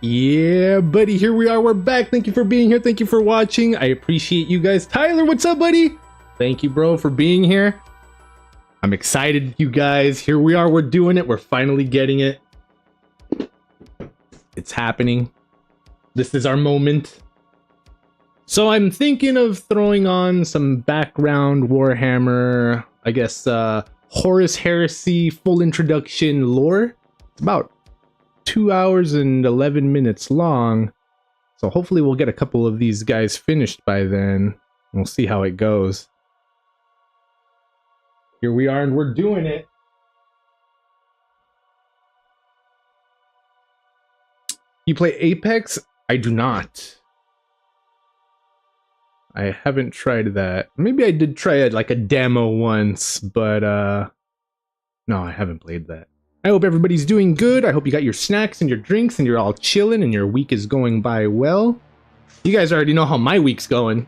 Yeah, buddy, here we are. We're back. Thank you for being here. Thank you for watching. I appreciate you guys. Tyler, what's up, buddy? Thank you, bro, for being here. I'm excited, you guys. Here we are. We're doing it. We're finally getting it. It's happening. This is our moment. So I'm thinking of throwing on some background Warhammer, I guess, Horus Heresy full introduction lore. It's about 2 hours and 11 minutes long, so hopefully we'll get a couple of these guys finished by then. We'll see how it goes. Here we are, and we're doing it. You play Apex? I do not. I haven't tried that. Maybe I did try it like a demo once, but no, I haven't played that. I hope everybody's doing good. I hope you got your snacks and your drinks and you're all chilling and your week is going by well. You guys already know how my week's going.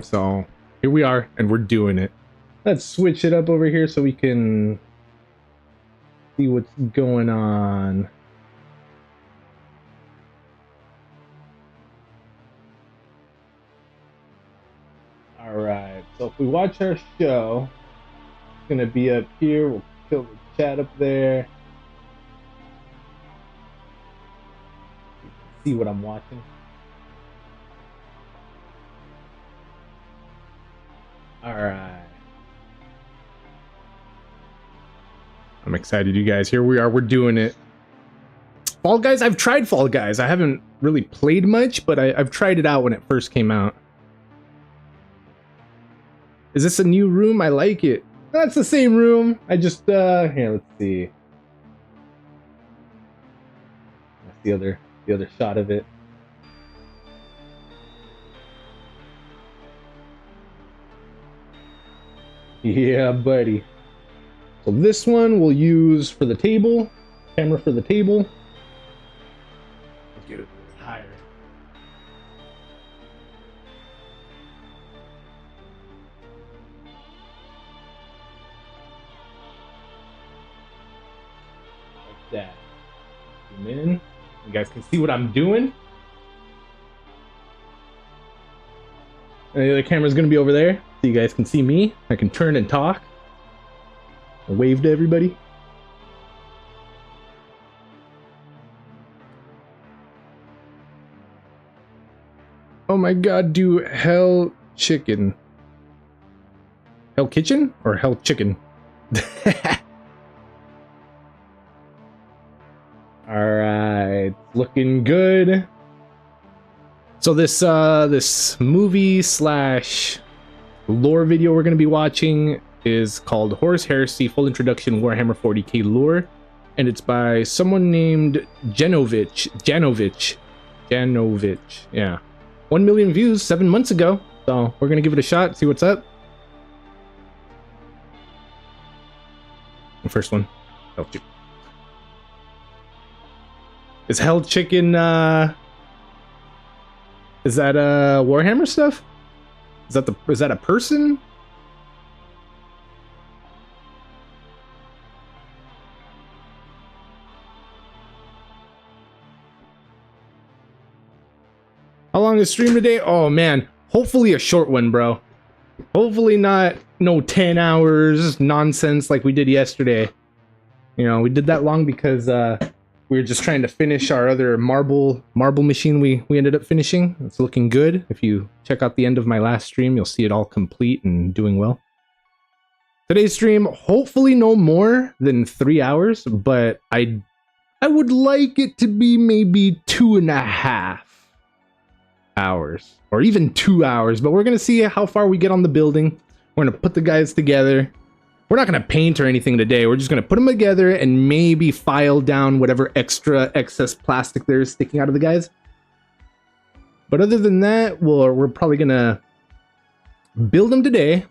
So here we are, and we're doing it. Let's switch it up over here so we can see what's going on. Alright, so if we watch our show, it's going to be up here. We'll kill the chat up there. See what I'm watching. Alright. I'm excited, you guys. Here we are. We're doing it. Fall Guys? I've tried Fall Guys. I haven't really played much, but I've tried it out when it first came out. Is this a new room? I like it. That's the same room. I just, here, let's see. That's the other shot of it. Yeah, buddy. So this one we'll use for the table. Camera for the table. Let's get it higher. That. Zoom in. You guys can see what I'm doing. And the other camera's gonna be over there, so you guys can see me. I can turn and talk. I wave to everybody. Oh my god, do Hell Chicken. Hell Kitchen or Hell Chicken? Alright, looking good. So this movie slash lore video we're going to be watching is called Horus Heresy Full Introduction Warhammer 40k Lore, and it's by someone named Janovich, yeah. 1 million views 7 months ago, so we're going to give it a shot, see what's up. The first one. Oh, shoot. Is Hell Chicken, is that Warhammer stuff? Is that a person? How long is stream today? Oh man, hopefully a short one, bro. Hopefully not no 10 hours nonsense like we did yesterday. You know, we did that long because we were just trying to finish our other marble machine we ended up finishing. It's looking good. If you check out the end of my last stream, you'll see it all complete and doing well. Today's stream, hopefully no more than 3 hours, but I would like it to be maybe 2.5 hours or even 2 hours, but we're going to see how far we get on the building. We're going to put the guys together. We're not going to paint or anything today. We're just going to put them together and maybe file down whatever excess plastic there is sticking out of the guys. But other than that, we're probably going to build them today.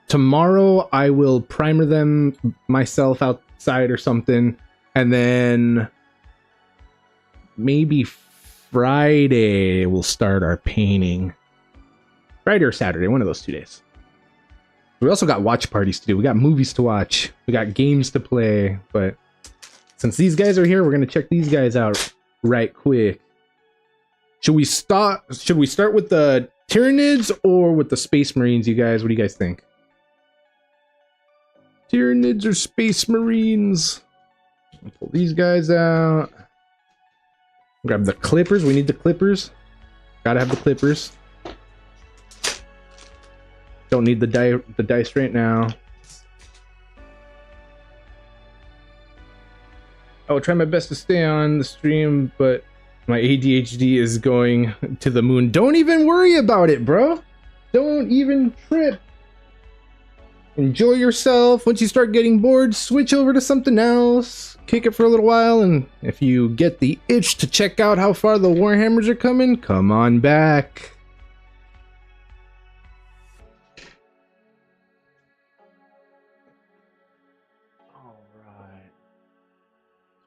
Tomorrow, I will primer them myself outside or something. And then maybe Friday, we'll start our painting. Friday or Saturday, one of those 2 days. We also got watch parties to do. We got movies to watch. We got games to play. But Since these guys are here, we're gonna check these guys out right quick. Should we start with the Tyranids or with the Space Marines, you guys? What do you guys think? Tyranids or Space Marines? Pull these guys out. Grab the Clippers. We need the Clippers. Gotta have the Clippers. Don't need the dice right now. I will try my best to stay on the stream, but my ADHD is going to the moon. Don't even worry about it, bro. Don't even trip. Enjoy yourself. Once you start getting bored, switch over to something else. Kick it for a little while, and if you get the itch to check out how far the Warhammers are coming, come on back.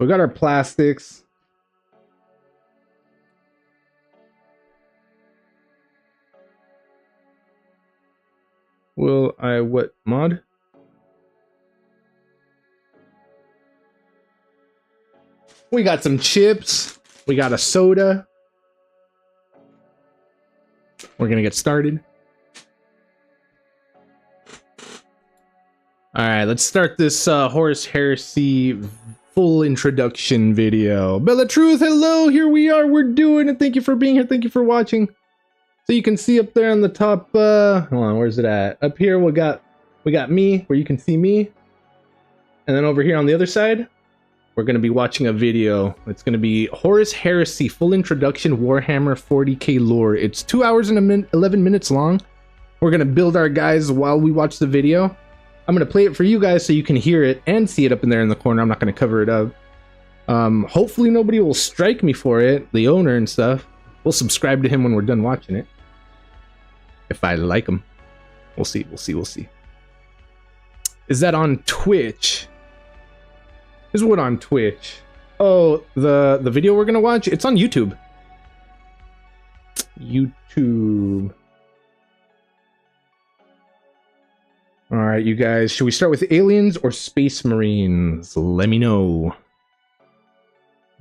We got our plastics. Will I what mod? We got some chips. We got a soda. We're gonna get started. All right, let's start this Horus Heresy full introduction video. Bella Truth, hello, here we are, we're doing it. Thank you for being here, thank you for watching. So you can see up there on the top, hold on, where's it at? Up here we got me, where you can see me. And then over here on the other side, we're gonna be watching a video. It's gonna be Horus Heresy full introduction Warhammer 40k lore. It's 2 hours and 11 minutes long. We're gonna build our guys while we watch the video. I'm going to play it for you guys so you can hear it and see it up in there in the corner. I'm not going to cover it up. Hopefully nobody will strike me for it, the owner and stuff. We'll subscribe to him when we're done watching it. If I like him. We'll see, we'll see, we'll see. Is that on Twitch? Is what on Twitch? Oh, the video we're going to watch? It's on YouTube. YouTube. All right, you guys, should we start with aliens or Space Marines? Let me know.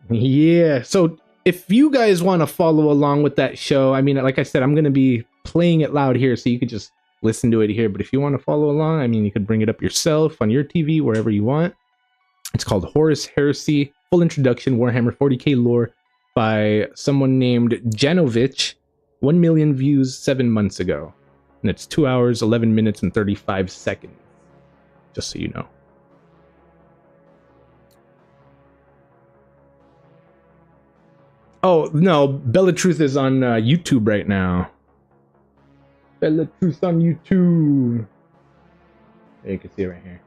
Yeah, so if you guys want to follow along with that show, I mean, like I said, I'm going to be playing it loud here, so you could just listen to it here. But if you want to follow along, I mean, you could bring it up yourself on your TV, wherever you want. It's called Horus Heresy, Full Introduction, Warhammer 40k Lore by someone named Janovich. 1 million views 7 months ago. And it's 2 hours, 11 minutes, and 35 seconds. Just so you know. Oh, no. Bella Truth is on YouTube right now. Bella Truth on YouTube. There, you can see it right here.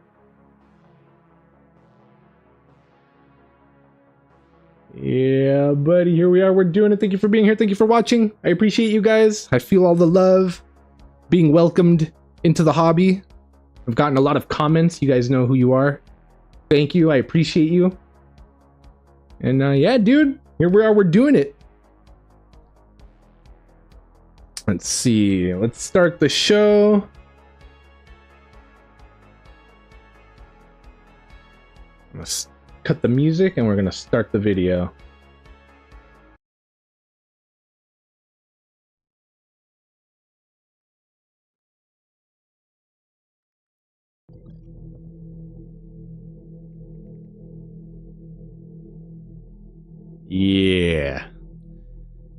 Yeah, buddy. Here we are. We're doing it. Thank you for being here. Thank you for watching. I appreciate you guys. I feel all the love. Being welcomed into the hobby. I've gotten a lot of comments. You guys know who you are. Thank you. I appreciate you. And yeah, dude, here we are. We're doing it. Let's see. Let's start the show. I'm gonna cut the music and we're gonna start the video. Yeah.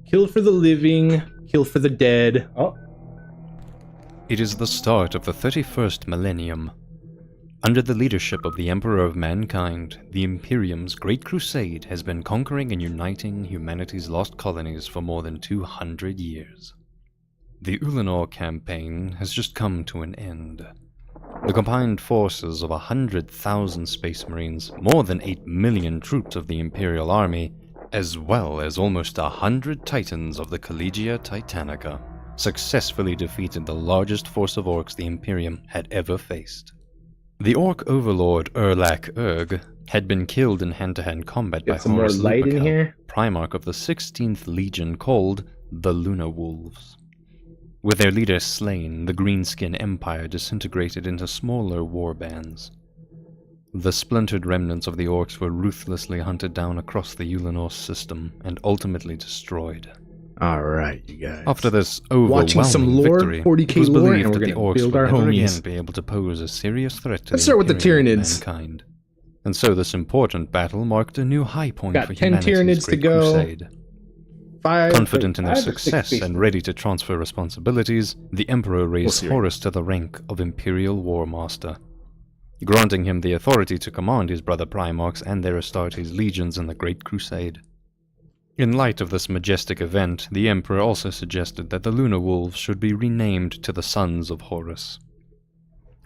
Kill for the living, kill for the dead. Oh. It is the start of the 31st millennium. Under the leadership of the Emperor of Mankind, the Imperium's Great Crusade has been conquering and uniting humanity's lost colonies for more than 200 years. The Ulanor campaign has just come to an end. The combined forces of 100,000 Space Marines, more than 8 million troops of the Imperial Army, as well as almost 100 Titans of the Collegia Titanica, successfully defeated the largest force of orcs the Imperium had ever faced. The orc overlord Erlak Erg had been killed in hand-to-hand combat by Horus Lupercal, Primarch of the 16th Legion called the Luna Wolves. With their leader slain, the Greenskin Empire disintegrated into smaller war bands. The splintered remnants of the orcs were ruthlessly hunted down across the Ulanor system and ultimately destroyed. Alright, you guys. After this Watching some overwhelming lore, victory, 40k it was lore, believed and we're that the gonna orcs build would our never homies. again be able to pose a serious threat to Let's the start with the Imperium of Tyranids. mankind. And so this important battle marked a new high point Got for 10 humanity's Tyranids to Great go. Crusade. Confident in their 5 or 6 success space and ready to transfer responsibilities, the Emperor raised see. Horus to the rank of Imperial War Master, granting him the authority to command his brother Primarchs and their Astartes legions in the Great Crusade. In light of this majestic event, the Emperor also suggested that the Lunar Wolves should be renamed to the Sons of Horus.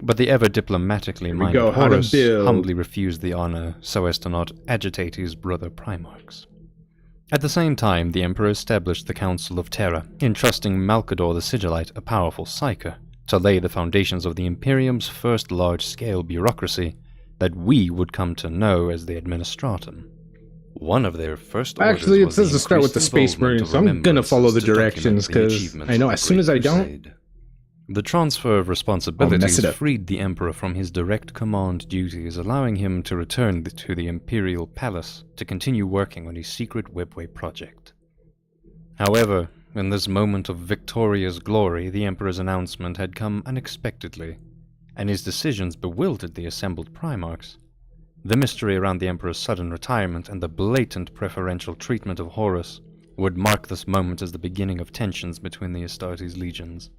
But the ever-diplomatically minded Horus humbly refused the honor so as to not agitate his brother Primarchs. At the same time, the Emperor established the Council of Terra, entrusting Malkador the Sigillite, a powerful psyker, to lay the foundations of the Imperium's first large-scale bureaucracy that we would come to know as the Administratum. One of their first orders Actually, it was says the to start with the increased Space involvement Marines, of so I'm gonna follow the remembrances to document directions, the because achievements I know of as the soon as I Great don't, Crusade. The transfer of responsibilities it up. freed the Emperor from his direct command duties, allowing him to return to the Imperial Palace to continue working on his secret Webway project. However, in this moment of victorious glory, the Emperor's announcement had come unexpectedly, and his decisions bewildered the assembled Primarchs. The mystery around the Emperor's sudden retirement and the blatant preferential treatment of Horus would mark this moment as the beginning of tensions between the Astartes legions.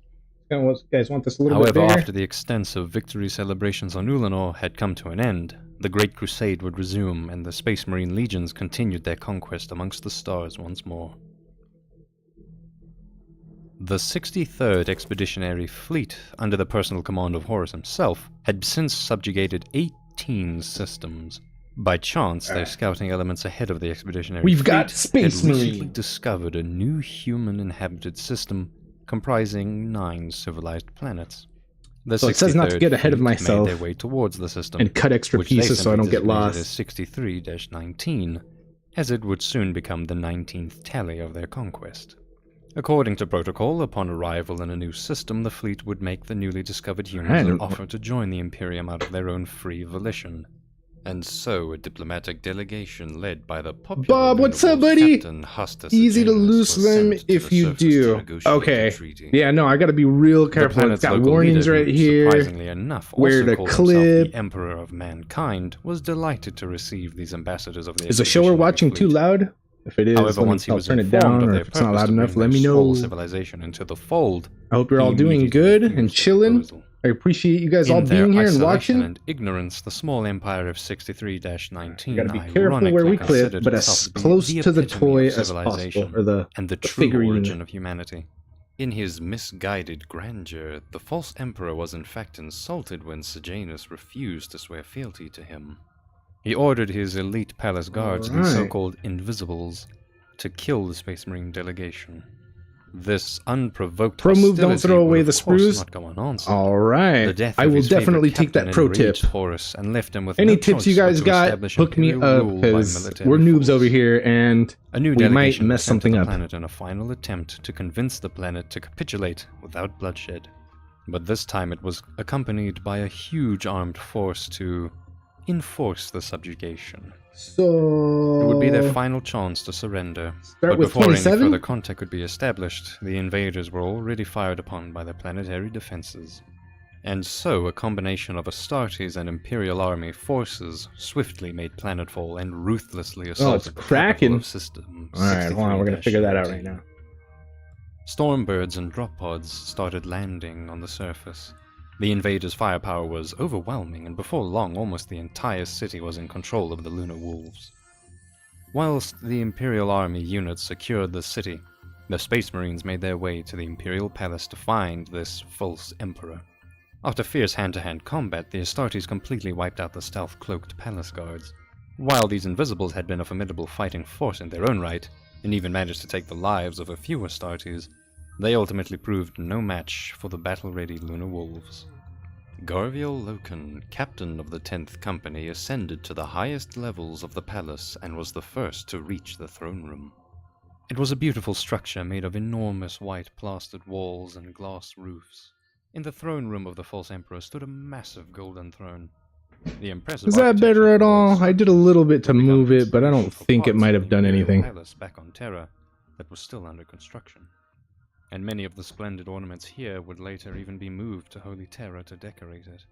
You guys want this a little However, bit bigger? after the extensive victory celebrations on Ulanor had come to an end, the Great Crusade would resume and the Space Marine legions continued their conquest amongst the stars once more. The 63rd Expeditionary Fleet, under the personal command of Horus himself, had since subjugated 18 systems. By chance, their scouting elements ahead of the Expeditionary We've Fleet got Space had recently Marine. discovered a new human-inhabited system comprising 9 civilized planets. The So it says not to 63rd get ahead of Fleet myself made their way towards the system, and cut extra which they pieces so I don't simply get designated lost. as 63-19, as it would soon become the 19th tally of their conquest. According to protocol, upon arrival in a new system, the fleet would make the newly discovered humans an offer to join the Imperium out of their own free volition. And so, a diplomatic delegation led by the popular Bob, what's up, buddy? Captain Hustus Easy to Ajanus lose was them sent to if the you surface to do. negotiate a Okay. treaty. Yeah, no, I gotta be real The careful. It's planet's got local warnings leader, right who, here. surprisingly enough, where also to called himself clip. the Emperor of Mankind, was delighted to receive these ambassadors of the Is the show we're Expeditionary watching Fleet. too loud? If it is, However, once he I'll was turn it informed down, of or their if it's not purpose loud to enough, bring let their me small know. civilization into the fold, I hope you're all he doing immediately good refused and the chilling. proposal. I appreciate you guys all In their being here and isolation watching. and ignorance, the small empire of 63-19 You gotta be careful where we clip, but as close to the toy as possible, or the and the true figurine. origin of humanity. In his misguided grandeur, the false emperor was in fact insulted when Sejanus refused to swear fealty to him. He ordered his elite palace guards, the so-called Invisibles, to kill the Space Marine delegation. This unprovoked Pro move, don't hostility throw away would, the of course, sprues. not go unanswered. All right, The death I of will his favorite definitely take captain that pro tip. enraged Horus and left him with Any no tips you choice but guys to got, establish hook me imperial up, rule by because military we're noobs force. over here, and A new we might delegation mess was sent to something the up. planet in a final attempt to convince the planet to capitulate without bloodshed. But this time it was accompanied by a huge armed force to enforce the subjugation. So It would be their final chance to surrender. Start But with before any 27? further contact could be established, the invaders were already fired upon by the planetary defenses. And so a combination of Astartes and Imperial Army forces swiftly made planetfall and ruthlessly assaulted the cracking. capital of system. Alright, hold on, we're gonna figure that out right 63-19. now. Stormbirds and drop pods started landing on the surface. The invaders' firepower was overwhelming, and before long almost the entire city was in control of the Lunar Wolves. Whilst the Imperial Army units secured the city, the Space Marines made their way to the Imperial Palace to find this false emperor. After fierce hand-to-hand combat, the Astartes completely wiped out the stealth-cloaked palace guards. While these Invisibles had been a formidable fighting force in their own right, and even managed to take the lives of a few Astartes, they ultimately proved no match for the battle-ready Lunar Wolves. Garviel Loken, captain of the 10th Company, ascended to the highest levels of the palace and was the first to reach the throne room. It was a beautiful structure made of enormous white plastered walls and glass roofs. In the throne room of the false emperor stood a massive golden throne. The impressive Is that better architecture at all? was I did a little bit to become move it, but I don't for think it parts might of have the done Imperial anything. Palace back on Terra that was still under construction. And many of the splendid ornaments here would later even be moved to Holy Terra to decorate it.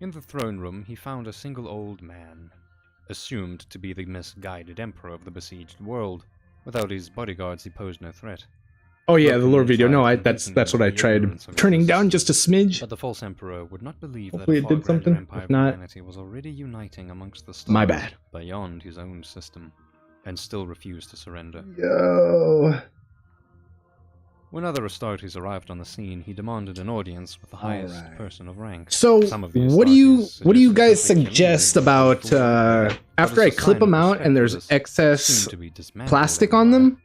In the throne room, he found a single old man, assumed to be the misguided emperor of the besieged world. Without his bodyguards, he posed no threat. Oh yeah, the Loken lore video. No, tried that's convincing him what I of the tried ignorance of his turning down position, just a smidge. But the false emperor would not believe Hopefully that a it far did grander something. empire If of not, humanity was already uniting amongst the stars my bad. beyond his own system, and still refused to surrender. Yo. When other Astartes arrived on the scene, he demanded an audience with the highest person of rank. So, Some of the what do you Astartes guys suggested suggest simply killing about the after I clip them out and there's excess plastic on them?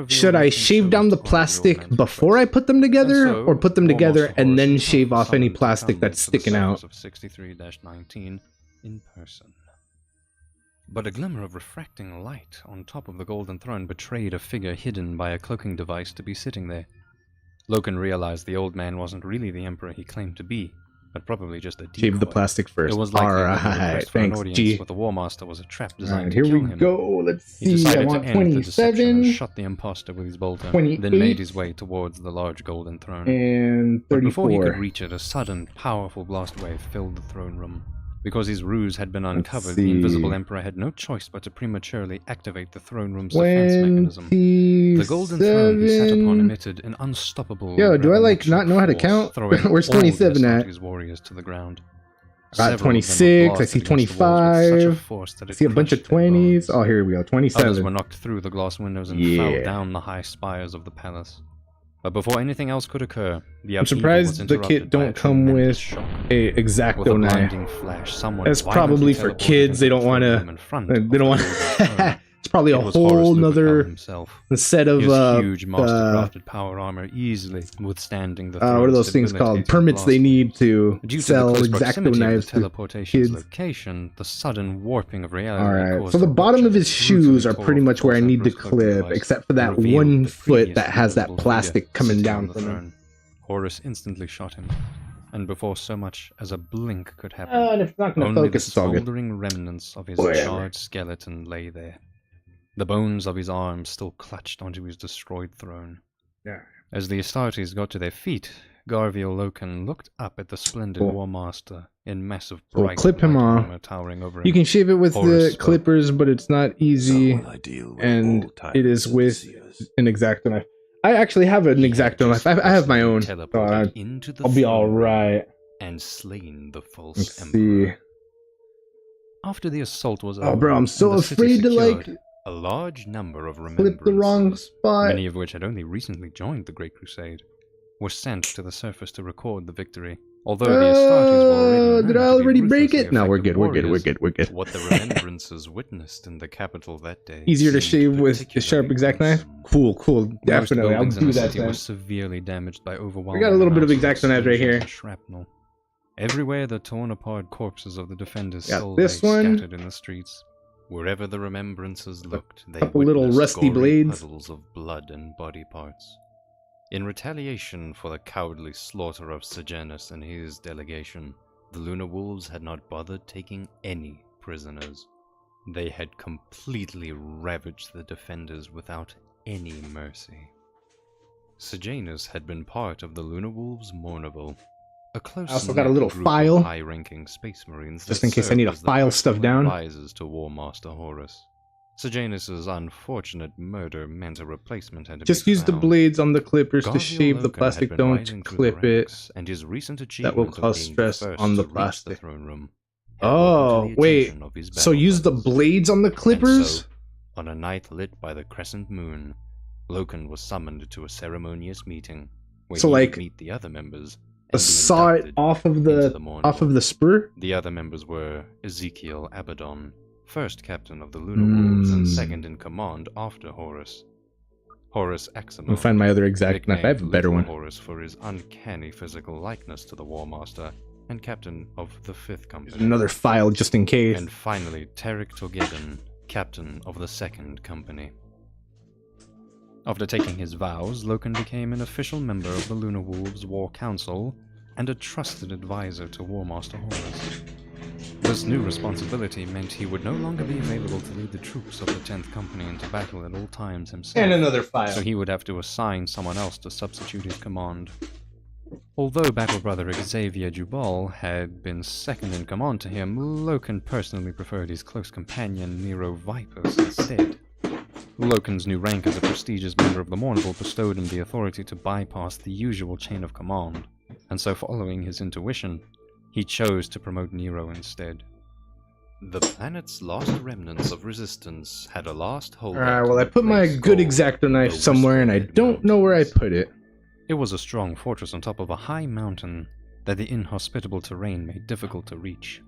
Should I shave down the plastic before I put them together, or put them together and then shave off any plastic that's sticking out? Of 63-19 in person. But a glimmer of refracting light on top of the golden throne betrayed a figure hidden by a cloaking device to be sitting there. Loken realized the old man wasn't really the emperor he claimed to be, but probably just a decoy. Shave the plastic first. It was likely that the Alright, request for an thanks, audience G. with the War Master was a trap designed Alright, to here kill we him. go. Let's He see. I decided want to end the deception 27 and shot the imposter with his bolter, 28 then made his way towards the large golden throne. and But before he 34. could reach it, a sudden, powerful blast wave filled the throne room. Because his ruse had been uncovered, the Invisible Emperor had no choice but to prematurely activate the throne room's defense mechanism. The golden throne he sat upon emitted an unstoppable. Yo, do I like not know how to count? Where's 27 at? His warriors to the ground. I got 26. I see 25. I see a bunch of 20s. Oh, here we go. Others 27. were knocked through the glass windows and fell down the high spires of the palace. But before anything else could occur, the I'm surprised the kit don't come with a X-Acto knife. That's probably for kids. They don't want to. They don't want. It's probably a whole nother set of huge master-crafted power armor, easily withstanding the. What are those things called? Permits they need to sell X-Acto knives to kids. Location, the sudden warping of reality. All right. So the bottom of his shoes are pretty much where I need to clip, except for that one foot that has that plastic coming down from him. Horus instantly shot him, and before so much as a blink could happen, and if it's not going to focus, the it's all good. smoldering remnants of his charred skeleton lay there. The bones of his arms still clutched onto his destroyed throne. Yeah. As the Astartes got to their feet, Garviel Loken looked up at the splendid War Master in massive bright clip him off. armor towering over him. You can shave it with the clippers, but it's not easy, and it is with an X-Acto knife. I actually have an X-Acto knife. I have my own. So I'll be all right. And slain the false Let's emperor. see. After the assault was Oh, over, bro, I'm so and the city afraid to like secured, a large number of flip the wrong remembrances, spot. many of which had only recently joined the Great Crusade, were sent to the surface to record the victory. Although the Astartes were already did I already break it? No, we're good. We're good. What the remembrances witnessed in the capital that day. Easier to shave with the sharp X-Acto knife? Cool. Definitely, I'll do that then. Was severely damaged by overwhelming. We got a little bit of X-Acto knife right here. Shrapnel. Everywhere the torn apart corpses of the defenders still lay scattered in the streets. Wherever the remembrances looked, they couple little rusty blades, puddles of blood and body parts. In retaliation for the cowardly slaughter of Sejanus and his delegation, the Lunar Wolves had not bothered taking any prisoners. They had completely ravaged the defenders without any mercy. Sejanus had been part of the Lunar Wolves' Mournival, a close I also got a little file, high-ranking space marines just in case I need to file stuff down. Advisors to War Master Horus. Sejanus's unfortunate murder meant a replacement had to just be use the found. blades on the clippers to Garviel shave the Loken plastic. had been Don't rising through clip the it. ranks, and his recent That will achievement of cause being the stress first on the to reach plastic. the throne room Oh, wait. So use the blades on the clippers? So, on a night lit by the crescent moon, Loken was summoned to a ceremonious meeting where So, he like, would meet the other members. Saw it off of the spur? The other members were Ezekiel Abaddon, first captain of the Lunar Wolves and second in command after Horus. Horus Aximov. I'll find my other X-Acto knife. I have a better one. Horus for his uncanny physical likeness to the War Master and captain of the 5th Company. There's another file just in case. And finally, Tarek Togeddon, captain of the 2nd Company. After taking his vows, Loken became an official member of the Lunar Wolves' War Council and a trusted advisor to War Master Horus. This new responsibility meant he would no longer be available to lead the troops of the 10th Company into battle at all times himself. And another file. So he would have to assign someone else to substitute his command. Although battle brother Xavier Jubal had been second in command to him, Loken personally preferred his close companion Nero Vipers instead. Loken's new rank as a prestigious member of the Mournable bestowed him the authority to bypass the usual chain of command, and so following his intuition, he chose to promote Nero instead. The planet's last remnants of resistance had a last holdout. Alright, well I put my good X-Acto knife somewhere and I don't know where I put it. It was a strong fortress on top of a high mountain that the inhospitable terrain made difficult to reach.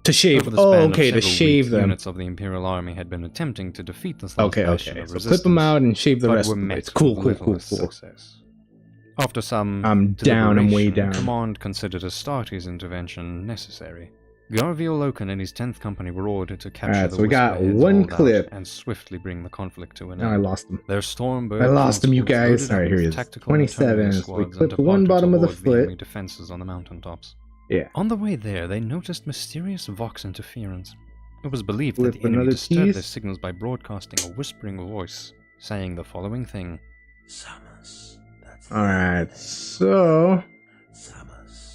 To shave. Over the span Oh, okay, of to several shave weeks, them. Units of the Imperial Army had been attempting to defeat this last Okay, bastion okay. of So resistance, clip them out and shave the but rest were of them. met It's cool, with cool, cool, little cool. success. After some I'm down, I'm way deliberation, down. Command considered Astartes' intervention necessary. Garviel Loken and his 10th Company were ordered to capture Alright, the so we got Whisperhead's one holdout clip. and swiftly bring the conflict to an Now I end. lost them. Their Stormbird I lost him, you transports guys. loaded up Alright, here he with is. tactical and 27. artillery So we squads clipped and one departed bottom of the toward the enemy foot. defenses on the mountaintops. Yeah. On the way there, they noticed mysterious Vox interference. It was believed Flip that the enemy another disturbed piece. their signals by broadcasting a whispering voice, saying the following thing. Alright, so...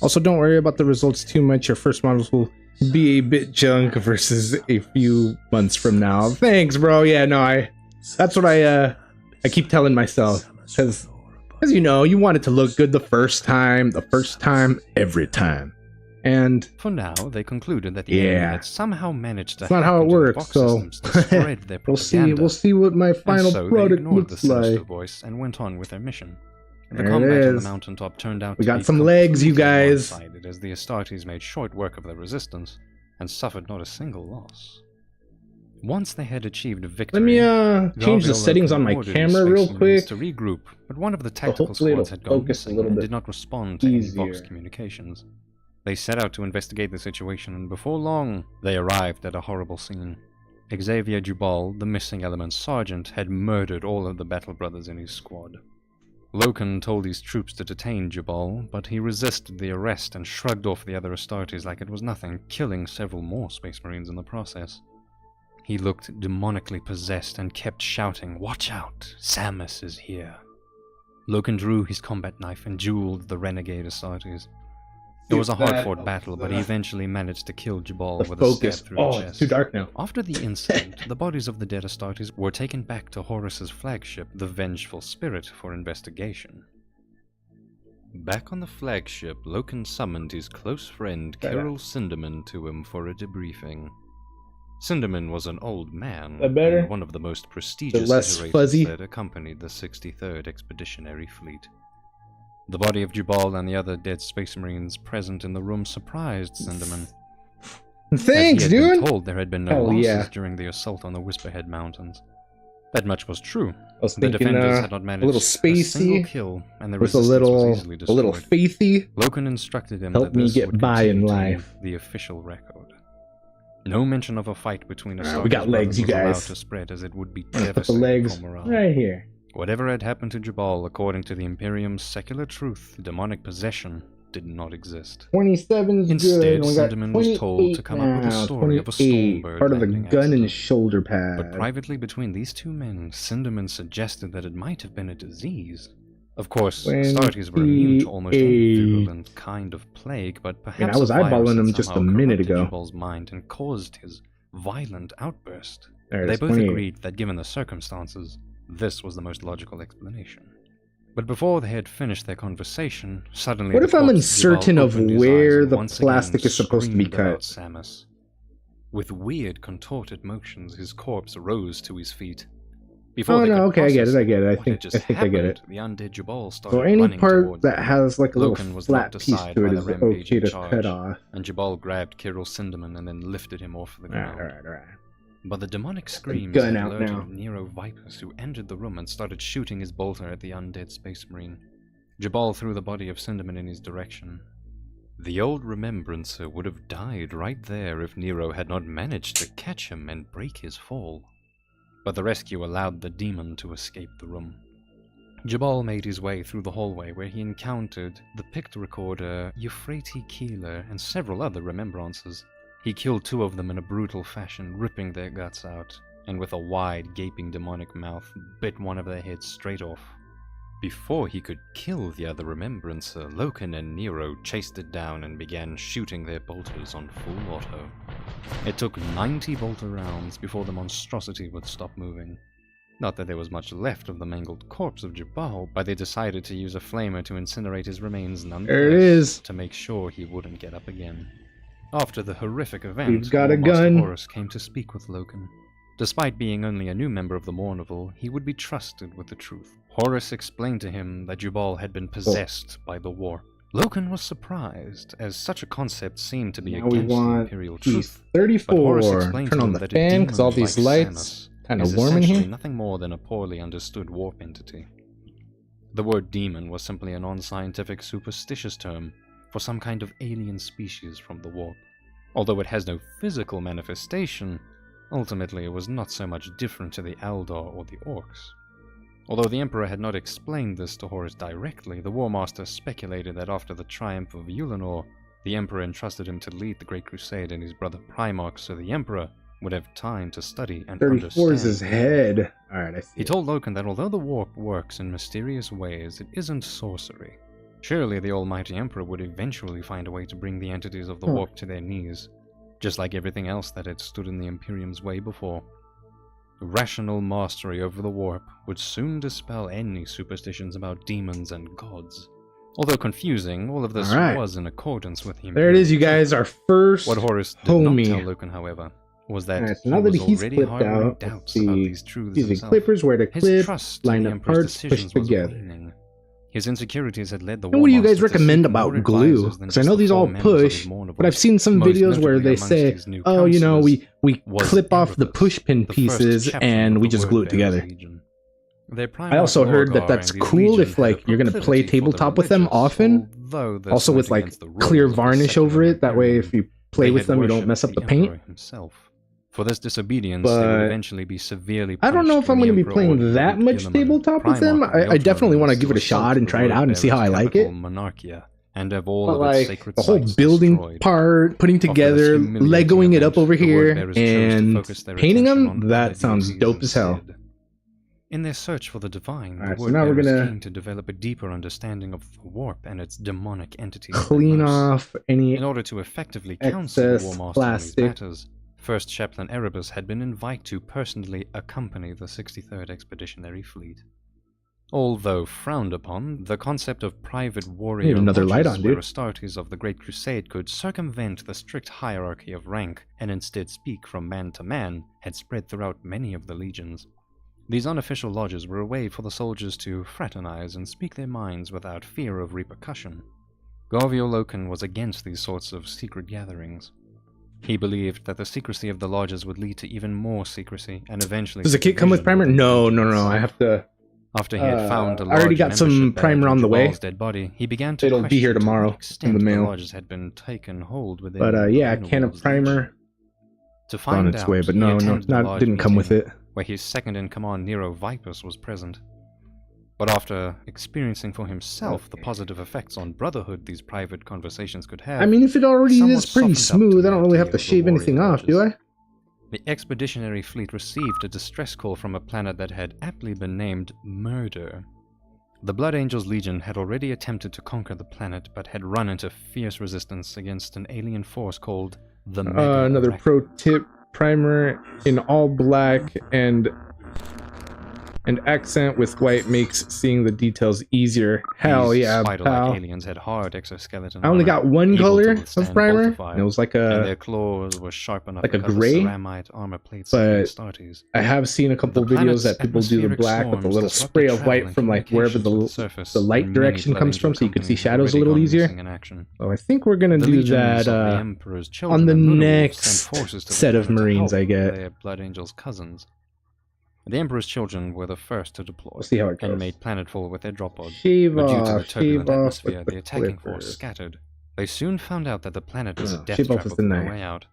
Also, don't worry about the results too much. Your first models will be a bit junk versus a few months from now. Thanks, bro. Yeah, no, that's what I keep telling myself. Because you know, you want it to look good the first time, every time. And For now, they concluded that the enemy yeah, had somehow managed to it's not hack how it into the works. Vox So systems to spread their we'll propaganda. see what my final and so they product ignored the looks sinister like. voice and went on with their mission. The There it combat on the is. mountaintop turned out We to got be some legs, you completely guys. one-sided, as the Astartes made short work of their resistance and suffered not a single loss. Once they had achieved victory, Let me change the Garviel settings Loken on my ordered his camera Space real Marines quick. to regroup, but one of the tactical hopefully squads it'll had gone focus a missing little and bit did not respond to any Vox easier. communications. They set out to investigate the situation, and before long, they arrived at a horrible scene. Xavier Jubal, the missing element sergeant, had murdered all of the battle brothers in his squad. Loken told his troops to detain Jubal, but he resisted the arrest and shrugged off the other Astartes like it was nothing, killing several more Space Marines in the process. He looked demonically possessed and kept shouting, "Watch out! Samus is here!" Loken drew his combat knife and jeweled the renegade Astartes. It was a hard-fought battle, but he eventually managed to kill Jubal The with a focus. stab through the Oh, chest. it's too dark now. After the incident, the bodies of the dead Astartes were taken back to Horus's flagship, the Vengeful Spirit, for investigation. Back on the flagship, Loken summoned his close friend Kirill Sinderman to him for a debriefing. Sinderman was an old man, That better? and one of the most prestigious less iterators fuzzy? that accompanied the 63rd Expeditionary Fleet. The body of Jubal and the other dead Space Marines present in the room surprised Sinderman. Thanks, as he had dude. been told there had been no Hell losses yeah. during the assault on the Whisperhead Mountains. That much was true. I was The thinking defenders had not a managed little a single spacey kill, and the with a resistance was easily little destroyed. faithy. Loken instructed him Help that me this get would by in continue to life. be the official record. No mention of a fight between Alright, Astartes we got legs, brothers you was allowed guys. to spread, as it would be Put the devastating legs for morale. right here. Whatever had happened to Jubal, according to the Imperium's secular truth, demonic possession did not exist. 27's Instead, good. We got Sinderman was told to come up with a now, story of a 28, Stormbird part of the landing gun and accident. shoulder pad. But privately between these two men, Sinderman suggested that it might have been a disease. Of course, Astartes were immune to almost any 28. virulent kind of plague, but perhaps I was a virus eyeballing had him just a somehow minute corrupted ago. Jubal's mind and caused his violent outburst. There it They is, both 28. agreed that given the circumstances, this was the most logical explanation. But before they had finished their conversation, suddenly What the if I'm corpse Jubal uncertain of opened his where eyes and the once plastic again is supposed to be screamed about cut? Samus. With weird contorted motions, his corpse rose to his feet. Before Oh they no, could okay, I get it, process I get it. I what had think just I get it. happened, the undead Jubal started So any running part towards that them. has like a Loken little was flat knocked piece aside to by it the is okay rampaging to charge, cut off. and Jubal grabbed Kirill Sinderman and then lifted him off the ground. Alright. But the demonic screams gun had out alerted now. Nero Vipers, who entered the room and started shooting his bolter at the undead Space Marine. Jubal threw the body of Sinderman in his direction. The old Remembrancer would have died right there if Nero had not managed to catch him and break his fall. But the rescue allowed the demon to escape the room. Jabal made his way through the hallway where he encountered the picked recorder Euphrates Keeler and several other remembrances. He killed 2 of them in a brutal fashion, ripping their guts out, and with a wide, gaping demonic mouth, bit one of their heads straight off. Before he could kill the other remembrancer, Loken and Nero chased it down and began shooting their bolters on full auto. It took 90 bolter rounds before the monstrosity would stop moving. Not that there was much left of the mangled corpse of Jabal, but they decided to use a flamer to incinerate his remains nonetheless, There it is. to make sure he wouldn't get up again. After the horrific event, We've got a War Master gun. Horus came to speak with Loken. Despite being only a new member of the Mournival, he would be trusted with the truth. Horus explained to him that Jabal had been possessed by the warp. Loken was surprised, as such a concept seemed to be Now we against the want Imperial piece truth. But Horus 34. explained Turn to on him the that a fan, because all demon these like lights Samus kind of is warm in essentially here. nothing more than a poorly understood warp entity. The word demon was simply a non-scientific superstitious term for some kind of alien species from the warp. Although it has no physical manifestation, ultimately it was not so much different to the Eldar or the Orcs. Although the Emperor had not explained this to Horus directly, the War Master speculated that after the triumph of Ulanor, the Emperor entrusted him to lead the Great Crusade and his brother Primarch, so the Emperor would have time to study and 34 is his understand. head. Alright, I see. He told Loken that although the warp works in mysterious ways, it isn't sorcery. Surely the Almighty Emperor would eventually find a way to bring the entities of the warp to their knees, just like everything else that had stood in the Imperium's way before. Rational mastery over the warp would soon dispel any superstitions about demons and gods. Although confusing, all of this Alright. was in accordance with the There it is, you Imperial guys. Our first truth. What Horus did homie. not tell Loken, however, was that Alright, so he now that was he's already clipped harboring out, let's doubts about see. these truths Using himself. clippers, where to His clip, trust in line the up Emperor's parts, push decisions was together. waning. His insecurities had led the And what do you War guys Master to recommend seek more about glue? advisors than Because I just know the these 4 all members of push, his Mournival. but I've seen some Most videos where notably they amongst say, his new oh, you know, counselors we was clip off the Erebus, push pin the first pieces chaplain and of we the just glue it Word together. Bearers Legion. Their I also Primarch heard that Lorgar that's and his cool legion if, had a like, you're gonna play proclivity for the tabletop with them religious, often. although this Also went with, like, against the clear rules of the varnish over secular it. That way, Imperium. if you play They with had them, you don't worshipped mess up the the paint. Emperor himself. For this disobedience, they would But eventually be severely I don't know punished if I'm when going the to be Emperor ordered playing that the much Guilliman, tabletop with them. Primarch of I definitely want to Neotrones, give it a shot and try it out and see how I like it. Monarchia, and have all But of its like sacred the whole sites building destroyed. part, putting After this together, humiliating Legoing it event, up over the here, Word-Bearers chose to and focus their painting attention them, on that other sounds deities dope as hell. instead. In their search for the divine, Alright, the so now we're Word-Bearers gonna came to develop a deeper understanding of the warp and its demonic entities. Clean off any In order to effectively counsel the excess War Master on these plastic. matters, First Chaplain Erebus had been invited to personally accompany the 63rd Expeditionary Fleet. Although frowned upon, the concept of private warrior another light lodges on, where dude. Astartes of the Great Crusade could circumvent the strict hierarchy of rank and instead speak from man to man had spread throughout many of the legions. These unofficial lodges were a way for the soldiers to fraternize and speak their minds without fear of repercussion. Garvio Loken was against these sorts of secret gatherings. He believed that the secrecy of the lodges would lead to even more secrecy and eventually... Does the kit come with primer? No. I have to. After he had found a I already large got some membership badge primer on the way. Jabal's dead body, he began to It'll be here question to what tomorrow in extent the mail. lodges had been taken hold within But yeah, a the can of Wolves' primer Legion. To on find its out, way, but he no, attended the not large didn't come with meeting it. where his second-in-command Nero Vipus was present. But after experiencing for himself the positive effects on Brotherhood these private conversations could have, I mean, if it already somewhat is pretty softened up to smooth, I the don't really idea have to of the shave anything warrior off, do lodges. I? The Expeditionary Fleet received a distress call from a planet that had aptly been named Murder. The Blood Angels Legion had already attempted to conquer the planet, but had run into fierce resistance against an alien force called the Mega Another Arachnids. pro tip: primer in all black and accent with white makes seeing the details easier. Hell These yeah, spider-like pal. aliens had hard exoskeleton I only armor, got one able to color withstand of primer, bolter fire, and it was like and a. their claws were sharp enough like to a cut the gray, ceramite armor plates but of Astartes. I have seen a couple The videos planet's that people do the atmospheric black with a storms little disrupted spray of travel white and from like wherever communications with the surface, the light and many direction Blood comes Angel from, so you can see companies had shadows a already little gone easier. missing in action. So I think we're gonna The do legions that of the Emperor's on children the and Moonwolves next sent forces to the set of planet to Marines help I get. their Blood Angels cousins. The Emperor's children were the first to deploy, We'll see how it and goes. made planetfall with their drop pod. Shave But due to the off, turbulent shave off atmosphere, with the the attacking force clippers. scattered. They soon found out that the planet was a No, death shave off trap with with the no knife. way out.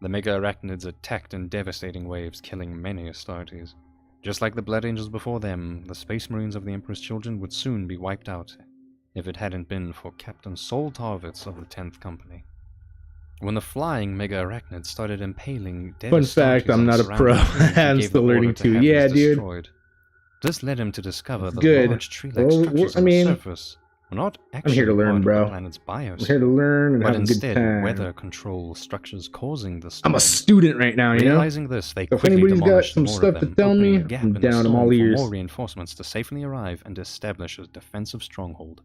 The Mega Arachnids attacked in devastating waves, killing many Astartes. Just like the Blood Angels before them, the Space Marines of the Emperor's Children would soon be wiped out, if it hadn't been for Captain Sol Tarvitz of the 10th Company. When the flying mega-arachnids started impaling dead Fun fact, I'm not a pro. I'm still learning too. Yeah, dude. This led him to discover the Good. large tree-like structures on the surface were not actually I'm here to learn, part of bro. the planet's biosphere, I'm here to learn and but have a good instead time. weather control structures causing the storm. I'm a student right now, you know? Realizing this, they So if quickly anybody's got demolished some more stuff of to them, tell opening me, a gap I'm in the down, I'm storm all for ears. more reinforcements to safely arrive and establish a defensive stronghold.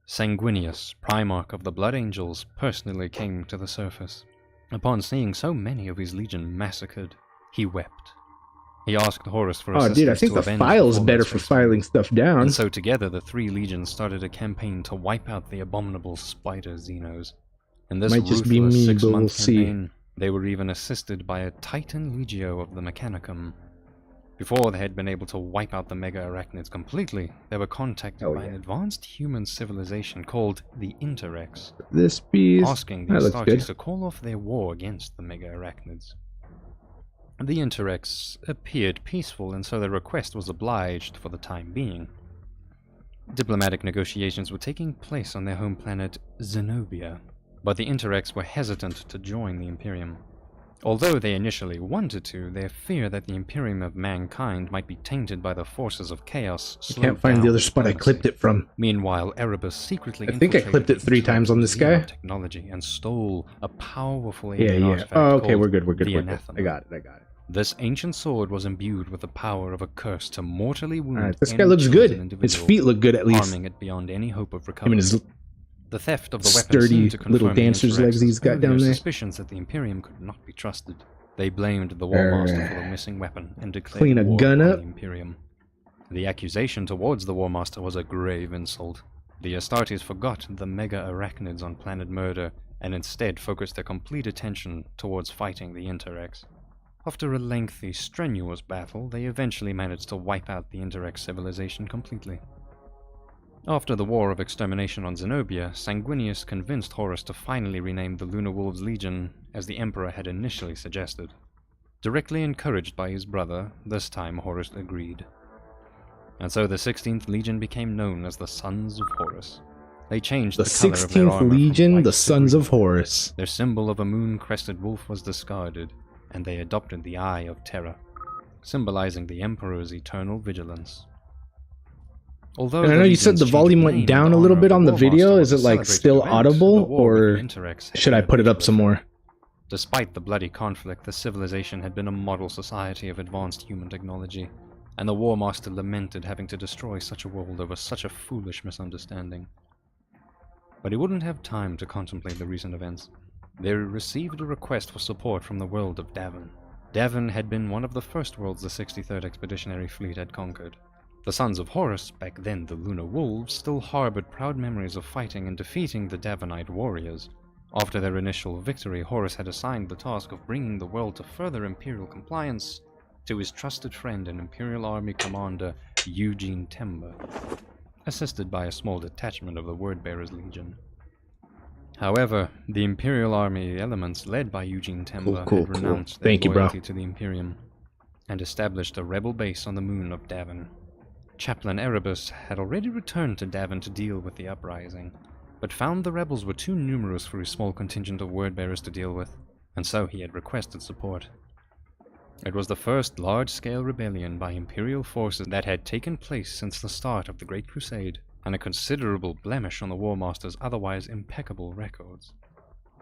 Sanguinius, Primarch of the Blood Angels, personally came to the surface. Upon seeing so many of his legion massacred, he wept. He asked Horus for assistance. Oh, dude, I think the file's better for filing stuff down. And so together the three legions started a campaign to wipe out the abominable spider Xenos. In this Might just be ruthless me, but six-month we'll see. campaign, they were even assisted by a Titan Legio of the Mechanicum. Before they had been able to wipe out the mega-arachnids completely, they were contacted by an advanced human civilization called the Interrex, this piece, asking the Astartes to call off their war against the mega-arachnids. The Interrex appeared peaceful, and so their request was obliged for the time being. Diplomatic negotiations were taking place on their home planet Zenobia, but the Interrex were hesitant to join the Imperium. Although they initially wanted to, their fear that the Imperium of mankind might be tainted by the forces of chaos slowed can't find down the other spot I clipped it from. Meanwhile, Erebus secretly I think I clipped it 3 times on this guy. Technology and stole a powerful Yeah. artifact Oh, okay, called we're good. the Anathema. I got it. This ancient sword was imbued with the power of a curse to mortally wound Alright, this guy any looks chosen good. His individual, feet look good at least. harming it beyond any hope of I recovery. mean, his The theft of the weapon sturdy seemed to little confirm the dancer's legs Interrex's he's got down earlier there. suspicions that the Imperium could not be trusted. They blamed the War Master for the missing weapon and declared Clean a war gun on up. the Imperium. The accusation towards the War Master was a grave insult. The Astartes forgot the mega-arachnids on planet Murder and instead focused their complete attention towards fighting the Interrex. After a lengthy, strenuous battle, they eventually managed to wipe out the Interrex civilization completely. After the War of Extermination on Zenobia, Sanguinius convinced Horus to finally rename the Lunar Wolves Legion as the Emperor had initially suggested. Directly encouraged by his brother, this time Horus agreed. And so the 16th Legion became known as the Sons of Horus. They changed the color of their 16th armor from Legion, white the to Sons green. of Horus. Their symbol of a moon-crested wolf was discarded, and they adopted the Eye of Terror, symbolizing the Emperor's eternal vigilance. Although And I know you said the volume went down a little bit on the video. Is it like still audible, or should I put it up some more? Despite the bloody conflict, the civilization had been a model society of advanced human technology, and the War Master lamented having to destroy such a world over such a foolish misunderstanding. But he wouldn't have time to contemplate the recent events. They received a request for support from the world of Davin. Davin had been one of the first worlds the 63rd Expeditionary Fleet had conquered. The Sons of Horus, back then the Lunar Wolves, still harbored proud memories of fighting and defeating the Davinite warriors. After their initial victory, Horus had assigned the task of bringing the world to further Imperial compliance to his trusted friend and Imperial Army Commander Eugene Temba, assisted by a small detachment of the Wordbearers Legion. However, the Imperial Army elements led by Eugene Temba had renounced their loyalty to the Imperium and established a rebel base on the moon of Davin. Chaplain Erebus had already returned to Davin to deal with the uprising, but found the rebels were too numerous for his small contingent of wordbearers to deal with, and so he had requested support. It was the first large-scale rebellion by Imperial forces that had taken place since the start of the Great Crusade, and a considerable blemish on the War Master's otherwise impeccable records.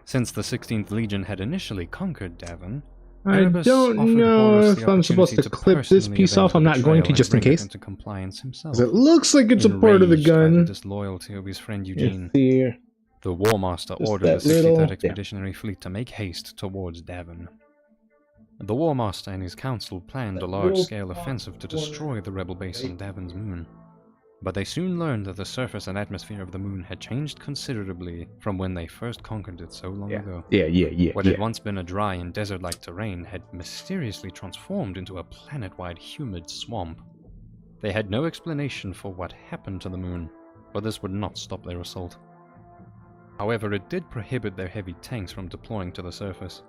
Since the 16th Legion had initially conquered Davin, I don't know if I'm supposed to clip this piece off. I'm not going to, just in case. Because it looks like it's a part of the gun. The disloyalty of his friend Eugene, the War Master ordered the 63rd Expeditionary Fleet to make haste towards Davin. The War Master and his council planned a large-scale offensive to destroy the rebel base on Davin's moon. But they soon learned that the surface and atmosphere of the moon had changed considerably from when they first conquered it so long ago. What had once been a dry and desert-like terrain had mysteriously transformed into a planet-wide humid swamp. They had no explanation for what happened to the moon, but this would not stop their assault. However, it did prohibit their heavy tanks from deploying to the surface.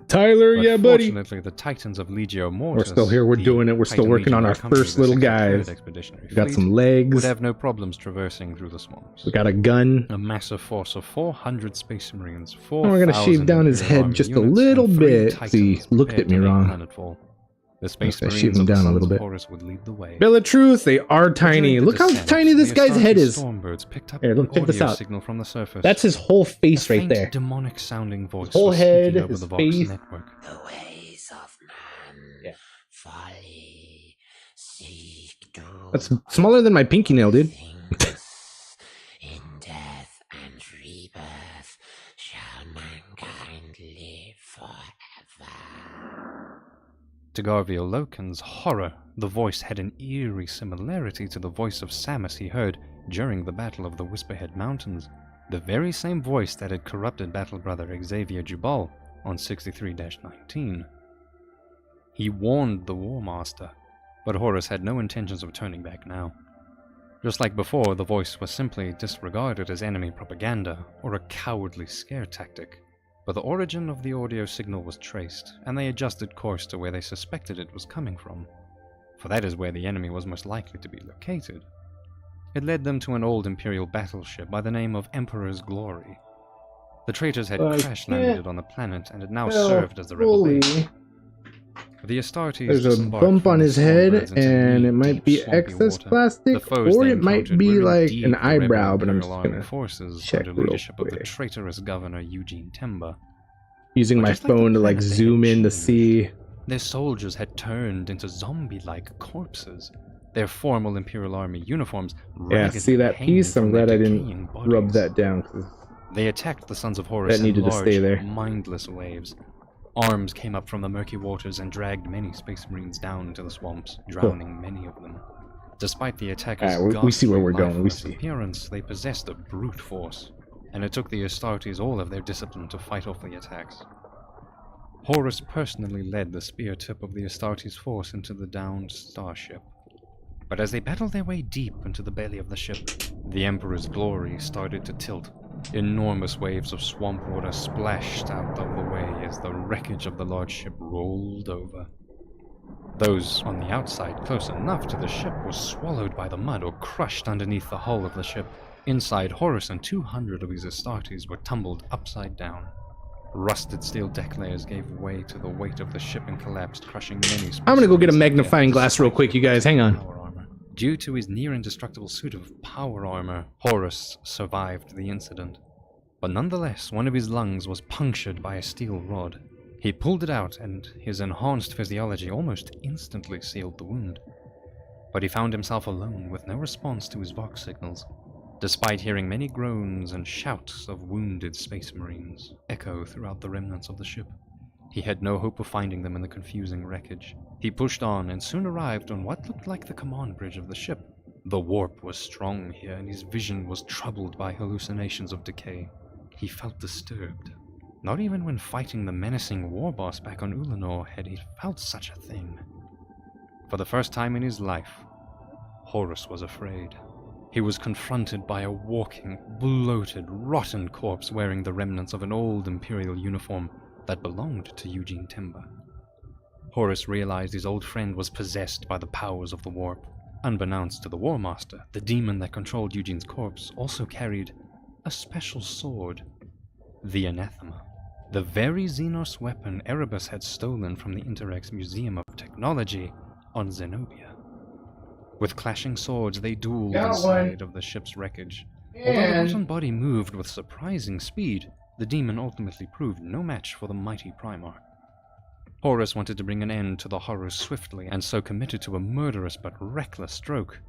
Tyler, But yeah, buddy. fortunately, the Titans of Legio We're Mortis, still here. We're the doing it. We're still Titan working on Legion our that accompanied first the little 63rd guys. Expeditionary We got Fleet, some would legs. have no problems traversing through the swamps. We got a gun. A massive force of 400 Space Marines, And 4,000 we're gonna shave down his Imperial head Army just a units, little and 3 bit. Titans See, he looked at prepared me to make wrong. planetfall. The Space Okay, Marines shave him of the down a Sons little of bit. Horus would lead the way. Bill of Truth, they are tiny. During the Look how descent, tiny this the guy's head Astartes is. Stormbirds picked up Here, an look, check this audio out. signal from the surface. That's his whole face A right faint, there. demonic sounding voice whole was head, speaking over his the Vox face. network. The ways of man, folly, seek to That's smaller than my pinky nail, dude. things. In death and rebirth shall mankind live forever. To Garviel Loken's horror, the voice had an eerie similarity to the voice of Samus he heard during the Battle of the Whisperhead Mountains, the very same voice that had corrupted battle brother Xavier Jubal on 63-19. He warned the War Master, but Horus had no intentions of turning back now. Just like before, the voice was simply disregarded as enemy propaganda or a cowardly scare tactic. But the origin of the audio signal was traced, and they adjusted course to where they suspected it was coming from, for that is where the enemy was most likely to be located. It led them to an old Imperial battleship by the name of Emperor's Glory. The traitors had crash-landed on the planet and had now served as the rebel base. The Astartes There's a disembarked bump from on the his head, Stormbirds into and it might knee-deep be swampy excess water. plastic, The foes or they it might encountered be were like indeed an the rebel eyebrow, but I'm Imperial just Army gonna forces check under real leadership of the quick. traitorous governor Eugene Temba. using But my just like the phone to like planet, they zoom had in to changed. see. Their soldiers had turned into zombie-like corpses. Their formal Imperial Army uniforms Yeah, ragged see that hanging piece? I'm from their glad I decaying didn't bodies. rub that down. 'Cause They attacked the Sons of Horus That needed in to large, stay there. mindless waves. Arms came up from the murky waters and dragged many Space Marines down into the swamps, drowning many of them. Despite the attackers' Alright, we see where we're ghastly going, we lifeless see. appearance, they possessed a brute force, and it took the Astartes all of their discipline to fight off the attacks. Horus personally led the spear tip of the Astartes force into the downed starship. But as they battled their way deep into the belly of the ship, the Emperor's Glory started to tilt. Enormous waves of swamp water splashed out of the way as the wreckage of the large ship rolled over. Those on the outside, close enough to the ship, were swallowed by the mud or crushed underneath the hull of the ship. Inside, Horus and 200 of his Astartes were tumbled upside down. Rusted steel deck layers gave way to the weight of the ship and collapsed, crushing many. I'm gonna go get a Space magnifying Marines glass real quick, you guys. Hang on. power armor. Due to his near-indestructible suit of power armor, Horus survived the incident. But nonetheless, one of his lungs was punctured by a steel rod. He pulled it out, and his enhanced physiology almost instantly sealed the wound. But he found himself alone, with no response to his Vox signals, despite hearing many groans and shouts of wounded Space Marines echo throughout the remnants of the ship. He had no hope of finding them in the confusing wreckage. He pushed on and soon arrived on what looked like the command bridge of the ship. The warp was strong here, and his vision was troubled by hallucinations of decay. He felt disturbed. Not even when fighting the menacing war boss back on Ulanor had he felt such a thing. For the first time in his life, Horus was afraid. He was confronted by a walking, bloated, rotten corpse wearing the remnants of an old Imperial uniform that belonged to Eugene Temba. Horus realized his old friend was possessed by the powers of the warp. Unbeknownst to the War Master, the demon that controlled Eugene's corpse also carried a special sword, the Anathema, the very Xenos weapon Erebus had stolen from the Interrex Museum of Technology on Zenobia. With clashing swords, they dueled inside of the ship's wreckage. Although the rotten body moved with surprising speed, the demon ultimately proved no match for the mighty Primarch. Horus wanted to bring an end to the horrors swiftly, and so committed to a murderous but reckless stroke.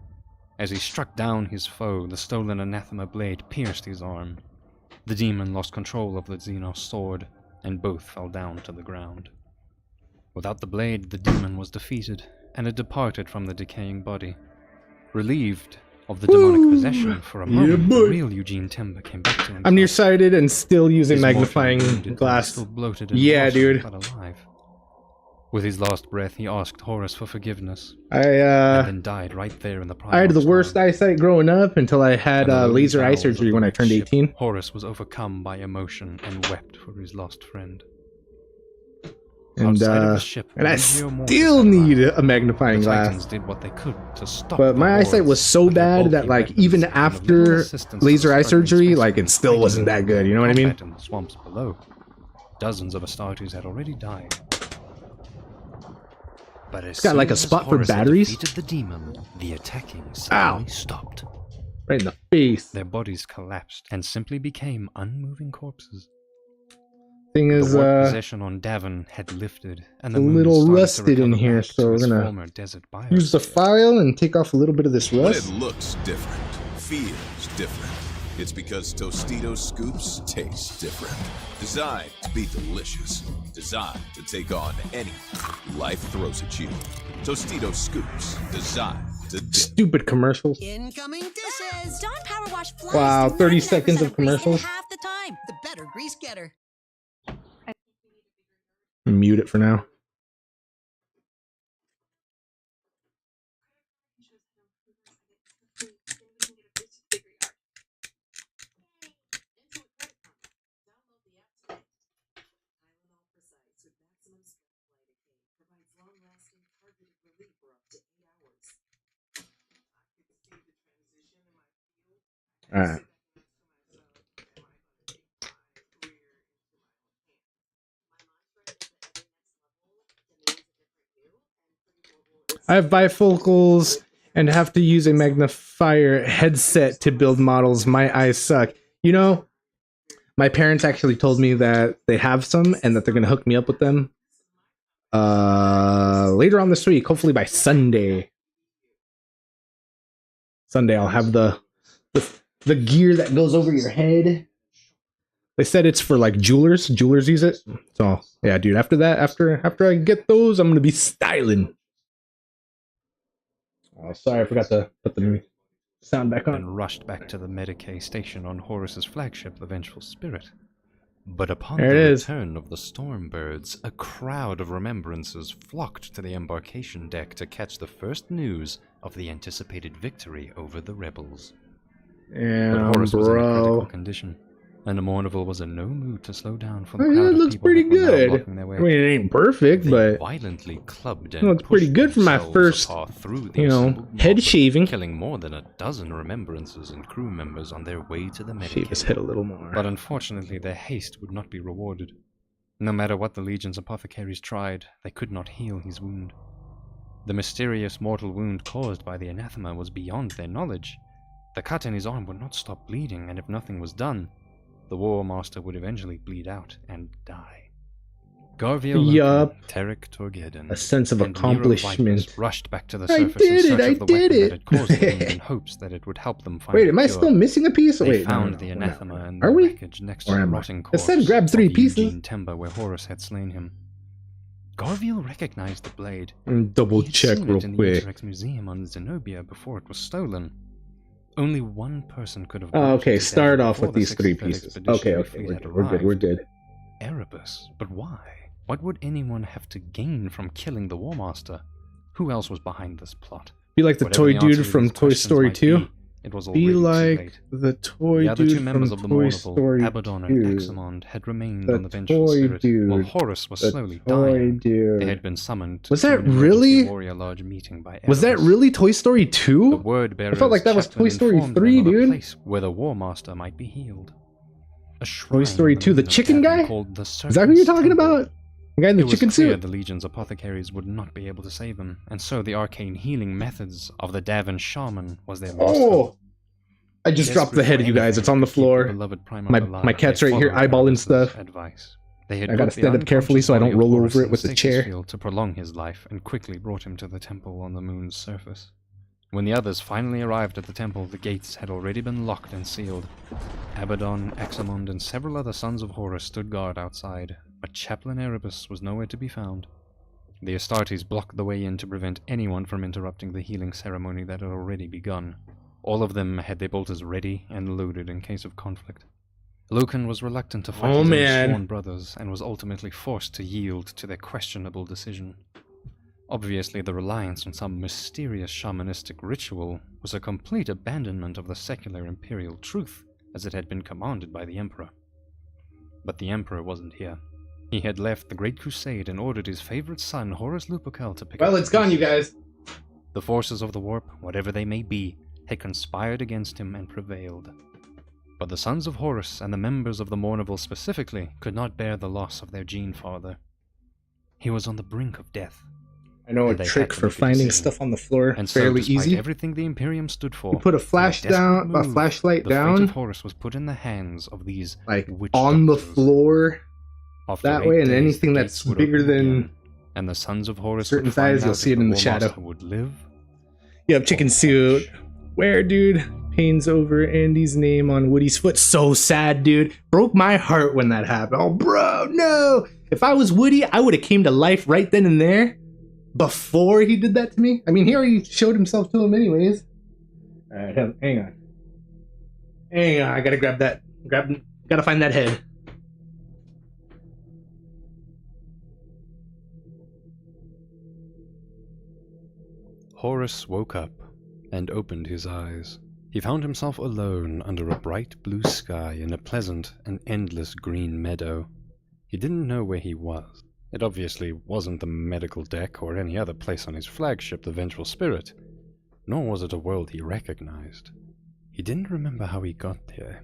As he struck down his foe, the stolen anathema blade pierced his arm. The demon lost control of the Xenos sword, and both fell down to the ground. Without the blade, the demon was defeated, and it departed from the decaying body. Relieved of the demonic possession for a moment, the real Eugene Temba came back to himself. I'm nearsighted and still using His magnifying mortally wounded, glass. still bloated and Yeah, exhausted, dude. but alive. With his last breath, he asked Horus for forgiveness, I and then died right there in the I had the Primarch's worst arm. eyesight growing up until I had And the lonely laser eye bowels of surgery the when I wrecked turned ship, 18. Horus was overcome by emotion and wept for his lost friend. And Outside of the ship, and I Legio Mortis still had need arrived. a magnifying The glass. Titans did what they could to stop But the my eyesight hordes, was so but their bad that bulky like weapons even gave them little after assistance to laser the eye struggling surgery, like spacemen it still fighting wasn't that good. You know what I mean? combat in the swamps below. Dozens of Astartes had already died. But as It's got soon like a as spot for Horus had batteries. defeated the demon, the attacking suddenly stopped. Right in the face. Their bodies collapsed and simply became unmoving corpses. Thing is, The warp possession on Davin had lifted, and the a moon little started rusted to in recover here, back so to we're its gonna former desert use the biosphere. file and take off a little bit of this But rust. it looks different, feels different. It's because Tostitos scoops taste different. Designed to be delicious. Designed to take on anything life throws at you. Tostitos scoops. Designed to dip. Stupid commercials. Incoming dishes! Dawn Power Wash flies Wow, to 30 99% seconds of grease in commercials. half the time. The better grease getter. Mute it for now. All right. I have bifocals and have to use a magnifier headset to build models. My eyes suck. You know, my parents actually told me that they have some and that they're gonna hook me up with them. Later on this week, hopefully by Sunday. Sunday, I'll have the gear that goes over your head. They said it's for like jewelers. Jewelers use it. So yeah, dude. After that, after I get those, I'm gonna be styling. Oh, sorry, I forgot to put the sound back on. And rushed back to the Medicae station on Horus's flagship, the Vengeful Spirit. But upon There the it is. return of the Stormbirds, a crowd of remembrances flocked to the embarkation deck to catch the first news of the anticipated victory over the rebels. But Yeah, Horus was in a critical bro. condition, and the Mournival was in no mood to slow down for the Oh, crowd yeah, it of looks people pretty that were now good. blocking their way. I mean, it ain't perfect, They but violently clubbed No, and it's pretty pushed good for my themselves first, apart through the you know, assembled head mob, shaving. killing more than a dozen remembrances and crew members on their way to the Shave his Medicae. head a little more. But unfortunately, their haste would not be rewarded. No matter what the Legion's apothecaries tried, they could not heal his wound. The mysterious mortal wound caused by the anathema was beyond their knowledge. The cut in his arm would not stop bleeding, and if nothing was done, the War Master would eventually bleed out and die. Garviel Yup. Loken, Tarek Torgeddon, A sense of and Nero accomplishment. Vipers rushed back to the I surface did in it, search I of the did weapon it. that had caused the wound in hopes that it would help them find Wait, a am I cure. still missing a piece? They Wait, found no, the no, anathema no. in Are the we? wreckage next Or to the am I? rotting It corpse said grab 3 of the pieces. Eugene Timber where Horus had slain him. Garviel recognized the blade. Double He had check seen real it in the quick. Interrex Museum on Zenobia before it was stolen. Only one person could have Oh, brought it okay, to start Davin off before with the these 3 65th pieces. expeditionary Okay, fleet we're had good, we're good, we're arrived. good. Erebus, but why? What would anyone have to gain from killing the War Master? Who else was behind this plot? Be like the Whatever toy the answer dude to from these Toy questions Story might 2. be, it was already Be too like late. the toy The other dude two members from of the Toy Mournival, Story Abaddon 2. and Examond, had remained The on the Vengeful toy Spirit, while dude. Horus was The slowly toy dying. dude. They had been summoned Was to that an emergency really? Warrior Lodge meeting by Was that Erebus. really Toy Story The 2? word bearers felt like that was chaplain Toy Story informed 3, them of a dude. place where the War Master might be healed. A shrine Story on 2, the moon of chicken Davin guy? called the Is that who you're Serpent's talking Temple. about? The guy in the It was chicken clear suit? the Legion's apothecaries would not be able to save him, and so the arcane healing methods of the Davin shaman was their last hope. Oh! I just dropped the head, you guys. It's on the floor. My cat's right here eyeballing stuff. Advice. They had I gotta put the stand up carefully so I don't unconscious body roll of Horus over it in with the stasis chair. field to prolong his life, and quickly brought him to the temple on the moon's surface. When the others finally arrived at the temple, the gates had already been locked and sealed. Abaddon, Examond, and several other sons of Horus stood guard outside, but Chaplain Erebus was nowhere to be found. The Astartes blocked the way in to prevent anyone from interrupting the healing ceremony that had already begun. All of them had their bolters ready and loaded in case of conflict. Loken was reluctant to fight Oh, his man. own sworn brothers, and was ultimately forced to yield to their questionable decision. Obviously, the reliance on some mysterious shamanistic ritual was a complete abandonment of the secular imperial truth as it had been commanded by the Emperor. But the Emperor wasn't here. He had left the Great Crusade and ordered his favorite son, Horus Lupercal, to pick Well, up it's gone, you pieces. guys. The forces of the warp, whatever they may be, had conspired against him and prevailed. But the sons of Horus and the members of the Mournival specifically could not bear the loss of their gene father. He was on the brink of death. I know a And they trick had to for make a finding decision. stuff on the floor And so, fairly despite easy. everything the Imperium stood for, You put a in flash desperate down, a move, flashlight the fate down, of Horus was put in the hands of these like witch on the doctors. floor After that 8 way, and days, anything the that's gates would bigger open than again, and the sons of Horus certain would find size, you'll out see if it in the the shadow. War Master would live. Yep, chicken suit. Where, dude? Pains over Andy's name on Woody's foot. So sad, dude. Broke my heart when that happened. Oh, bro, no. If I was Woody, I would have came to life right then and there before he did that to me. I mean, he already showed himself to him anyways. All right, hang on. Hang on, I gotta grab that. Gotta find that head. Horus woke up and opened his eyes. He found himself alone under a bright blue sky in a pleasant and endless green meadow. He didn't know where he was. It obviously wasn't the medical deck or any other place on his flagship, the Vengeful Spirit, nor was it a world he recognized. He didn't remember how he got there.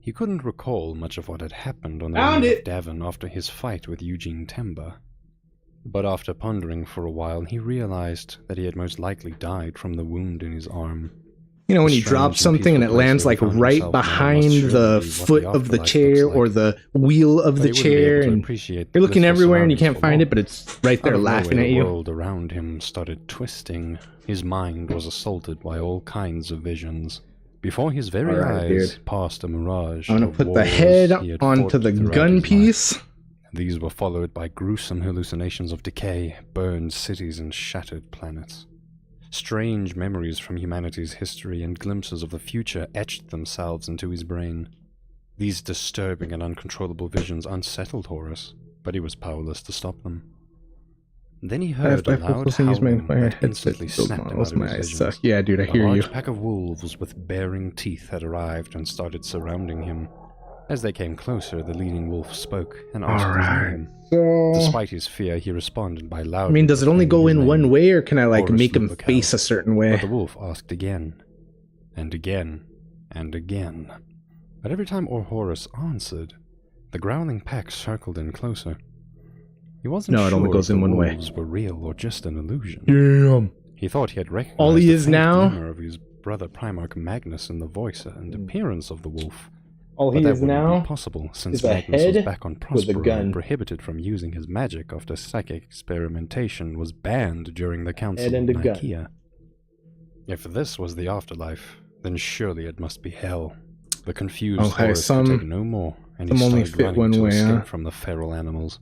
He couldn't recall much of what had happened on the Found island it! of Davin after his fight with Eugene Temba. But after pondering for a while, he realized that he had most likely died from the wound in his arm. You know, when The you drop strange and something and it peaceful place lands where like he found right himself now behind must the surely be what foot the of the afterlife chair looks or like. the wheel of But the he wouldn't be chair, able to and appreciate you're looking blissful everywhere and you surroundings can't for find it, long. but it's right Out there of laughing nowhere, at the you. world around him started twisting. His mind was assaulted by all kinds of visions. Before his very Alright, eyes dude. passed a mirage I'm gonna of put the wars head he had onto fought the throughout gun his life. piece. These were followed by gruesome hallucinations of decay, burned cities, and shattered planets. Strange memories from humanity's history and glimpses of the future etched themselves into his brain. These disturbing and uncontrollable visions unsettled Horus, but he was powerless to stop them. Then he heard a loud howling that instantly snapped him out of my his eyes visions. suck. Yeah, dude, I A hear you. large pack of wolves with baring teeth had arrived and started surrounding him. As they came closer, the leading wolf spoke and asked his Alright, name. so... Despite his fear, he responded by I loudly mean, does it only go proclaiming in his one name. way, or can I, like, Horus make him Lupercal. face a certain But the way? wolf asked again, and again, and again. But every time Horus answered, the growling pack circled in closer. He wasn't No, it sure only goes if in the one way. wolves were real or just an illusion. Damn. He thought he had recognized All he the is faint now glimmer of his brother Primarch Magnus in the voice and appearance of the wolf. All But he that is wouldn't now be possible, since is a Magnus was head back on with a Prospero gun. and prohibited from using his magic after psychic experimentation was banned during the Council Head and of a gun. Nicaea. If this was the afterlife, then surely it must be hell. The confused Okay, Horus some- could take no more, and he some only started fit running one to way, escape huh? from the feral animals.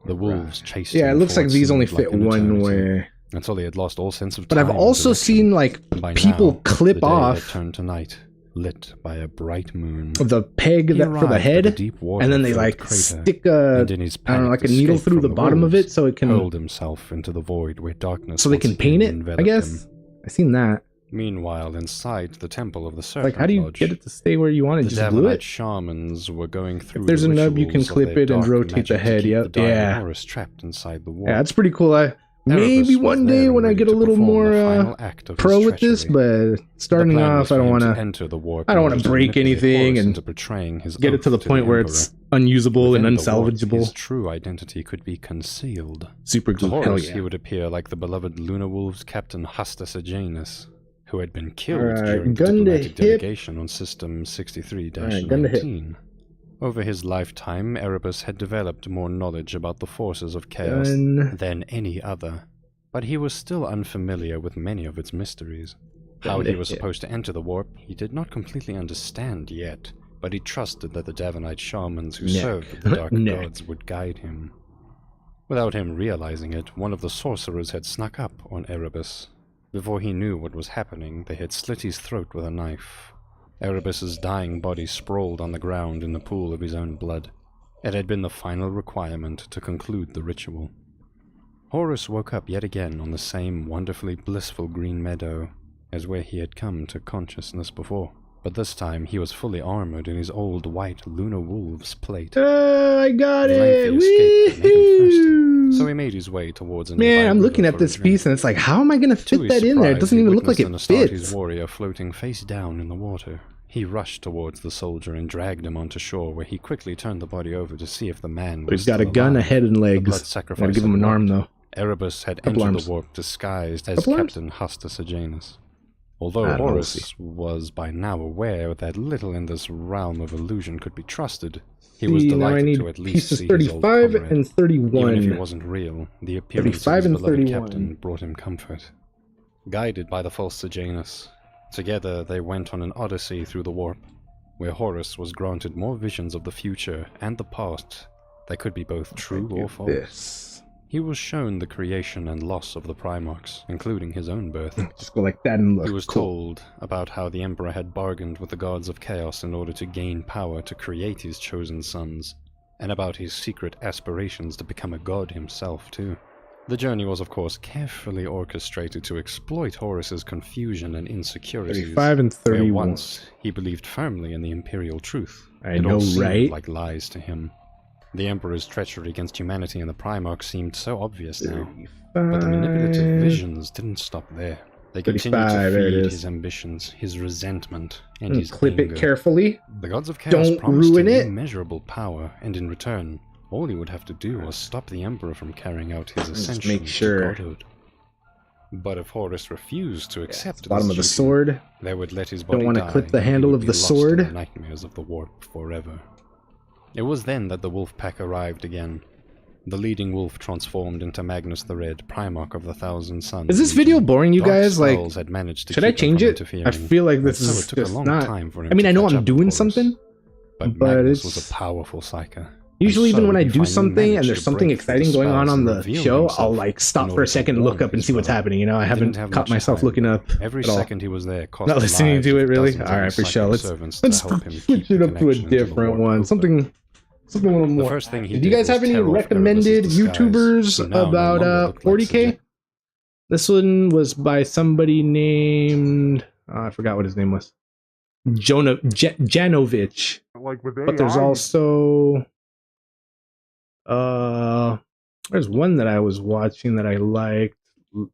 The wolves chased Yeah, him it looks for like what these only seemed like fit an one eternity, way. until he had lost all sense of But time I've and also direction. seen, like, By people now, clip the day had off turned to night, lit by a bright moon. the peg He that for the arrived at a head, deep and then they, water-filled like, crater, stick a, and in his I don't know, panicked like a needle escape through from the bottom of wolves, it so it can, hurled himself into the void where darkness so they once can paint again it, I enveloped guess? him. I seen that. Meanwhile, inside the temple of the Serpent Like, how do you Lodge, get it to stay where you want it? the Just glue Davenite it? shamans were going through If there's the a nub, you can rituals of clip their it and dark rotate the magic to head, keep yep, the dying yeah. Horus trapped inside the wall. Yeah, that's pretty cool. Erebus Maybe was one there day and when I ready get a to little perform more the final act of his pro with this, treachery. but starting The plan was off, I for don't him want to to enter the warp I don't in wanna order to break manipulate anything Horus and into betraying his get it oath to the point where Emperor. it's unusable and Within the warp, unsalvageable. his true identity could be concealed. Super To glue, hell Horus, yeah. he would appear like the beloved Lunar Wolves Captain Hustus Aeginus, who had been killed Alright, during the gun to diplomatic hip. delegation on System 63-19. Alright, gun to hip. Over his lifetime, Erebus had developed more knowledge about the forces of chaos Gun. than any other, but he was still unfamiliar with many of its mysteries. How Gun he to was hip. supposed to enter the warp, he did not completely understand yet, but he trusted that the Davenite shamans who Neck. served the Dark Neck. Gods would guide him. Without him realizing it, one of the sorcerers had snuck up on Erebus. Before he knew what was happening, they had slit his throat with a knife. Erebus's dying body sprawled on the ground in the pool of his own blood. It had been the final requirement to conclude the ritual. Horus woke up yet again on the same wonderfully blissful green meadow as where he had come to consciousness before. But this time he was fully armored in his old white Lunar Wolves plate. I got The it! lengthy escape had made him thirsty, Woo! so he made his way towards a Man, nearby I'm river looking at for a this drink. piece and it's like, how am I gonna To fit his that in there? It surprise, doesn't he even look like witnessed it an Astartes fits. warrior floating face down in the water. He rushed towards the soldier and dragged him onto shore, where he quickly turned the body over to see if the man was He's got a still gun, a alive. head, and The blood legs. sacrifice Gotta give him had an arm worked. though. Erebus had Couple entered arms. the warp disguised as Couple arms? Captain Hasta Sejanus. Although I don't know, we'll Horus see. was by now aware that little in this realm of illusion could be trusted, he was See, now I delighted need to at least pieces see his old 35 comrade. and 31. Even if he wasn't real, the appearance of 35 his and beloved 31. captain brought him comfort. Guided by the false Sejanus, together they went on an odyssey through the warp, where Horus was granted more visions of the future and the past that could be both true or false. This. He was shown the creation and loss of the Primarchs, including his own birth. Just go like that and look He was cool. told about how the Emperor had bargained with the gods of chaos in order to gain power to create his chosen sons, and about his secret aspirations to become a god himself too. The journey was of course carefully orchestrated to exploit Horus's confusion and insecurities. 35 and Where 31. once he believed firmly in the imperial truth, I it know, all seemed right? like lies to him. The Emperor's treachery against humanity and the Primarchs seemed so obvious now. But the manipulative visions didn't stop there. They continued 35, to there it feed is. his ambitions, his resentment, and his Clip anger. it carefully. The gods of chaos Don't promised ruin him it. immeasurable power, and in return, all he would have to do was stop the Emperor from carrying out his Just ascension make sure. to godhood. But if Horus refused to accept Bottom this of the duty, sword. they would let his body Don't want to die, clip the and he handle would of be the lost in sword. the nightmares of the warp forever. It was then that the wolf pack arrived again. The leading wolf transformed into Magnus the Red, Primarch of the Thousand Suns. Is this video boring, you Dark guys? Like, spells had managed to should I keep him change from it? interfering, I feel like this and so is it took a just long not. time for him I mean, to I know catch I'm up doing with Horus. something, But but Magnus was it's- a powerful psyker. Usually, And even so when I he do finally something and managed there's to something break through the exciting going on spells and the reveal show, himself I'll like in stop for order a to second and warn look up and his see what's brother. happening. You know, I He haven't didn't have caught much myself time. looking up Every at all. second he was there cost Not the listening lives to of it really. dozens All of right, his for sure. psychic Let's servants to let's help him switch keep it the up to a connection to the different warp one. open. Something a little more. first thing he Do you did guys have was any tear off recommended Erebus' disguise, YouTubers who now no about longer looked like 40K? Sejanus. This one was by somebody named I forgot what his name was. Janovic. Like with But there's also there's one that I was watching that I liked.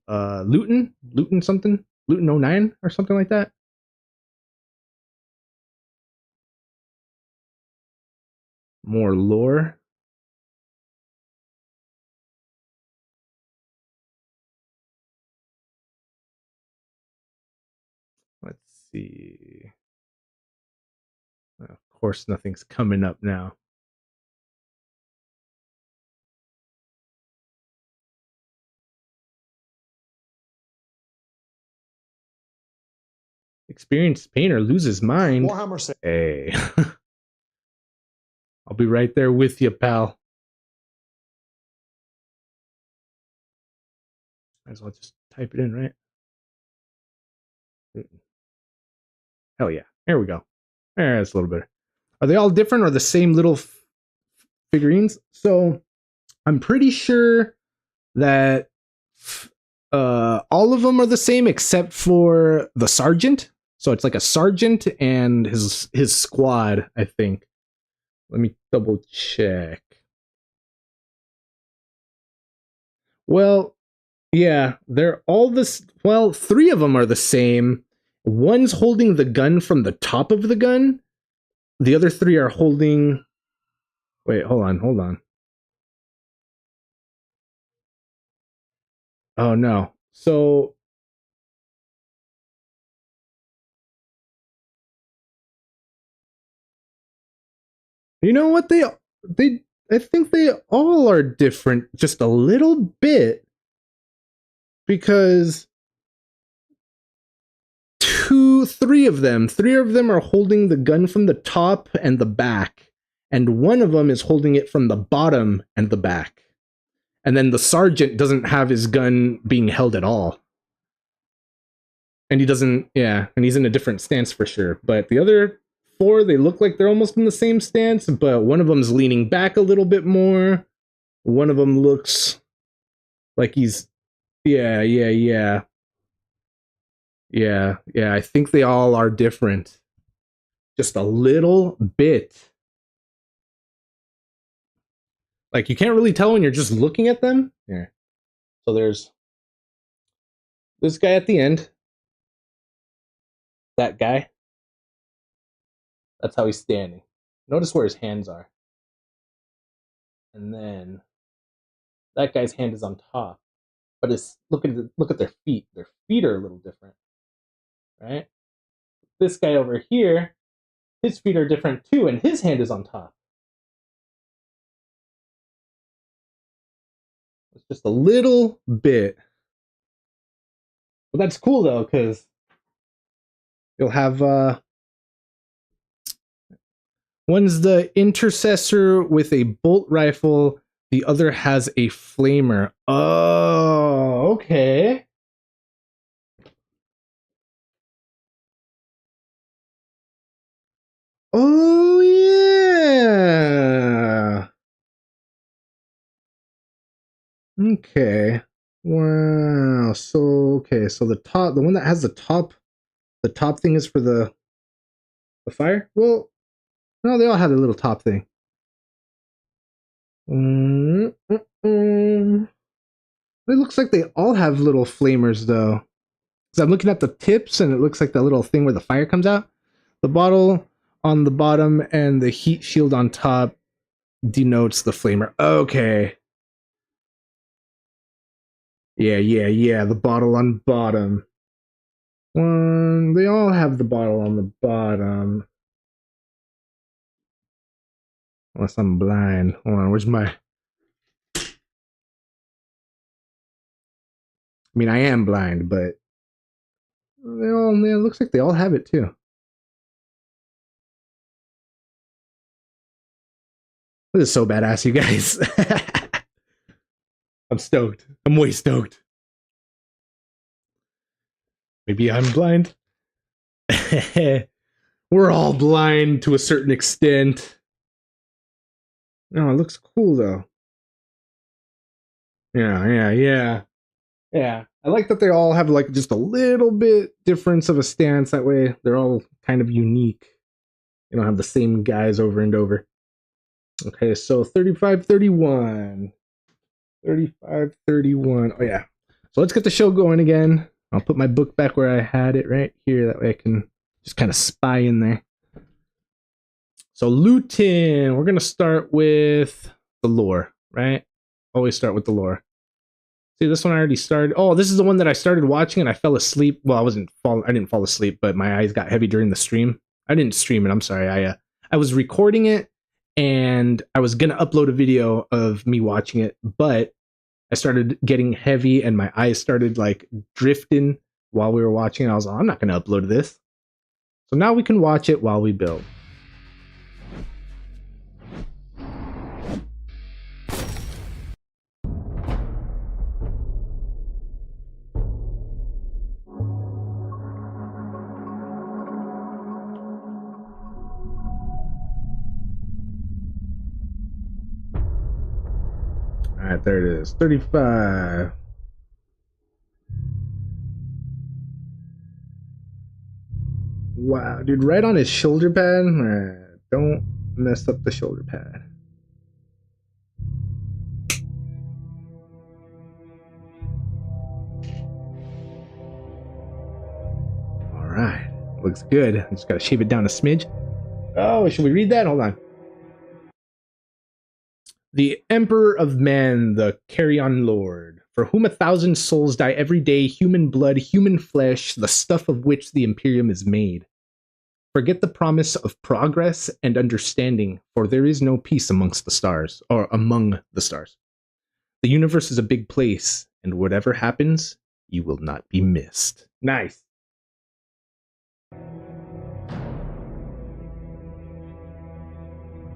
Luton something. Luton 09 or something like that. More lore. Let's see. Of course, nothing's coming up now. Experienced painter loses mind. Warhammer say Hey. I'll be right there with you, pal. Might as well just type it in, right? Hell yeah. There we go. That's a little better. Are they all different or the same little figurines? So I'm pretty sure that all of them are the same except for the sergeant. So it's like a sergeant and his squad, I think. Let me double check. Well, yeah, they're all this. Well, 3 of them are the same. One's holding the gun from the top of the gun. The other 3 are holding. Wait, hold on. Oh no. So you know what they I think they all are different just a little bit because 3 of them are holding the gun from the top and the back, and one of them is holding it from the bottom and the back. And then the sergeant doesn't have his gun being held at all. And he doesn't, yeah, and he's in a different stance for sure. But the other 4, they look like they're almost in the same stance, but one of them's leaning back a little bit more. One of them looks like he's, yeah, I think they all are different. Just a little bit. Like, you can't really tell when you're just looking at them. Here. So there's this guy at the end. That guy. That's how he's standing. Notice where his hands are. And then that guy's hand is on top. But look at their feet. Their feet are a little different. Right? This guy over here, his feet are different too, and his hand is on top. It's just a little bit. But that's cool though, because you'll have one's the intercessor with a bolt rifle, the other has a flamer. Oh, okay. Oh yeah. Okay. Wow. So so the one that has the top thing is for the fire? Well, no, they all have a little top thing. It looks like they all have little flamers though. So I'm looking at the tips and it looks like the little thing where the fire comes out. The bottle on the bottom and the heat shield on top denotes the flamer. Okay. Yeah. The bottle on bottom. They all have the bottle on the bottom. Unless I'm blind. Hold on, where's my... I mean, I am blind, but... it looks like they all have it, too. This is so badass, you guys. I'm stoked. I'm way stoked. Maybe I'm blind. We're all blind to a certain extent. No, it looks cool though. Yeah. I like that they all have like just a little bit difference of a stance. That way they're all kind of unique. You don't have the same guys over and over. Okay, so 35-31. 35-31. Oh yeah. So let's get the show going again. I'll put my book back where I had it right here. That way I can just kind of spy in there. So Luton, we're going to start with the lore, right? Always start with the lore. See, this one I already started. Oh, this is the one that I started watching and I fell asleep. Well, I didn't fall asleep, but my eyes got heavy during the stream. I didn't stream it. I'm sorry. I was recording it and I was going to upload a video of me watching it, but I started getting heavy and my eyes started like drifting while we were watching. I was like, I'm not going to upload this. So now we can watch it while we build. All right, there it is. 35. Wow, dude, right on his shoulder pad. Don't mess up the shoulder pad. All right, looks good. I just gotta shave it down a smidge. Oh, should we read that? Hold on. The Emperor of Man, the Carrion Lord, for whom 1,000 souls die every day, human blood, human flesh, the stuff of which the Imperium is made. Forget the promise of progress and understanding, for there is no peace amongst the stars, or among the stars. The universe is a big place, and whatever happens, you will not be missed. Nice.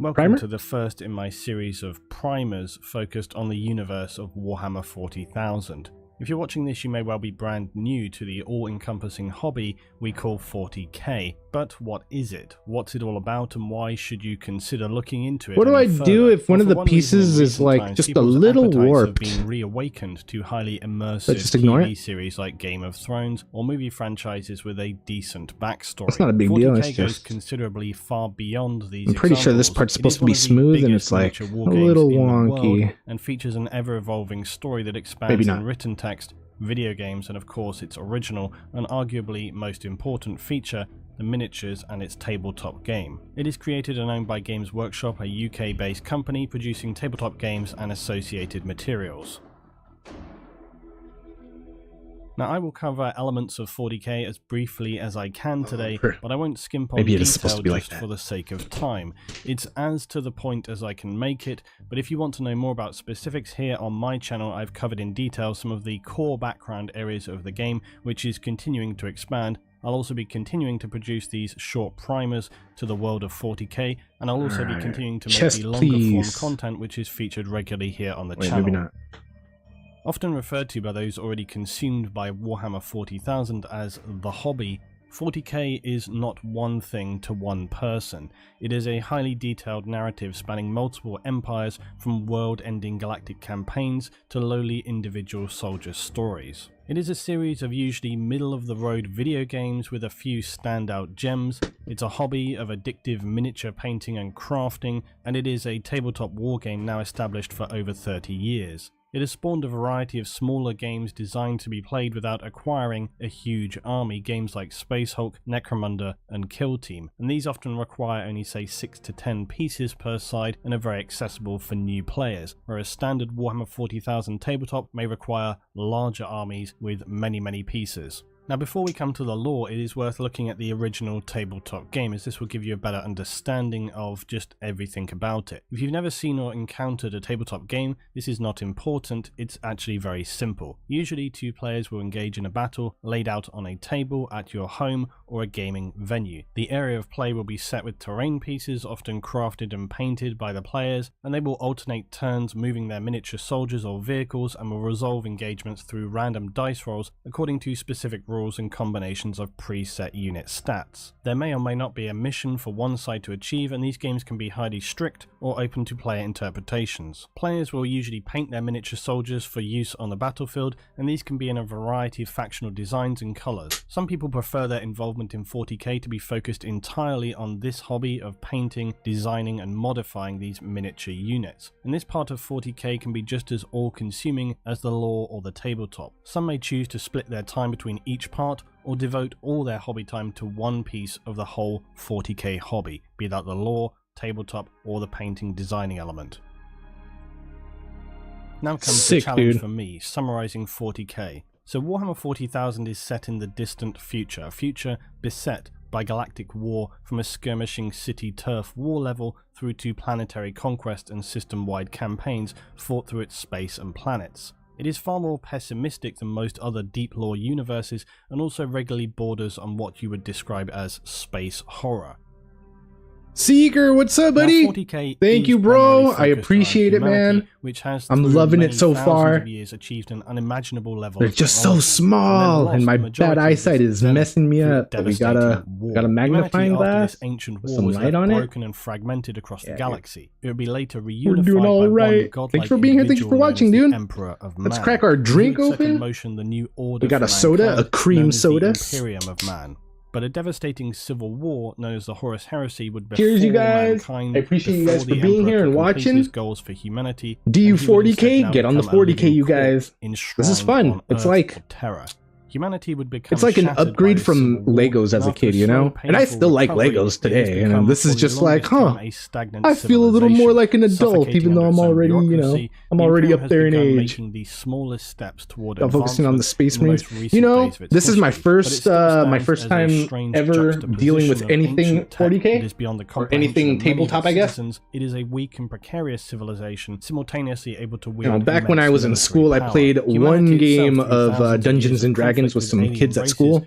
Welcome Primer? to the first in my series of primers focused on the universe of Warhammer 40,000. If you're watching this, you may well be brand new to the all-encompassing hobby we call 40k. But what is it? What's it all about, and why should you consider looking into it? What do I further? do if one of the For reason pieces in is recent like times, just a people's little appetites warped? have been reawakened to highly immersive Let's just ignore TV it. series like Game of Thrones or movie franchises with a decent backstory. It's not a big 40k deal, it's goes just... considerably far beyond these. I'm pretty sure this examples. part's It supposed is to be one of the smooth, and biggest it's like miniature a war games little in the world, wonky. and features an ever-evolving story that Maybe expands not. in written text, video games, and of course its original and arguably most important feature, the miniatures and its tabletop game. It is created and owned by Games Workshop, a UK-based company producing tabletop games and associated materials. Now, I will cover elements of 40k as briefly as I can today, but I won't skimp on Maybe it detail is supposed to be like just that. for the sake of time. It's as to the point as I can make it, but if you want to know more about specifics, here on my channel I've covered in detail some of the core background areas of the game, which is continuing to expand. I'll also be continuing to produce these short primers to the world of 40k, and I'll also be continuing to make Chest, the longer form please. content which is featured regularly here on the Wait, channel. maybe not. Often referred to by those already consumed by Warhammer 40,000 as the hobby, 40k is not one thing to one person. It is a highly detailed narrative spanning multiple empires, from world-ending galactic campaigns to lowly individual soldier stories. It is a series of usually middle-of-the-road video games with a few standout gems. It's a hobby of addictive miniature painting and crafting, and it is a tabletop wargame now established for over 30 years. It has spawned a variety of smaller games designed to be played without acquiring a huge army, games like Space Hulk, Necromunda, and Kill Team, and these often require only say 6 to 10 pieces per side and are very accessible for new players, whereas standard Warhammer 40,000 tabletop may require larger armies with many pieces. Now, before we come to the lore, it is worth looking at the original tabletop game, as this will give you a better understanding of just everything about it. If you've never seen or encountered a tabletop game, this is not important, it's actually very simple. Usually 2 players will engage in a battle laid out on a table at your home or a gaming venue. The area of play will be set with terrain pieces, often crafted and painted by the players, and they will alternate turns moving their miniature soldiers or vehicles, and will resolve engagements through random dice rolls according to specific rules and combinations of preset unit stats. There may or may not be a mission for one side to achieve, and these games can be highly strict or open to player interpretations. Players will usually paint their miniature soldiers for use on the battlefield, and these can be in a variety of factional designs and colours. Some people prefer their involvement in 40k to be focused entirely on this hobby of painting, designing and modifying these miniature units, and this part of 40k can be just as all-consuming as the lore or the tabletop. Some may choose to split their time between each part, or devote all their hobby time to one piece of the whole 40k hobby, be that the lore, tabletop, or the painting designing element. Now comes the Sick, challenge dude. for me, summarizing 40k. So Warhammer 40,000 is set in the distant future, a future beset by galactic war, from a skirmishing city turf war level through to planetary conquest and system-wide campaigns fought through its space and planets. It is far more pessimistic than most other deep lore universes, and also regularly borders on what you would describe as space horror. Seeker, what's up, buddy? Now, 40K Thank is you, bro. primarily I focused appreciate around it, man. humanity, which has, I'm through loving it many so thousands far. of years, achieved an unimaginable level They're of just so technology, small, then and lost my the majority bad of eyesight this is zenith messing me through up. But we devastating got a war. magnifying Humanity, after glass. this ancient war, Some was light left on it. broken and fragmented across the Yeah, galaxy. It would be later We're reunified doing all by right. one godlike Thanks for being here. Thank you for individual known watching, as the dude. Emperor of Let's Man. crack our drink He set in open. motion the new order We got for a soda, a mankind, cream known as soda. the Imperium of Man. But a devastating civil war known as the Horus Heresy would befall Cheers, you guys. mankind I appreciate you before guys for the being Emperor here could and complete watching. his goals for humanity. Do you and he would instead 40k? now Get on the become a 40k, living you corpse guys. This is enshrined fun. on It's Earth like or Terra. Humanity would become it's like an shattered upgrade by the from Civil War, Legos as a and kid, after you know? so And I painful still like recovery, Legos it has today, and become this is for the just like, longest huh, time a stagnant I feel a little more like an adult, suffocating even though under I'm its own already, you know, bureaucracy. I'm The already Imperium up there in has begun age. making the smallest steps toward I'm focusing on the advancement Space in the Marines. most recent You know, days of its this is my history, but it first, still my stands first as a time strange ever dealing with juxtaposition of anything ancient tech 40k that is beyond the or comprehension anything of many of tabletop, its I guess. citizens. It is a weak and precarious civilization, simultaneously able to You wield know, back when I immense was in military school, I power. played Humanity one itself, game through of thousands Dungeons years and of Dragons conflict with some alien kids at races school.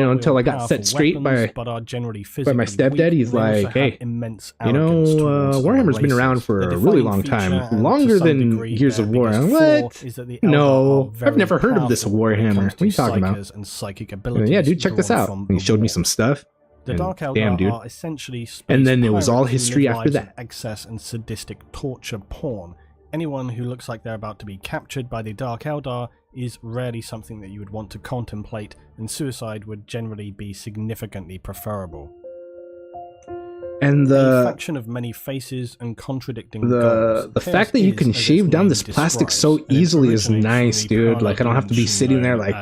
know, until I got powerful set straight weapons, by but are generally by my physically stepdad. weak. He's They also like, have hey, immense you know, arrogance towards their Warhammer's been races. around for The a really defining long feature, time, and to longer some than degree Gears their of War. biggest What? flaw is that the Eldar are No, I've very never heard of this powerful when it Warhammer. comes What are you to talking about? psychers and psychic abilities Yeah, dude, check this drawn out. from And he the showed me war. some stuff. The and Dark Eldar damn, dude. are essentially space And then there was all pirates who history live after lives of that. excess and sadistic torture porn. Anyone who looks like they're about to be captured by the Dark Eldar is rarely something that you would want to contemplate, and suicide would generally be significantly preferable. And A faction of many faces and contradicting goals. the fact that you can shave down this plastic so easily is nice, dude. Like, I don't have to be sitting there like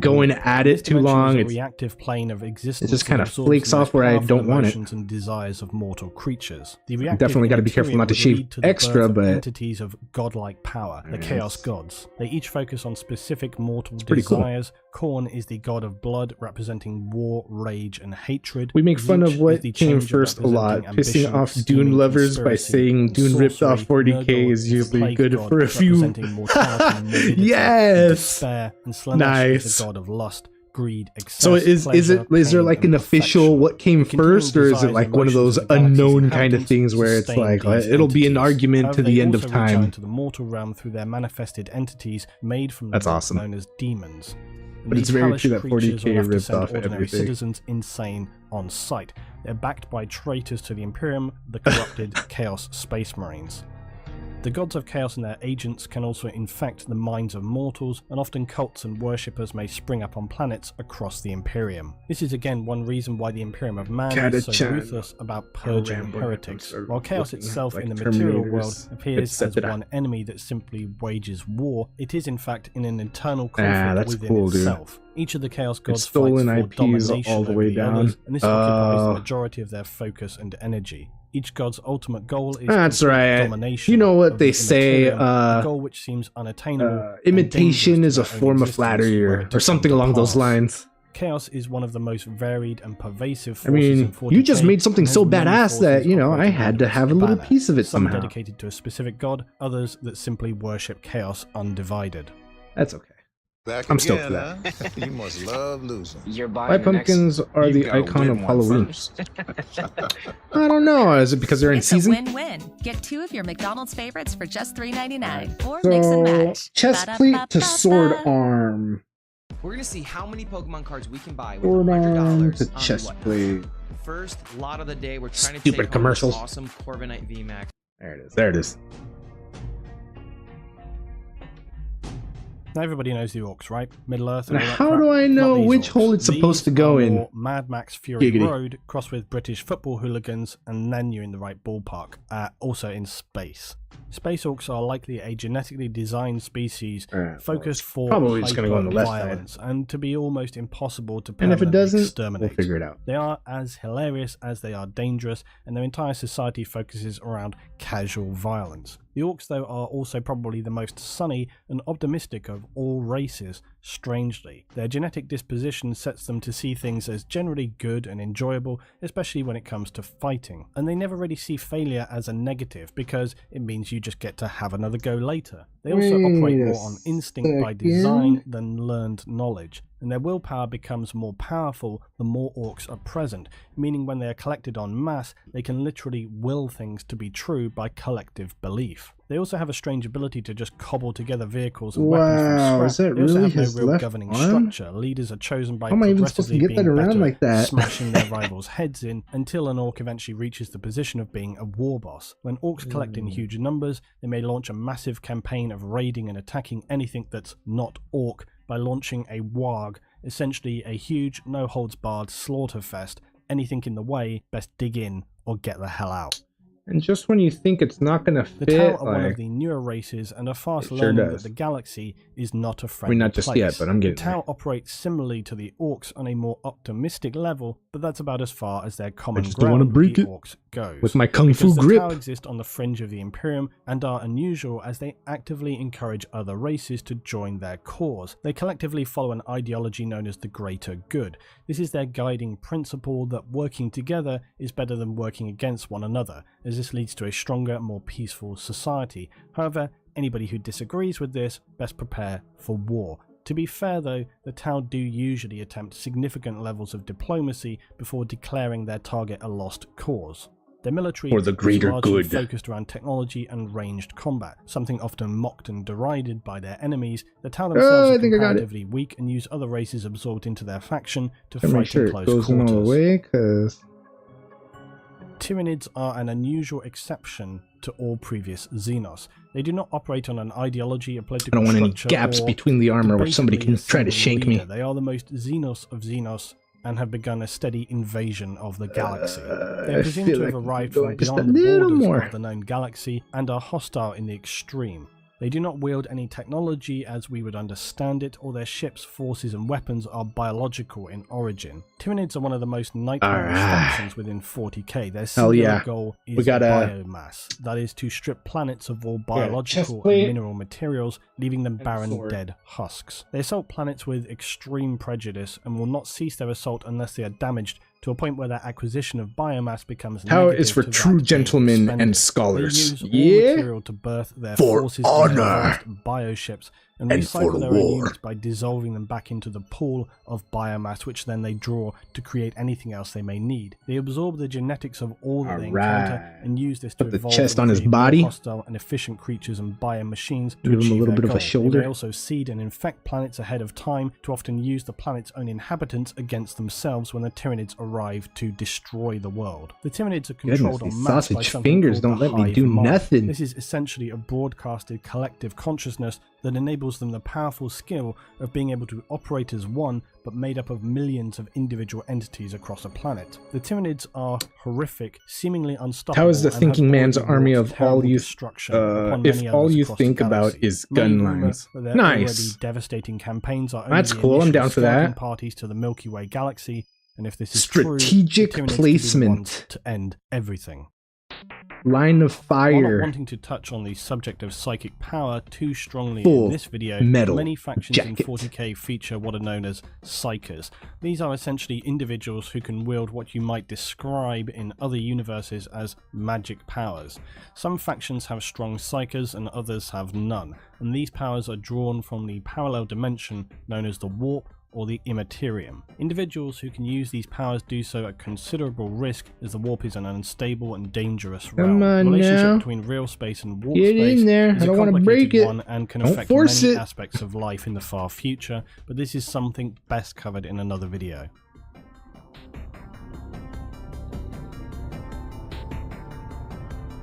going at it too long. It just kind of flakes off where I don't want it. And desires of mortal creatures. The definitely got to be careful not to shave extra, but entities of godlike power, the Chaos Gods. They each focus on specific mortal pretty cool. desires. Khorne is the god of blood, representing war, rage, and hatred. We make fun Tzeentch of what is the came changer first a lot, representing pissing ambition, off scheming, Dune lovers by conspiracy, saying and Dune ripped off sorcery. 40k Nurgle is the usually plague good god, for a few. representing mortality, morbidity, Yes! despair, and Slanesh Nice. is the god of lust, greed, excess, So is pleasure, there pain, like and an official perfection. what came The continuing first, or is it desires like and one of those emotions of the galaxy's unknown kind of inhabitants things where it's sustain like these it'll be an entities. argument However, to the they end of also reach out time? into the mortal realm through their manifested entities made from the That's gods awesome. known as demons. And But it's these very hellish true that creatures 40K will have to ripped send off ordinary everything. citizens insane on sight. They're backed by traitors to the Imperium, the corrupted Chaos Space Marines. The gods of chaos and their agents can also infect the minds of mortals, and often cults and worshippers may spring up on planets across the Imperium. This is again one reason why the Imperium of Man is so Catachan. ruthless about purging Rambo heretics, are while chaos looking itself like in the material Terminators, world appears as etc. one enemy that simply wages war. It is in fact in an internal conflict that's within cool, dude. itself. Each of the Chaos Gods stolen fights for IPs domination all the over way the down. others, and this occupies the majority of their focus and energy. Each god's ultimate goal is That's complete right. domination. You know what of they the say, Immaterium, a goal which seems unattainable. and imitation dangerous is a to their own form of existence flattery were or it to something come to along those pass. lines. Chaos is one of the most varied and pervasive I forces in mean, 40K, you just made something and has so many badass that, forces you know, I operating had to under have a its little banner. piece of it Some somehow. dedicated to a specific god, others that simply worship chaos undivided. That's okay. Back I'm again, stoked for that. huh? You must love losing. You're Why buying your pumpkins are You the gotta icon of win one Halloween? first. I don't know. Is it because they're in It's a season? win-win. Get 2 of your McDonald's favorites for just $3.99 or mix and So, match. chest plate to sword Ba-da-ba-ba-ba. arm. We're gonna see how many Pokemon cards we can buy with Sword arm $100 to on chest what? plate. First lot of the day, we're trying to Stupid take home commercials. this awesome Corviknight VMAX. There it is. There it is. Now everybody knows the orcs, right? Middle-earth. And how do I know which hole it's supposed to go in? Mad Max Fury Giggity. Road, crossed with British football hooligans, and then you're in the right ballpark. Also in space. Space orcs are likely a genetically designed species focused for probably just gonna go on the left side. violence, and to be almost impossible to And if it permanently doesn't, exterminate. we'll figure it out. They are as hilarious as they are dangerous, and their entire society focuses around casual violence. The orcs, though, are also probably the most sunny and optimistic of all races, strangely. Their genetic disposition sets them to see things as generally good and enjoyable, especially when it comes to fighting. And they never really see failure as a negative, because it means you just get to have another go later. They also operate Wait a more on instinct by second. design than learned knowledge, and their willpower becomes more powerful the more orcs are present, meaning when they are collected en masse, they can literally will things to be true by collective belief. They also have a strange ability to just cobble together vehicles and weapons Wow, from is scrap. that They also really have no his real left governing arm? structure. Leaders are chosen by How am I even supposed to progressively get that being around better like that? at smashing their rivals' heads in, until an orc eventually reaches the position of being a war boss. When orcs collect in huge numbers, they may launch a massive campaign of raiding and attacking anything that's not orc by launching a warg, essentially a huge, no-holds-barred slaughter fest. Anything in the way, best dig in or get the hell out. And just when you think it's not gonna The fit, Tau are one like, of the newer races and are fast It sure learning does. that the galaxy is not a I friendly mean, not just place. yet, but I'm getting The there. Tau operate similarly to the Orcs on a more optimistic level, but that's about as far as their common just don't wanna ground break with the it Orcs goes. with my kung fu Because the grip. Tau exist on the fringe of the Imperium and are unusual as they actively encourage other races to join their cause. They collectively follow an ideology known as the greater good. This is their guiding principle that working together is better than working against one another, as this leads to a stronger, more peaceful society. However, anybody who disagrees with this best prepare for war. To be fair though, the Tau do usually attempt significant levels of diplomacy before declaring their target a lost cause. Their military For the greater is largely good. focused around technology and ranged combat, something often mocked and derided by their enemies. The Tau themselves I are think I got it. comparatively weak and use other races absorbed into their faction to Gotta make fight sure in it close goes in all the quarters. way, because Tyranids are an unusual exception to all previous Xenos. They do not operate on an ideology, a I political don't want any structure, gaps or between the armor where somebody debatably can a try to single shank me. leader. They are the most Xenos of Xenos and have begun a steady invasion of the galaxy. They are I presumed feel to have like arrived going from just a beyond the little borders more. of the known galaxy and are hostile in the extreme. They do not wield any technology as we would understand it, or their ships, forces, and weapons are biological in origin. Tyranids are one of the most nightmarish factions within 40k. Their singular goal is biomass, that is, to strip planets of all biological and mineral materials, leaving them barren, dead husks. They assault planets with extreme prejudice and will not cease their assault unless they are damaged to a point where their acquisition of biomass becomes Power negative is for to that true being gentlemen expended. and scholars. They use all Yeah? material to birth their For forces and their honor. vast bioships and And for recycle their own war. units by dissolving them back into the pool of biomass, which then they draw to create anything else they may need. They absorb the genetics of all that they encounter Alright. and use this to Put the evolve chest and on his create body. more hostile and efficient creatures and biomachines to Give him a achieve little their bit of a goal. shoulder. They may also seed and infect planets ahead of time to often use the planet's own inhabitants against themselves when the Tyranids arrive to destroy the world. The Tyranids are controlled Goodness, en these masse by sausage something fingers called don't the let me hive do mind. nothing. This is essentially a broadcasted collective consciousness that enables them the powerful skill of being able to operate as one, but made up of millions of individual entities across a planet. The Tyranids are horrific, seemingly unstoppable. How is the and have thinking man's already army wrought of all terrible you destruction upon if many all others you across the think about galaxy. is Many gun rumour lines? that their Nice. already devastating campaigns are only That's the cool, I'm initial down for scouting that. parties to the Milky Way galaxy, and if this is Strategic true, the Tyranids could be the placement. ones to end everything. Line of While not fire. wanting to touch on the subject of psychic power too strongly Full in this video, metal many factions jacket. in 40k feature what are known as psychers. These are essentially individuals who can wield what you might describe in other universes as magic powers. Some factions have strong psychers and others have none, and these powers are drawn from the parallel dimension known as the warp or the immaterium. Individuals who can use these powers do so at considerable risk, as the warp is an unstable and dangerous realm. Come on The relationship now. between real space and warp Get space in there. is I a don't wanna complicated break it. one and can Don't affect force many it. aspects of life in the far future, but this is something best covered in another video.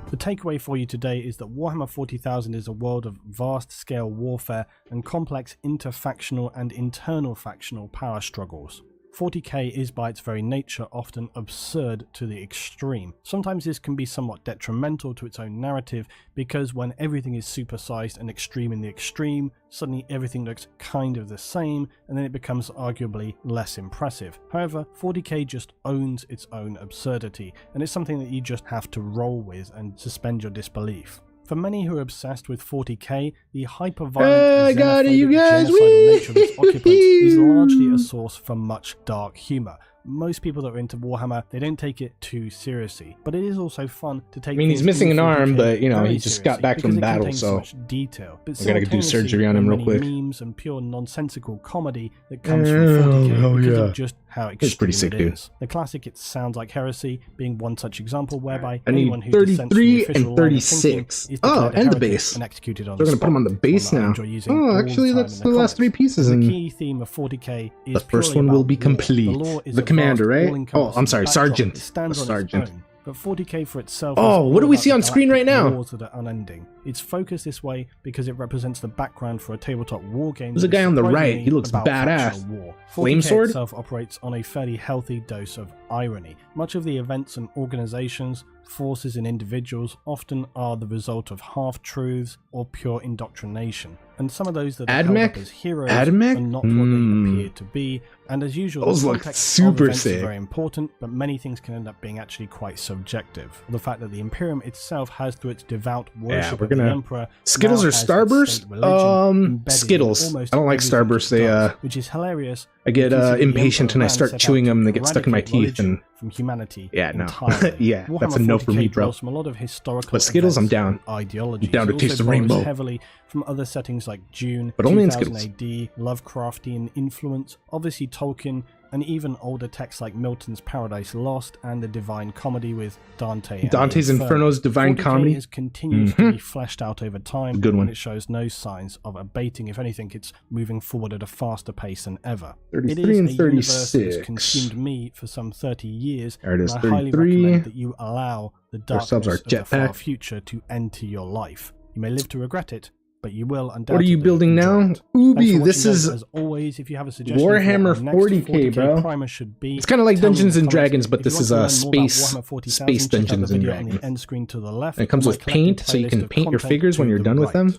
The takeaway for you today is that Warhammer 40,000 is a world of vast-scale warfare and complex interfactional and internal factional power struggles. 40k is by its very nature often absurd to the extreme. Sometimes this can be somewhat detrimental to its own narrative because when everything is supersized and extreme in the extreme, suddenly everything looks kind of the same and then it becomes arguably less impressive. However, 40k just owns its own absurdity and it's something that you just have to roll with and suspend your disbelief. For many who are obsessed with 40k, the hyper-violent, I got it, you xenophobic, guys. genocidal nature of its occupants is largely a Whee! source for much dark humour. Most people that are into Warhammer, they don't take it too seriously, but it is also fun to take. I mean, he's things missing in an arm, 40K but, you know, very he just got seriously back from because it battle, contains so much detail. But I gotta do surgery on him there are real many quick. memes and pure nonsensical comedy that comes from Oh, 40k because yeah. of just how extreme It's pretty sick, it dude. is. The classic "It Sounds Like Heresy" being one such example, whereby I need anyone who dissents from the 33 official and line of thinking 36. is Oh, declared a and the heretic base. and executed on They're the gonna put him on the spot. base One that I now. enjoy using Oh, all the actually, time that's in the last three comics. pieces, The and key theme of 40k is the first purely one will about be war. complete. The lore is The a commander, vast, right? all-encompassing Oh, I'm sorry, backdrop sergeant. that stands The on sergeant. its own. But 40k for itself Oh, is what all do we about see the on screen right galactic now? wars that are unending. It's focused this way because it represents the background for a tabletop war game. There's a that is guy on the right. surprisingly He looks about badass. factional war. Flame 40K sword? itself operates on a fairly healthy dose of irony. Much of the events and organizations, forces and individuals often are the result of half-truths or pure indoctrination. And some of those that are held Admech? up as heroes Admech? are not what they appear to be. And as usual, Those the look context super of events sick. is very important, but many things can end up being actually quite subjective. The fact that the Imperium itself has, through its devout worship we're of the gonna- Emperor, Skittles now or has its Starburst? state religion embedded in Skittles. almost I don't like everything Starburst. it They, does, which is hilarious. I get considering the impatient and I Emperor start ran set chewing out them and to they get stuck in my eradicate teeth religion and from humanity yeah, no. entirely. Yeah, that's a Warhammer no for 40K me, bro. draws from a lot of historical But Skittles, I'm events down. and ideologies. I'm down to It taste also the borrows rainbow. heavily from other settings like Dune, But only in 2000 Skittles. AD, Lovecraftian influence, obviously Tolkien, and even older texts like Milton's Paradise Lost and the Divine Comedy with Dante. And Dante's Inferno's Divine 40K Comedy. has continued to be fleshed out over time, Good one. and it shows no signs of abating. If anything, it's moving forward at a faster pace than ever. 33 it is and a universe that has 36. consumed me for some 30 years, There it is, and I highly 33. recommend that you allow the darkness subs are of the far jetpack. future to enter your life. You may live to regret it, but you will undoubtedly. What are you building now? enjoy it. Ubi, Thanks for this watching, is guys. As always, if you have a suggestion Warhammer for our next 40K, bro. primer should be, It's kind of like tell me in Dungeons the and comments. Dragons, but If this you is want a to learn more about space Warhammer 40,000, space check out the Dungeons and video on the Dragons. end screen to the left. And it comes or with my collected paint, so you playlist can of paint your content figures when to you're the done with right. them.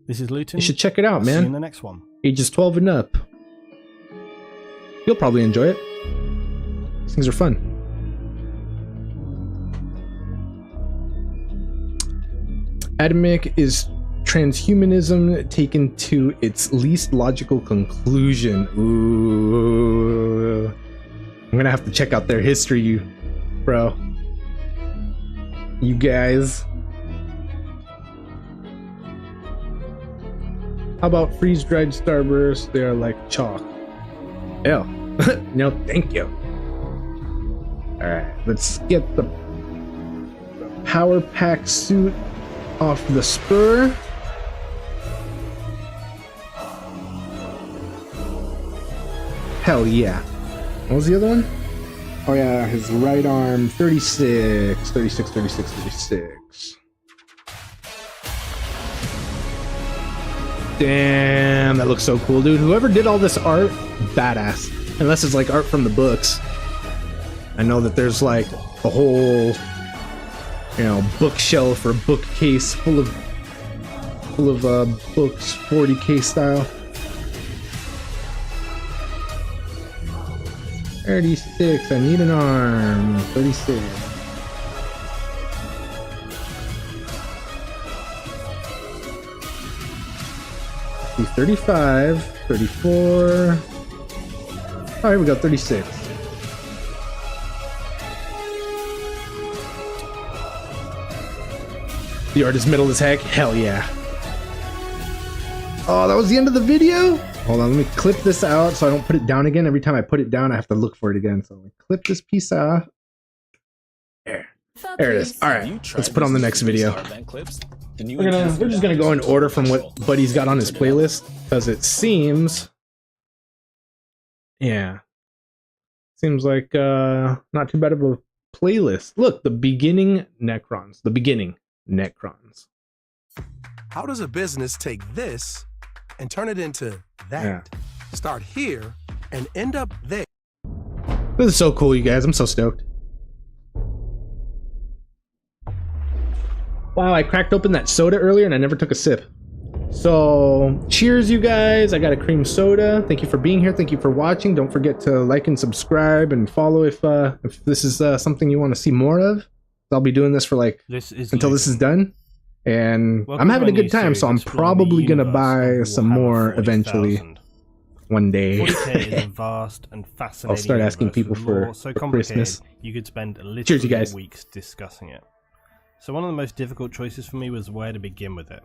This is Luton. You should check it out, I'll see you in man. the next one. Ages 12 and up. You'll probably enjoy it. These things are fun. Atomic is transhumanism taken to its least logical conclusion. Ooh. I'm gonna have to check out their history, bro. You guys. How about freeze-dried starbursts? They are like chalk. Ew. No, thank you. Alright, let's get the power pack suit off the spur. Hell yeah. What was the other one? Oh yeah, his right arm, 36. Damn, that looks so cool, dude. Whoever did all this art, badass. Unless it's like art from the books. I know that there's like a whole, you know, bookshelf or bookcase full of books, 40K style. 36, I need an arm. 36. See, 35, 34. Alright, we got 36. The art is middle as heck. Hell yeah. Oh, that was the end of the video? Hold on, let me clip this out so I don't put it down again. Every time I put it down, I have to look for it again. So let me clip this piece off. There. There it is. Alright, let's put on the next video. We're just gonna go in order from what Buddy's got on his playlist, because it seems, yeah, seems like not too bad of a playlist. Look, the beginning Necrons. The beginning Necrons. How does a business take this and turn it into that? Yeah. Start here and end up there. This is so cool, you guys. I'm so stoked. Wow, I cracked open that soda earlier and I never took a sip. So, cheers, you guys. I got a cream soda. Thank you for being here. Thank you for watching. Don't forget to like and subscribe and follow if this is something you want to see more of. I'll be doing this for like until this is done. And I'm having a good time, so I'm probably going to buy some more eventually. One day. 40K is a vast and fascinating. I'll start asking people for so Christmas. You could spend literally Cheers, you guys. weeks discussing it. So one of the most difficult choices for me was where to begin with it.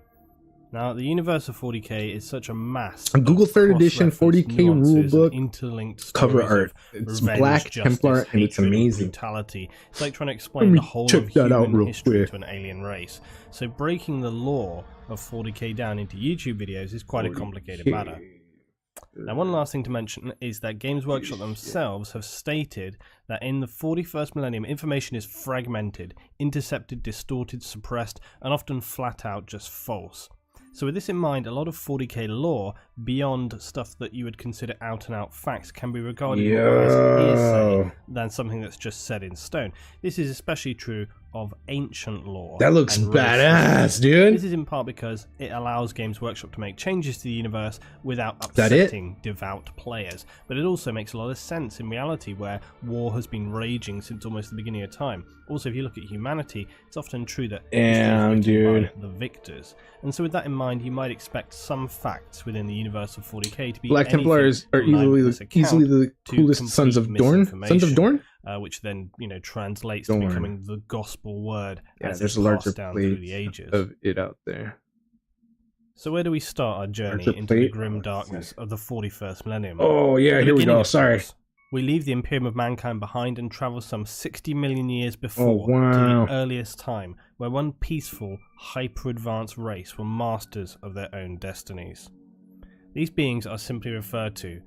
Now, the universe of 40K is such a mass. Google 3rd edition 40K rulebook interlinked cover art. It's revenge, black justice, Templar and it's hatred, amazing. Brutality. It's like trying to Let explain me the whole check of that out human real history quick. to an alien race. So breaking the lore of 40K down into YouTube videos is quite a complicated matter. Now, one last thing to mention is that Games Workshop themselves have stated that in the 41st millennium, information is fragmented, intercepted, distorted, suppressed, and often flat out just false. So with this in mind, a lot of 40K lore, beyond stuff that you would consider out-and-out facts, can be regarded more as hearsay than something that's just set in stone. This is especially true of ancient lore. That looks and race badass, history. dude. This is in part because it allows Games Workshop to make changes to the universe without That it? upsetting devout players. But it also makes a lot of sense in reality, where war has been raging since almost the beginning of time. Also, if you look at humanity, it's often true that Damn, history is written dude. by the victors. And so with that in mind, you might expect some facts within the universe of 40K to be Black Templars are easily the coolest sons of Dorn. Sons of Dorn? Which then, translates Dorn. to becoming the gospel word Yeah, as there's it's a larger passed down through the plate ages. of it out there. So where do we start our journey There's a into the plate. grim darkness of the 41st millennium? Oh yeah, At the here we beginning, go. of Sorry. course, we leave the Imperium of Mankind behind and travel some 60 million years before wow. to the earliest time, where one peaceful, hyper-advanced race were masters of their own destinies. These beings are simply referred to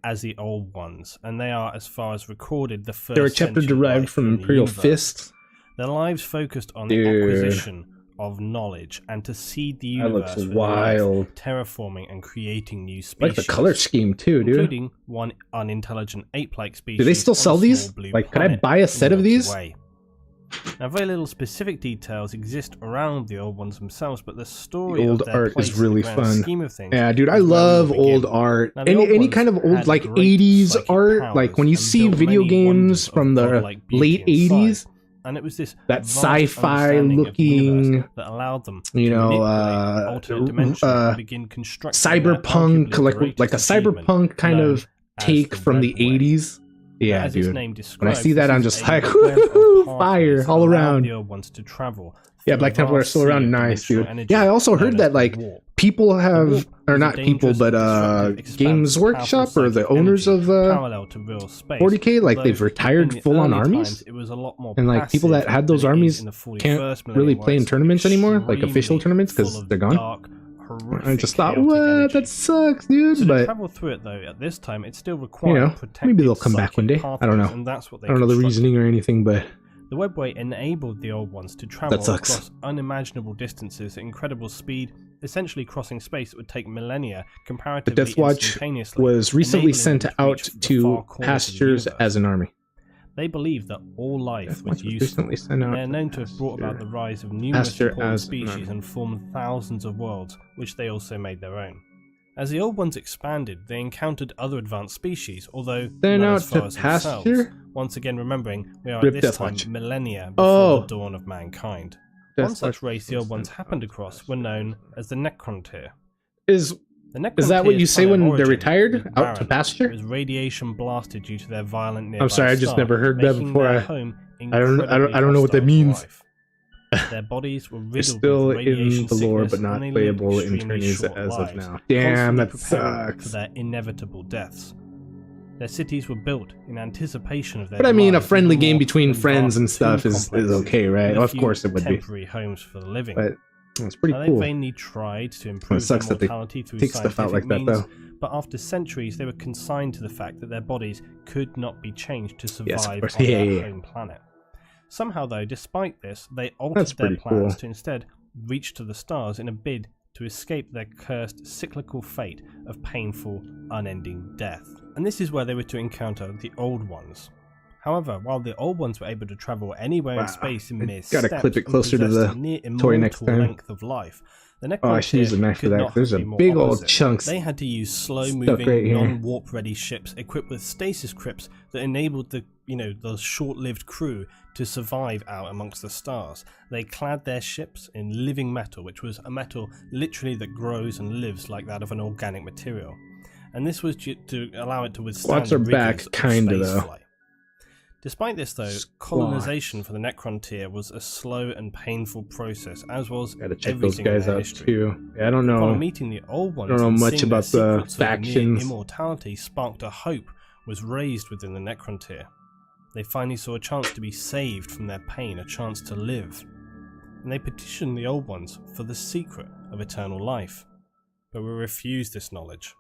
as the Old Ones, and they are, as far as recorded, the first They're a chapter sentient derived life from in the Imperial universe. Fists. Their lives focused on Dude. the acquisition of knowledge and to seed the That universe looks with life, wild. terraforming and creating new I species. like the color scheme too, dude. Including one unintelligent ape-like species. Do they still on a sell these? small blue Like, could I planet buy a in set the of Milky these? Way. Now, very little specific details exist around the Old Ones themselves, but the story The old of their art place is really in the grand fun. scheme of things Yeah, dude, I is where we love will begin. old art. Now, the Any Old any Ones kind of old had like great 80s psychic art, powers like when you and see built video many games wonders of from the godlike beauty late and 80s, size. And it was this that vast sci-fi understanding of the universe looking, that allowed them you to know, manipulate alternate dimensions and begin constructing their cyberpunk, arguably like a greatest achievement, cyberpunk kind known of as take the from the Red Way. 80s. Yeah, As its dude. name When I describes, see that, this I'm is just a like, web of woohoo, pathways fire that all allow around. the Old Ones to travel Yeah, through Black a Templar are vast still sea around. of Nice, dimensional dude. energy Yeah, I also known heard as that the like warp. people The have, warp or is a not people, dangerous, but disruptive, Games expansive, Workshop powerful or the psychic owners energy of parallel to real space, 40K, like although they've retired in the full-on early armies, times, it was a lot more and like people that passive had those than it is armies in the 41st can't millennium, really where play in it's tournaments anymore, like official extremely tournaments, full because of they're gone. dark, I just thought, chaotic what? energy. That sucks, dude. So to But travel through it though, at this time, it still required know, protected maybe they'll come back one day. psychic I don't know. pathways, and that's what they I don't know the constructed. reasoning or anything, but The webway enabled the Old Ones to travel that sucks. across unimaginable distances at incredible speed, essentially crossing space that would take millennia the comparatively Death Watch instantaneously, was recently enabling sent them to out reach the to far corners of the pastures universe. as an army. They believed that all life Death was Watch was useful, recently sent and out they are to known to have brought about the rise of numerous pasture important as an species army. and formed thousands of worlds, which they also made their own. As the Old Ones expanded, they encountered other advanced species, although Sent not out as far to as themselves. pasture? Once again, remembering we are Rip at this Death time Watch. millennia before Oh. the dawn of mankind. Death One such Watch race the Old was Ones sent happened out to across were known as the Necrontyr. Is The Is that what you Necrontyr's say when planet they're origin retired? was Out to barren. pasture? It was radiation blasted due to their violent nearby I'm sorry, I just star, never heard that making before. their I home don't know what that incredibly means. hostile to life. Their bodies were They're riddled still with radiation in the lore, sickness, but not and they lived playable in extremely tourneys short as of lives, now. Damn, constantly that preparing for sucks. their inevitable deaths. Their cities were built in anticipation of their But I mean, a demise, friendly even game more between than friends vast and stuff tomb is complexes okay, right? with a Of few course it would be. temporary homes for the living. But it's pretty Now, they cool. vainly tried to improve It sucks their that they mortality through take stuff out scientific like that, means, though. but after centuries they were consigned to the fact that their bodies could not be changed to survive Yes, of course. on their Yeah. home planet. Somehow though, despite this, they That's altered their pretty plans cool. to instead reach to the stars in a bid to escape their cursed cyclical fate of painful, unending death. And this is where they were to encounter the Old Ones. However, while the Old Ones were able to travel anywhere Wow. in space in I mere gotta steps clip it and closer to possessed the a near toy next immortal time. length of life, the Oh, I should use a Necrontyr knife for could that. not There's have a been more big old opposite. chunks They had to use stuck slow-moving, right here. non-warp ready ships equipped with stasis crypts that enabled the short-lived crew to survive out amongst the stars. They clad their ships in living metal, which was a metal literally that grows and lives like that of an organic material. And this was to allow it to withstand Squats are the back, rigors of kinda, though. spaceflight. Despite this, though, colonization for the Necrontyr was a slow and painful process, as was Gotta check those everything in guys their out history. too. Yeah, I don't Upon know. meeting the Old Ones don't know and much seeing their about the secrets of near factions. immortality sparked a hope was raised within the Necrontyr. They finally saw a chance to be saved from their pain, a chance to live. And they petitioned the Old Ones for the secret of eternal life, but were refused this knowledge.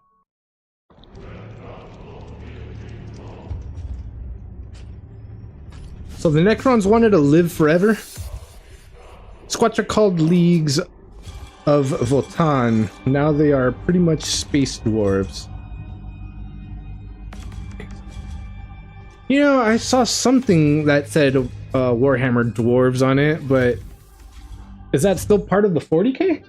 So the Necrons wanted to live forever. Squats are called Leagues of Votan. Now they are pretty much space dwarves. You know, I saw something that said Warhammer dwarves on it, but is that still part of the 40k?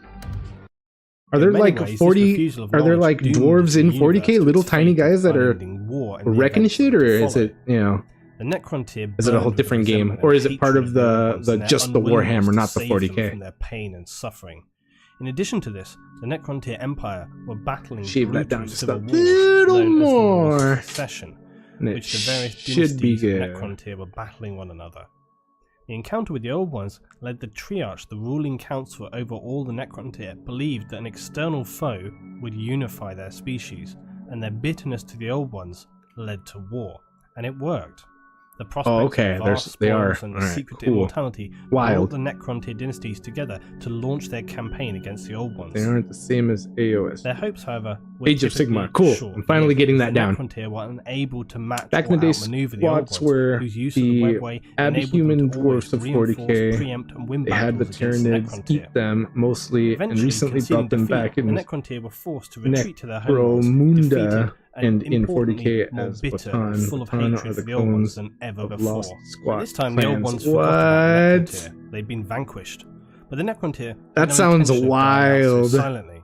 Are there many like ways, this 40? refusal of Are there knowledge like doomed dwarves the in universe 40k? to Little its tiny fate of guys that are unending war and the wrecking events shit, that or is followed. it, you know? The Necrontyr Is it a whole burned with different game, resentment or and is it part hatred of of the Old Ones and their just the unwillingness Warhammer, to not the save them 40k? from their pain and suffering? In addition to this, the Necrontyr Empire were battling Shave that brutal down just civil a wars little known as the Wars more. of Succession, And it which the various should be dynasties of good. Necrontyr were battling one another. The encounter with the Old Ones led the Triarch, the ruling council over all the Necrontyr, believed that an external foe would unify their species, and their bitterness to the Old Ones led to war, and it worked. The prospect of vast spoils and the secret to immortality brought the Necrontyr dynasties together to launch their campaign against the Old Ones. They aren't the same as AOS. Their hopes, however, were Age of Sigmar. Cool. short. I'm finally getting that down. Necrontyr were unable to match Back or in the day, outmaneuver the Old squats Ones, were whose use of the the webway abhuman dwarfs of reinforce, 40k. preempt, and win They had the battles against Tyranids Necrontyr. eat them mostly, and Eventually, recently conceding brought them defeat, back in the Necrontyr were forced to retreat to their homeworlds, Necromunda, defeated and in importantly, 40k more as bitter Batan. and full of Batan hatred are for the the Old Ones clones than ever of before. lost squat This time, the Old clans. Ones forgot about What? the Necrontyr. They'd been vanquished, but the Necrontyr That had no sounds intention of dying out so wild. silently.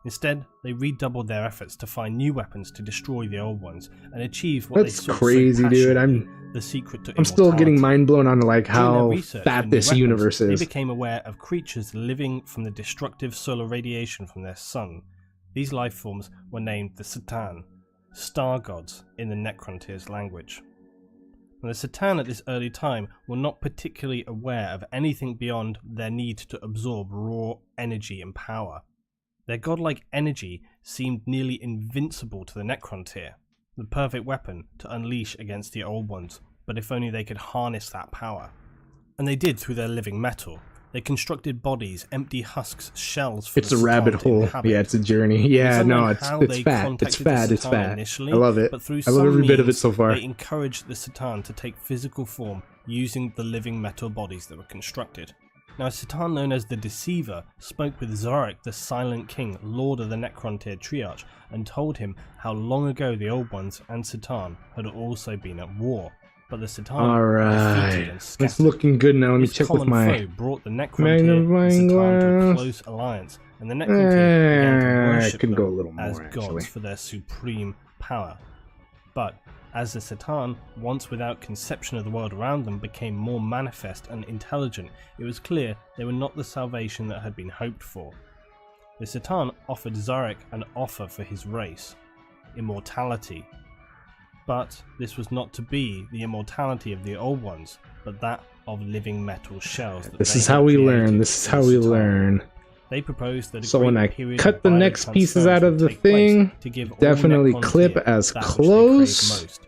Instead, they redoubled their efforts to find new weapons to destroy the Old Ones and achieve what That's they sought crazy, so dude. passionately, the secret to I'm still getting immortality. mind blown on like During their how research fat for new this weapons, universe is. They became aware of creatures living from the destructive solar radiation from their sun. These life forms were named the Satan, star gods in the Necrontyr's language. And the Satan at this early time were not particularly aware of anything beyond their need to absorb raw energy and power. Their godlike energy seemed nearly invincible to the Necrontyr, the perfect weapon to unleash against the Old Ones, but if only they could harness that power. And they did through their living metal. They constructed bodies, empty husks, shells for It's the a Satan rabbit to hole. inhabit. Yeah, it's a journey. Yeah, It's no, unknown it's how fat. they It's contacted fat. the It's Satan fat. initially, I love it. but through I love some every bit of it means, so far. They encouraged the Satan to take physical form using the living metal bodies that were constructed. Now, a Satan known as the Deceiver spoke with Zarek, the Silent King, Lord of the Necrontyr Triarch, and told him how long ago the Old Ones and Satan had also been at war. But the Satan were defeated and Alright, scattered. it's looking good now. Let me This check with common my foe brought the Necrontyr and magnifying Satan to a glass. close alliance, and the Necrontyr began to I worship could them go a little as more, gods actually. for their supreme power. But as the Satan, once without conception of the world around them, became more manifest and intelligent, it was clear they were not the salvation that had been hoped for. The Satan offered Zarek an offer for his race: immortality. But this was not to be the immortality of the Old Ones, but that of living metal shells. That This they is had how we created learn. This is in how we Satan. learn. They proposed that a So great when I period cut of the next pieces biotransference out of would the take place thing, to give all definitely Necrontyr clip as that which they craved close most,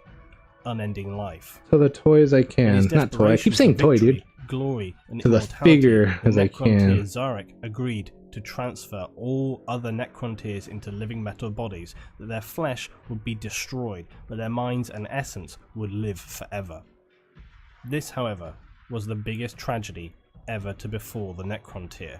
unending life. to the toy as I In his can. Not toy. I keep desperation saying for toy, victory, dude. Glory and To the immortality, figure the as I Necrontyr can. Zarek agreed to transfer all other Necrontyrs into living metal bodies, that their flesh would be destroyed, but their minds and essence would live forever. This, however, was the biggest tragedy ever to befall the Necrontyr.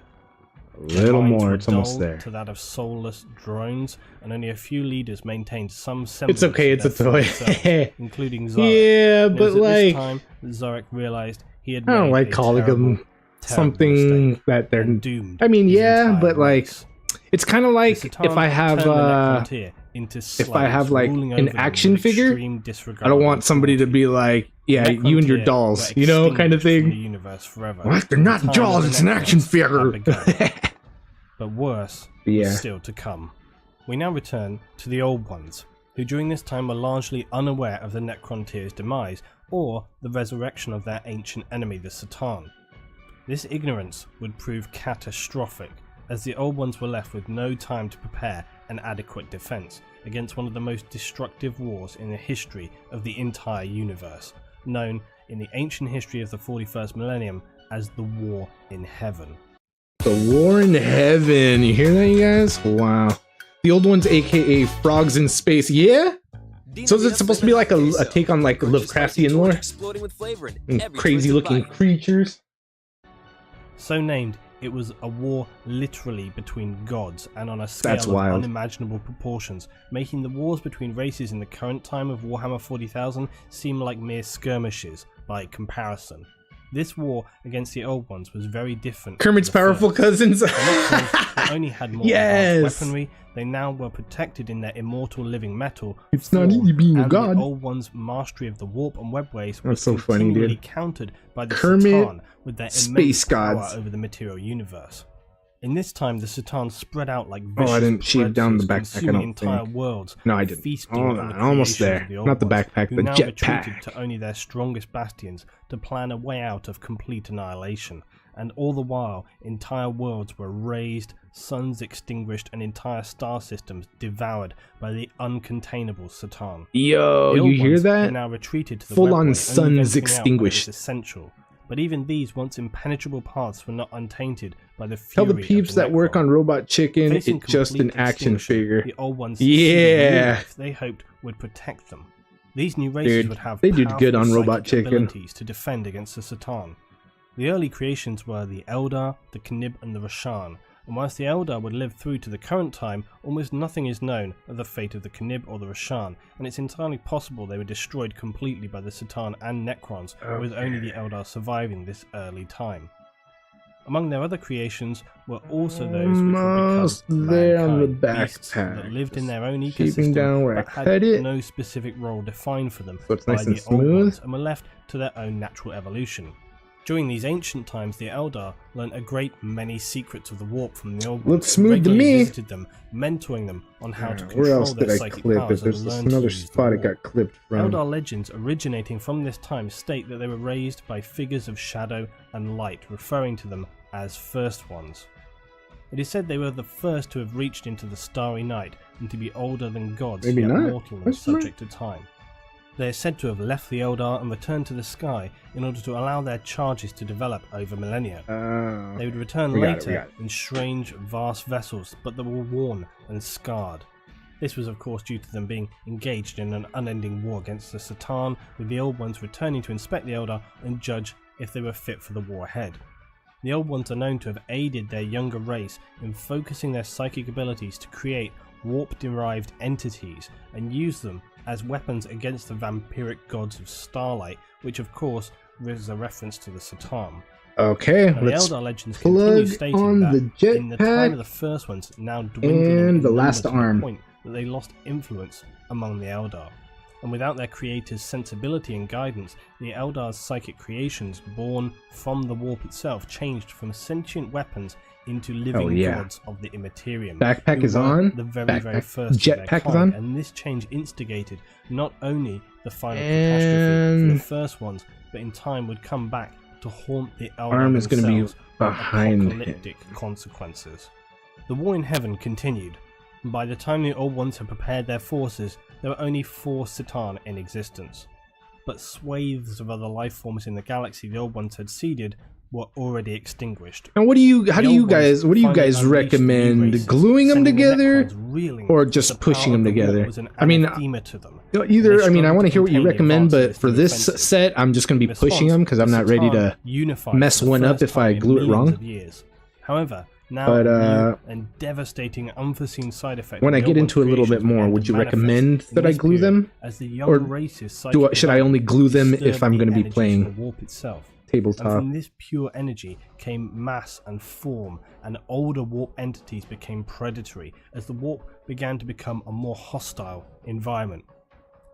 A little Minds more. were It's almost dulled there. to that of soulless drones, and only a few leaders maintained some semblance It's okay. of It's a their toy. full self, including Zarek. Yeah, And it but was at this like, time that Zarek realized he had I don't made like a calling terrible, them terrible something mistake that they're. and doomed I mean, his yeah, entire but like, race. it's kind of The like Satan if I have turned the Necrontyr into if I have slaves, like ruling an over them action with figure, extreme disregard I don't and want somebody to cruelty. be like, yeah, The you and your Necrontyr dolls, were you know, kind of extinguished from the thing. universe forever. What? They're The not time of dolls. the It's an action Necrons figure. had begun. But worse Yeah. was still to come. We now return to the Old Ones, who during this time were largely unaware of the Necrontyr's demise or the resurrection of their ancient enemy, the Satan. This ignorance would prove catastrophic, as the Old Ones were left with no time to prepare an adequate defense against one of the most destructive wars in the history of the entire universe, known in the ancient history of the 41st millennium as the War in Heaven. The War in Heaven. You hear that, you guys? Wow. The Old Ones, aka Frogs in Space. Yeah? So is it supposed to be like a take on like Lovecraftian lore? Exploding with flavor in And every crazy twisted looking bite. creatures? So named, it was a war literally between gods and on a scale That's of wild. unimaginable proportions, making the wars between races in the current time of Warhammer 40,000 seem like mere skirmishes by comparison. This war against the Old Ones was very different. from Kermit's the powerful first. cousins. The Necrons not only had more Yes! advanced weaponry, they now were protected in their immortal living metal. It's not form, easy being a and god. The Old Ones' mastery of the warp and webways was That's so funny, continually dude. countered by the Kermit, Satan with their space immense power gods. over the material universe. In this time, the Satan spread out like Oh, I didn't vicious shave down the predators, backpack, I consuming don't entire think. worlds. No, I didn't. Feasting Hold on the on, almost creations there. of the old Not the ones, backpack, who the now retreated jetpack. to only their strongest bastions to plan a way out of complete annihilation. And all the while, entire worlds were razed, suns extinguished, and entire star systems devoured by the uncontainable Satan. Yo, The old you hear ones that? had now retreated to the Full-on webway, only suns venturing out when it was extinguished. essential. But even these once impenetrable paths were not untainted by the Tell fury the peeps of the that work Necron. on Robot Chicken, Facing it's just an complete action extinction, figure. The old ones Yeah. life they hoped would protect them. These new races Dude, would have they did good powerful on Robot psychic Chicken. abilities to defend against the Satan. The early creations were the Eldar, the Knib, and the Rashan. And whilst the Eldar would live through to the current time, almost nothing is known of the fate of the Knib or the Rashan, and it's entirely possible they were destroyed completely by the Satan and Necrons, with only the Eldar surviving this early time. Among their other creations were also those which would Almost become there on the mankind, beasts backpack. that lived in their own Keeping down ecosystem where I but had cut it. no specific role defined for them So it's by nice and the old smooth. ones and were left to their own natural evolution. During these ancient times, the Eldar learnt a great many secrets of the warp from the old ones. Looks smooth to regularly me. visited them, mentoring them on how to Where control else their did I psychic clip? powers If there's and just learn to another use the spot it warp. got clipped from. Eldar legends originating from this time state that they were raised by figures of shadow and light, referring to them as First Ones. It is said they were the first to have reached into the starry night and to be older than gods, Maybe yet not. mortal and Question mark? subject to time. They are said to have left the Eldar and returned to the sky in order to allow their charges to develop over millennia. They would return We got it, we later got it. in strange, vast vessels, but that were worn and scarred. This was of course due to them being engaged in an unending war against the Satan, with the Old Ones returning to inspect the Eldar and judge if they were fit for the war ahead. The Old Ones are known to have aided their younger race in focusing their psychic abilities to create warp-derived entities and use them as weapons against the vampiric gods of starlight, which of course is a reference to the Satan. Okay, Now, the let's Eldar legends continue plug stating on that the in the time jetpack of the first ones, now dwindling and in the number last to the arm. point that they lost influence among the Eldar. And without their creator's sensibility and guidance, the Eldar's psychic creations, born from the warp itself, changed from sentient weapons into living yeah. gods of the Immaterium. Backpack who is were on. The very, Backpack. very first of their Jetpack is kind, on. and this change instigated not only the final And catastrophe for the first ones, but in time would come back to haunt the Eldar arm is gonna be themselves with behind apocalyptic consequences. The war in heaven continued, and by the time the Old Ones had prepared their forces, there were only 4 Satan in existence. But swathes of other life forms in the galaxy the Old Ones had seeded were already extinguished. And what do you The Old Ones finally unleashed new recommend? races, Gluing them sending the together Necrons reeling or as just the pushing power them of the warp together? was an I mean, anathema to them. either, I mean, I struggled want to to hear what you contain the recommend, but advances for to this defenses. set, I'm just going to be In pushing response, them because I'm the not ready Satan to unified mess for the one up first if I time in glue it millions wrong. of years. However, now But, a new and devastating unforeseen side effect when of I the get Old into a One's little bit creations more, began would to you manifest recommend in that I this glue period them? as the Or young race's psychic should I only glue them development if I'm going to be disturbed the energies of playing the warp itself? And tabletop? from this pure energy came mass and form, and older warp entities became predatory as the warp began to become a more hostile environment.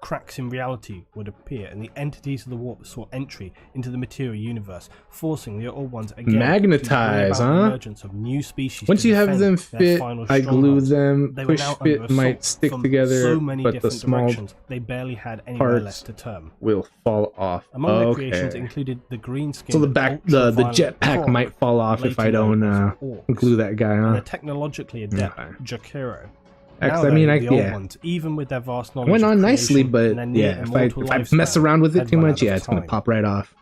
Cracks in reality would appear, and the entities of the warp saw entry into the material universe, forcing the Old Ones again Magnetize, to bring about huh? the emergence of new species. Once to you have defend them their fit, final I glue strongholds. them. They were Push now fit under might assault stick from together, so many but the different small directions, they barely had anywhere parts left to turn. will fall off. Among their creations included the green skin. So the jetpack Croc, might fall off if I later known don't as orcs, glue that guy and on. the technologically adept Okay. Jakiro. Actually, Now, I mean, though, I- the old yeah. ones, even with their vast knowledge Went of on nicely, creation but and their near yeah, if immortal I mess lifespan, around with it had too run much, out of yeah, it's gonna time. pop right off.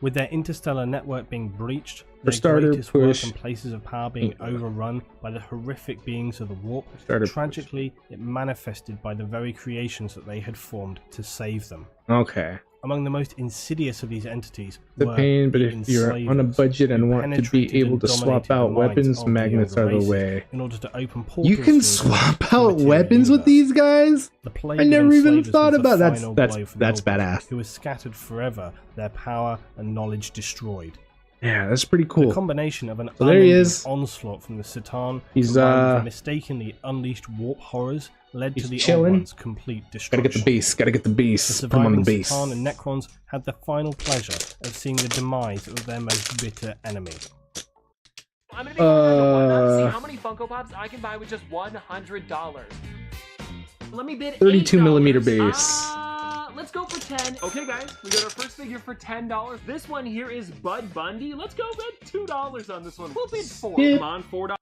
With their interstellar network being breached, For their starter, greatest push. work and places of power being Yeah. overrun by the horrific beings of the warp, Starter, push. tragically it manifested by the very creations that they had formed to save them. Okay. Among the most insidious of these entities The were pain, but the if you're on a enslavers, budget and who want to be penetrated able and to swap dominated the out minds weapons, of the magnets younger are the races way. in order to open portals You can to swap the out material weapons with universe. these guys? The plague I of never even enslavers thought was the about that. final That's blow for the that's Old Ones, badass. who was scattered forever, their power and knowledge destroyed. Yeah, that's pretty The cool. combination of an So there he unending is. onslaught from the Satan He's, combined with the mistakenly unleashed warp horrors led he's to the chilling. Old Ones' complete Gotta destruction. get the base. Gotta get the The base. Put him on the surviving base. Satan and Necrons had the final pleasure of seeing the demise of their most bitter enemy. Funko Pops I can buy with just $100. Let me bid 32 $8. millimeter base. Let's go for 10. Okay, guys, we got our first figure for $10. This one here is Bud Bundy. Let's go bid $2 on this one. We'll bid 4. Yeah. Come on, $4.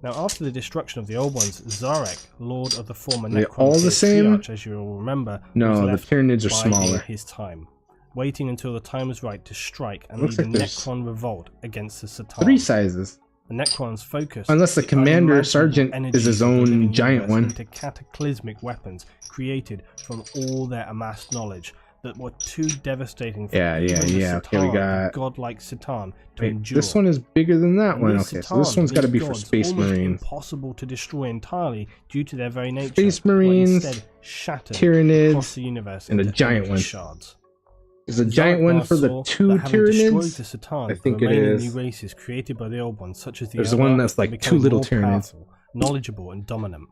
Now, after the destruction of the old ones, Zarek, lord of the former They're Necron all the same? Triarch, as you'll remember, No, was the left Tyranids are biding smaller. his time, waiting until the time was right to strike and Looks lead the like there's Necron revolt against the Satan. 3 sizes. The Necrons focused Unless the commander sergeant is his own giant one. into cataclysmic weapons created from all their amassed knowledge that were too devastating for Yeah. even the Okay, we Satan, got. godlike Satan, to Wait, endure. this one is bigger than that And one. these Okay, so this Satan, one's got to these be for gods, Space almost Marines. impossible to destroy entirely due to their very nature. Space were Marines, instead shattered Tyranids, across the universe and a into giant energy one. shards. Is the giant one for the Zarek 2 that having destroyed the Tyranids? Satan, I think the it remaining is. new races created by the old ones, such as the There's Eldar, one that's like becoming 2 little more Tyranids. powerful, knowledgeable and dominant.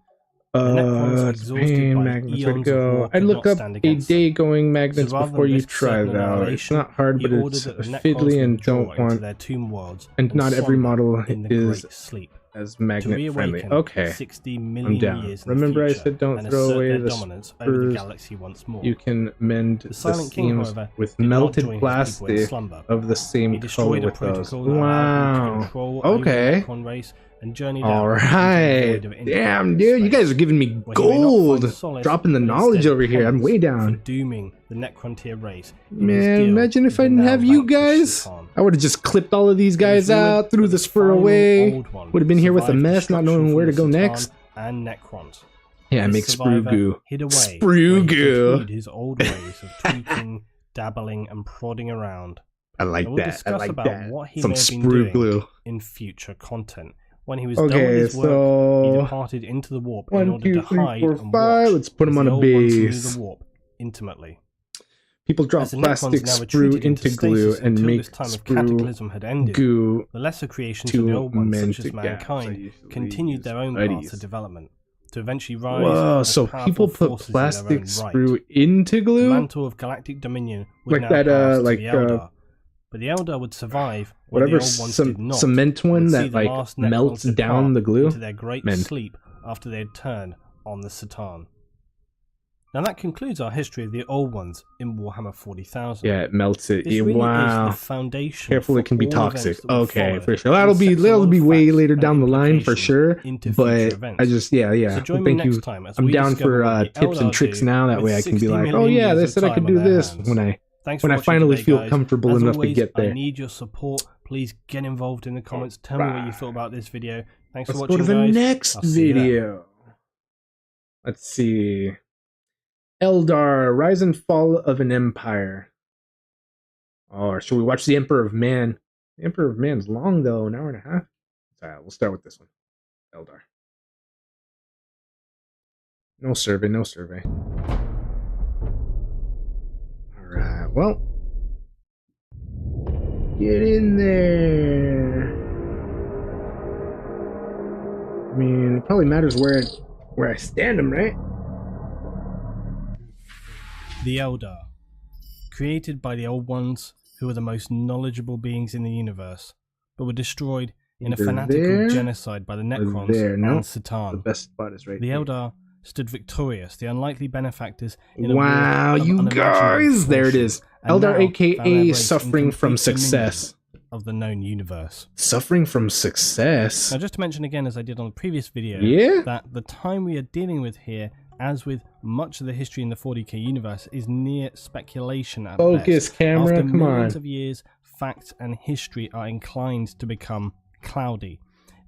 Necrons, It's exhausted pain by magnets. Where'd it eons of go? war, I'd could look not up stand a against day going magnets So rather before than you risk try certain that out. It's annihilation, not hard, he but ordered it's that the Necrons fiddly and withdraw don't into want. their tomb worlds And not every slumber model in the is great sleep. as To magnet friendly. reawaken Okay, 60 I'm million down. years in Remember the I future said don't and throw assert away their the dominance over the spurs. galaxy once more. You can mend The the Silent King, seams however, with did not melted join his people in plastic slumber. of the He same color destroyed a with those. protocol that allowed him to Wow. control over Okay. the Necron race and journeyed All out into the right. void of Damn, intergalactic dude, you space, guys are giving me where he may not gold. find solace, Dropping the but knowledge instead over here. I'm penance way for down. dooming the Necrontier race in his Man, deal imagine if with I the didn't now have you vanquished guys. Satan. I would have just clipped all of these It guys was rumored out, threw that the the spur final away. old one Would have been here with a survived mess, not knowing destruction where to from go the next. Satan and Necrons. Yeah, This make survivor sprue goo. hid away Sprue where he goo. continued his old ways of tweaking, dabbling, and prodding around. I like And we'll that. I discuss like about that. what he Some may have been sprue doing glue. in future content. When he was done with Okay, his work, he so departed into the warp in 1, order 2, to 3, hide 4, and 5. watch. Let's put him as on the a old ones knew base. the warp intimately. People drop As the Necrons plastic now sprue retreated into glue stasis and until make this time of sprue cataclysm had ended, goo the lesser creations of the to old ones, mend such as the gaps. I mankind, usually continued use their own buddies. paths of development, to eventually rise Whoa, as so powerful people put forces in their plastic own right. sprue into The glue? mantle of galactic dominion would Like now that, pass to like, the Eldar, but the Eldar would survive, while whatever the old ones did not, cement one and would see that the like last Necrons melts depart down the glue. into their great Mend. sleep after they had turned on the Satan. Now that concludes our history of the old ones in Warhammer 40,000. Yeah, it melts it. This Yeah, really wow. is the foundation. Careful, for it can be all toxic. events that will Okay, follow, for sure. and That'll sets a be lot of way facts later and down the line for implications sure. into future But events. I just yeah. So join me Thank next you. time as I'm we down discover for what the tips and Eldar tricks do now. That with way I can be 60 like, oh million yeah, they years of said I time could on do their this hands. when I Thanks for when I watching finally today, feel guys. comfortable As enough to always, get there. I need your support. Please get involved in the comments. Tell me what you thought about this video. Thanks Let's for go watching, to the guys. next I'll see you then. video. Let's see. Eldar, Rise and Fall of an Empire. Or should we watch The Emperor of Man? The Emperor of Man's long though, an hour and a half. So we'll start with this one. Eldar. No survey, no survey. Alright, well. Get in there. I mean, it probably matters where I stand them, right? The Eldar. Created by the Old Ones, who are the most knowledgeable beings in the universe, but were destroyed in a Either fanatical there genocide by the Necrons there. No, and the Satan. best spot is right The here. Eldar stood victorious, the unlikely benefactors in a Wow, war of you unimaginable guys! There it is. forces, and Eldar, now found their aka race in suffering from complete dominion success. of the known universe. Suffering from success. Now, just to mention again, as I did on the previous video, Yeah? that the time we are dealing with here, as with much of the history in the 40k universe, is near speculation at Focus, best. camera, After come millions on. of years, facts and history are inclined to become cloudy.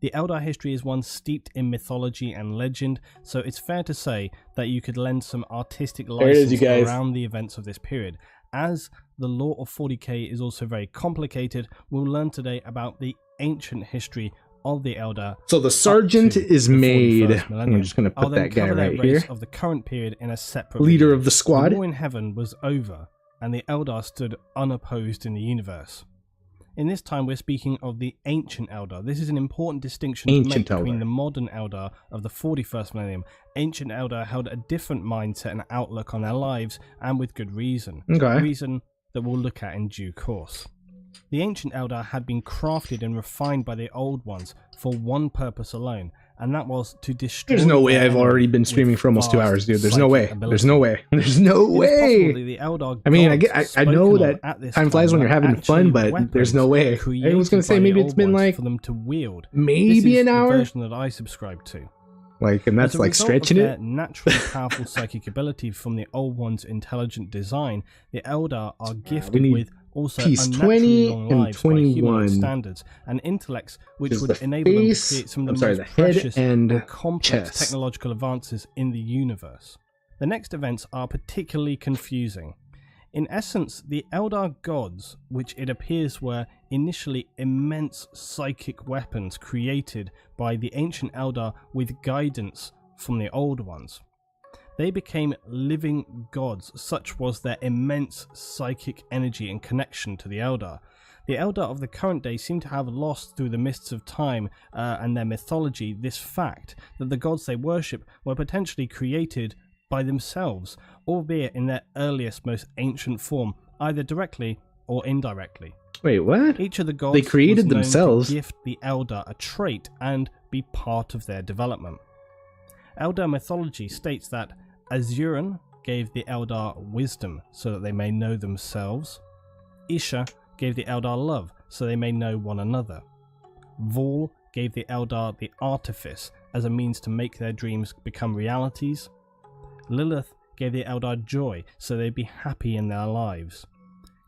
The Eldar history is one steeped in mythology and legend, so it's fair to say that you could lend some artistic it is, license you guys. around the events of this period. As the lore of 40k is also very complicated, we'll learn today about the ancient history of the Eldar. So the sergeant to is the made. 41st millennium. I'm just going to I'll put then that guy cover their right race here. of the current period in a separate Leader video. of the squad. The war in heaven was over, and the Eldar stood unopposed in the universe. In this time, we're speaking of the ancient Eldar. This is an important distinction to make between Eldar. the modern Eldar of the 41st millennium. Ancient Eldar held a different mindset and outlook on their lives, and with good reason. Okay. A reason that we'll look at in due course. The ancient Eldar had been crafted and refined by the old ones for one purpose alone, and that was to destroy. There's no way their I've enemy already been streaming with for almost 2 vast hours, dude. There's no way. psychic There's no way. There's no It is possible way. that the Eldar I mean, gods I know spoken that of at this time flies when were you're having fun, actually but there's no way. weapons I was gonna say created by maybe the it's old been ones like for them to wield. maybe This is an hour. The version that I subscribe to. Like, and that's As a like result stretching of their it. naturally powerful psychic ability from the old one's intelligent design, the Eldar are gifted need with also piece unnaturally 20 long and lives by humanoid 21, standards and intellects which is would the enable them to face- create some of I'm the sorry, most the head precious and complex chest. technological advances in the universe. The next events are particularly confusing. In essence, the Eldar gods, which it appears were initially immense psychic weapons created by the ancient Eldar with guidance from the old ones. They became living gods, such was their immense psychic energy and connection to the Eldar. The Eldar of the current day seem to have lost through the mists of time and their mythology this fact that the gods they worship were potentially created by themselves, albeit in their earliest, most ancient form, either directly or indirectly. Wait, what? Each of the gods They created was known themselves. to gift the Eldar a trait and be part of their development. Eldar mythology states that Azuran gave the Eldar wisdom so that they may know themselves. Isha gave the Eldar love so they may know one another. Vol gave the Eldar the artifice as a means to make their dreams become realities. Lilith gave the Eldar joy so they'd be happy in their lives.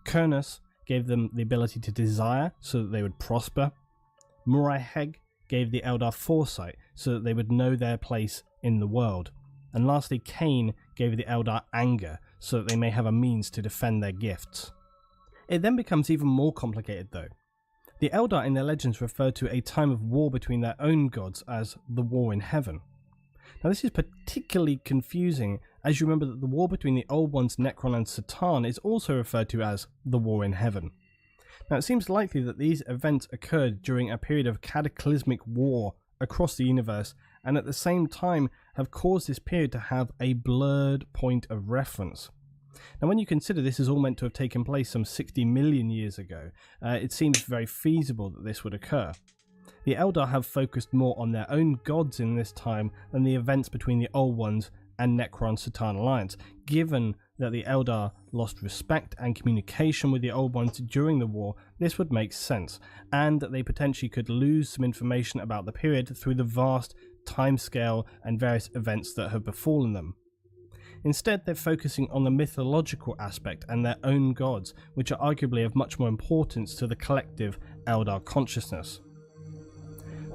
Kurnus gave them the ability to desire so that they would prosper. Muraheg gave the Eldar foresight so that they would know their place in the world. And lastly, Cain gave the Eldar anger so that they may have a means to defend their gifts. It then becomes even more complicated though. The Eldar in their legends refer to a time of war between their own gods as the War in Heaven. Now this is particularly confusing as you remember that the war between the Old Ones, Necron and Satan is also referred to as the War in Heaven. Now it seems likely that these events occurred during a period of cataclysmic war across the universe and at the same time have caused this period to have a blurred point of reference. Now when you consider this is all meant to have taken place some 60 million years ago, it seems very feasible that this would occur. The Eldar have focused more on their own gods in this time than the events between the Old Ones and Necron-Satan alliance, given that the Eldar lost respect and communication with the Old Ones during the war. This would make sense, and that they potentially could lose some information about the period through the vast timescale and various events that have befallen them. Instead, they're focusing on the mythological aspect and their own gods, which are arguably of much more importance to the collective Eldar consciousness.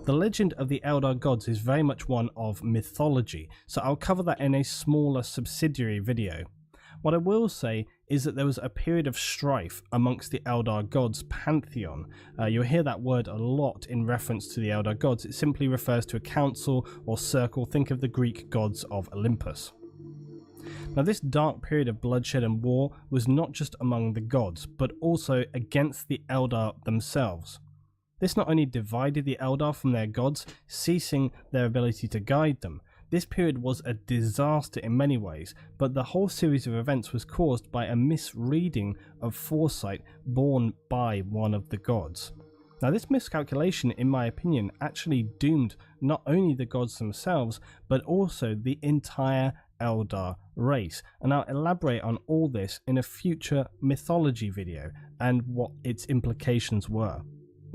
The legend of the Eldar gods is very much one of mythology, so I'll cover that in a smaller subsidiary video. What I will say is that there was a period of strife amongst the Eldar gods pantheon. You'll hear that word a lot in reference to the Eldar gods. It simply refers to a council or circle. Think of the Greek gods of Olympus. Now this dark period of bloodshed and war was not just among the gods, but also against the Eldar themselves. This not only divided the Eldar from their gods, ceasing their ability to guide them. This period was a disaster in many ways, but the whole series of events was caused by a misreading of foresight borne by one of the gods. Now this miscalculation, in my opinion, actually doomed not only the gods themselves, but also the entire Eldar race, and I'll elaborate on all this in a future mythology video and what its implications were.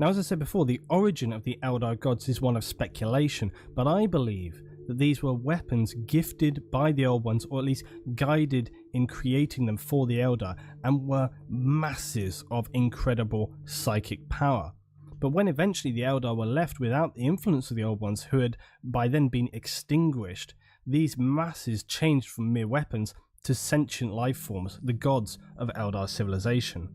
Now, as I said before, the origin of the Eldar gods is one of speculation, but I believe that these were weapons gifted by the Old Ones, or at least guided in creating them for the Eldar, and were masses of incredible psychic power. But when eventually the Eldar were left without the influence of the Old Ones, who had by then been extinguished, these masses changed from mere weapons to sentient life forms, the gods of Eldar civilization.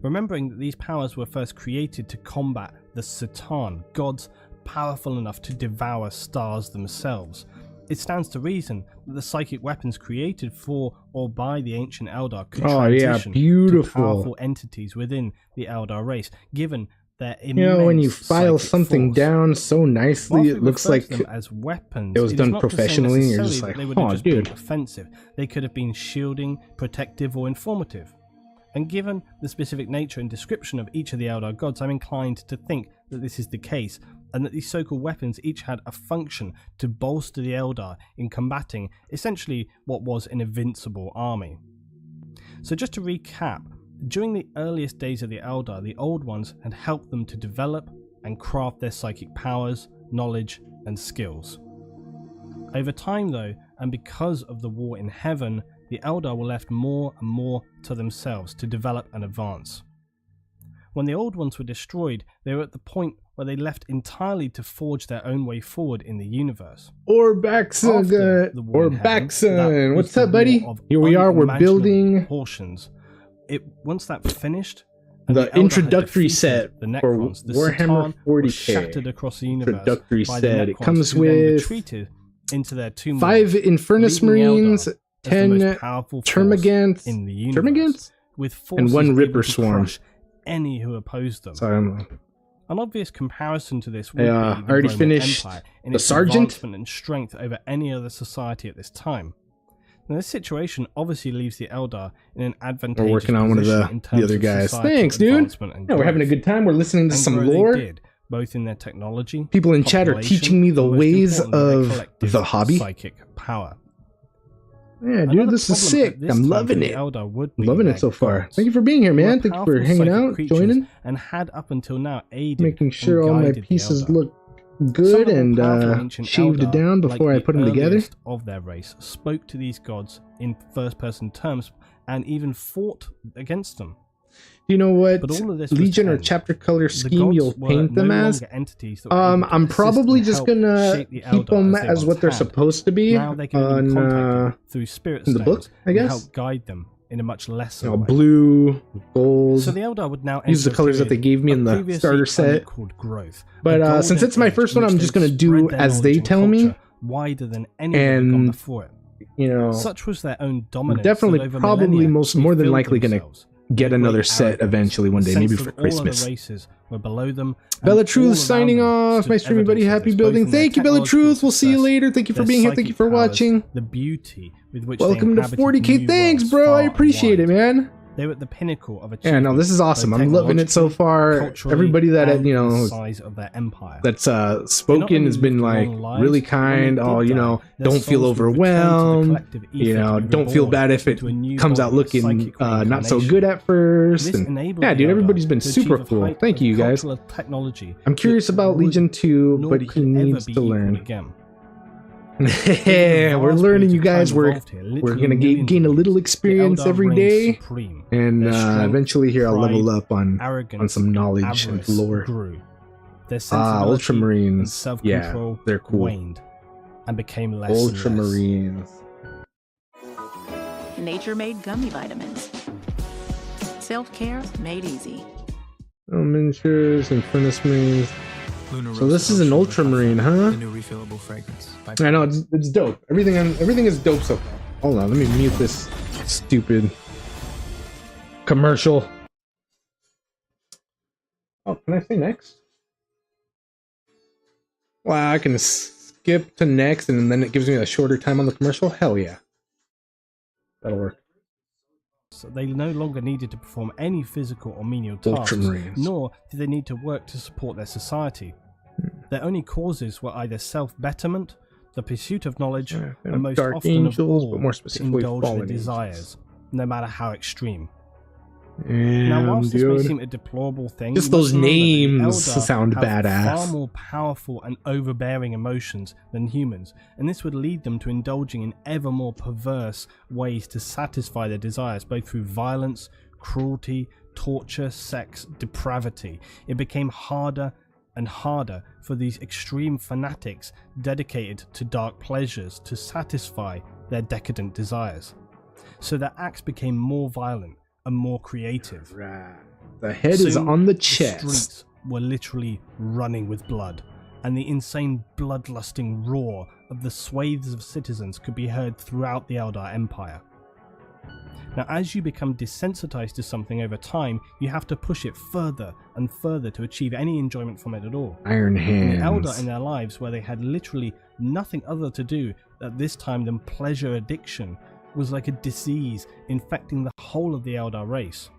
Remembering that these powers were first created to combat the Satan, gods powerful enough to devour stars themselves, it stands to reason that the psychic weapons created for or by the ancient Eldar could transition to powerful entities within the Eldar race, given their immense when you file something force. down so nicely, it looks like them as weapons, it was done professionally, and you're just like, they would have oh, just dude. been offensive. They could have been shielding, protective, or informative. And given the specific nature and description of each of the Eldar gods, I'm inclined to think that this is the case, and that these so-called weapons each had a function to bolster the Eldar in combating essentially what was an invincible army. So just to recap, during the earliest days of the Eldar, the Old Ones had helped them to develop and craft their psychic powers, knowledge, and skills. Over time though, and because of the war in heaven, the Eldar were left more and more to themselves to develop and advance. When the Old Ones were destroyed, they were at the point where they left entirely to forge their own way forward in the universe. Baxon, what's up, buddy? Here we are, we're building portions. Once that finished, the introductory set for Warhammer 40k. Shattered across the universe. Introductory by set. The It comes who then with retreated into their tomb 5 Infernus Marines, 10 Termagants, in the universe, with and 1 Ripper Swarm. Any who opposed them. Sorry, An obvious comparison to this would be the already Roman finished Empire in the its Sergeant advancement and strength over any other society at this time. Now, this situation obviously leaves the Eldar in an advantageous We're working on one of position the other guys. societal Thanks, dude. advancement and Yeah, we're having a growth. good time. We're listening to And some grow they lore. did, both in their technology, People in chat are population, teaching me the and most ways importantly, their of collective the hobby. psychic power. Yeah, dude, Another this is problem sick. at this I'm time loving for it. the Eldar would be Loving it their so far. gods. Thank you for being here, Who man. were Thank you for powerful hanging psychic out, creatures joining, and had up until now aided making sure and all my guided the pieces Eldar. look Some good of the and powerful ancient shaved it Eldar, down before like I put them the together. earliest of their race, spoke to these gods in first-person terms and even fought against them. Do you know what But all of this was Legion to or end. chapter color The scheme gods you'll were paint them no as? longer entities that were able to I'm assist probably and just help gonna shape the keep Eldar them they as what once they're had. supposed to be Now they can be on contacted through spirit in the book, stones I and guess. help guide them in a much lesser way. Blue, gold. So the Eldar would now Use the enter a colors that period they gave me of in the previously starter set. unequaled growth. But A since golden it's my age first in one, I'm which just they gonna do spread their as they knowledge and tell me. culture wider than any that had gone And, before it. You know, Such was their own dominance. definitely, that over probably millennia, more they than filled likely gonna themselves get with another great set arrogance, eventually one the day, maybe sense for that all Christmas. other races were below them, Bella and all Truth around signing them off. stood My streamy buddy, evidence of happy this, building. both in their Thank you, Bella technological Truth. We'll see you success, later. Thank you for their being here. Thank you psychic for powers, watching. the beauty with which they Welcome to inhabited 40k. new Thanks, worlds bro. far I and appreciate it, wide. man. They were at the pinnacle of Yeah, no, this is awesome. I'm loving it so far. Everybody that the size of their empire. that's spoken has been like really kind. Oh, you know, don't feel overwhelmed. You know, don't feel bad if it comes out looking not so good at first. And yeah, dude, everybody's been super cool. Thank you, guys. I'm curious about Legion 2, but he needs to learn. We're learning, you guys. We're gonna gain a little experience every day, and eventually here I'll level up on some knowledge and lore. Ultramarines, yeah, they're cool. Waned and became less Ultramarines. Nature-made gummy vitamins. Self-care made easy. Oh, miniatures and furnace marines. So this is an ultramarine, huh? The new refillable fragrance. I know, it's dope. Everything is dope so far. Hold on, let me mute this stupid commercial. Oh, can I say next? Wow, I can skip to next and then it gives me a shorter time on the commercial? Hell yeah. That'll work. So they no longer needed to perform any physical or menial tasks, nor did they need to work to support their society. Their only causes were either self-betterment, the pursuit of knowledge, and most dark often angels, of all, but more to specifically indulge their fallen desires, no matter how extreme. Damn, Now, whilst this may dude. seem a deplorable thing, Just you must those remember that the names Eldar sound have badass. far more powerful and overbearing emotions than humans, and this would lead them to indulging in ever more perverse ways to satisfy their desires, both through violence, cruelty, torture, sex, depravity. It became harder and harder for these extreme fanatics dedicated to dark pleasures to satisfy their decadent desires. So their acts became more violent and more creative. The head is Soon, on the The chest. streets were literally running with blood, and the insane bloodlusting roar of the swathes of citizens could be heard throughout the Eldar Empire. Now, as you become desensitized to something over time, you have to push it further and further to achieve any enjoyment from it at all. Iron And the hands. Eldar in their lives, where they had literally nothing other to do at this time than pleasure addiction, was like a disease infecting the whole of the Eldar race.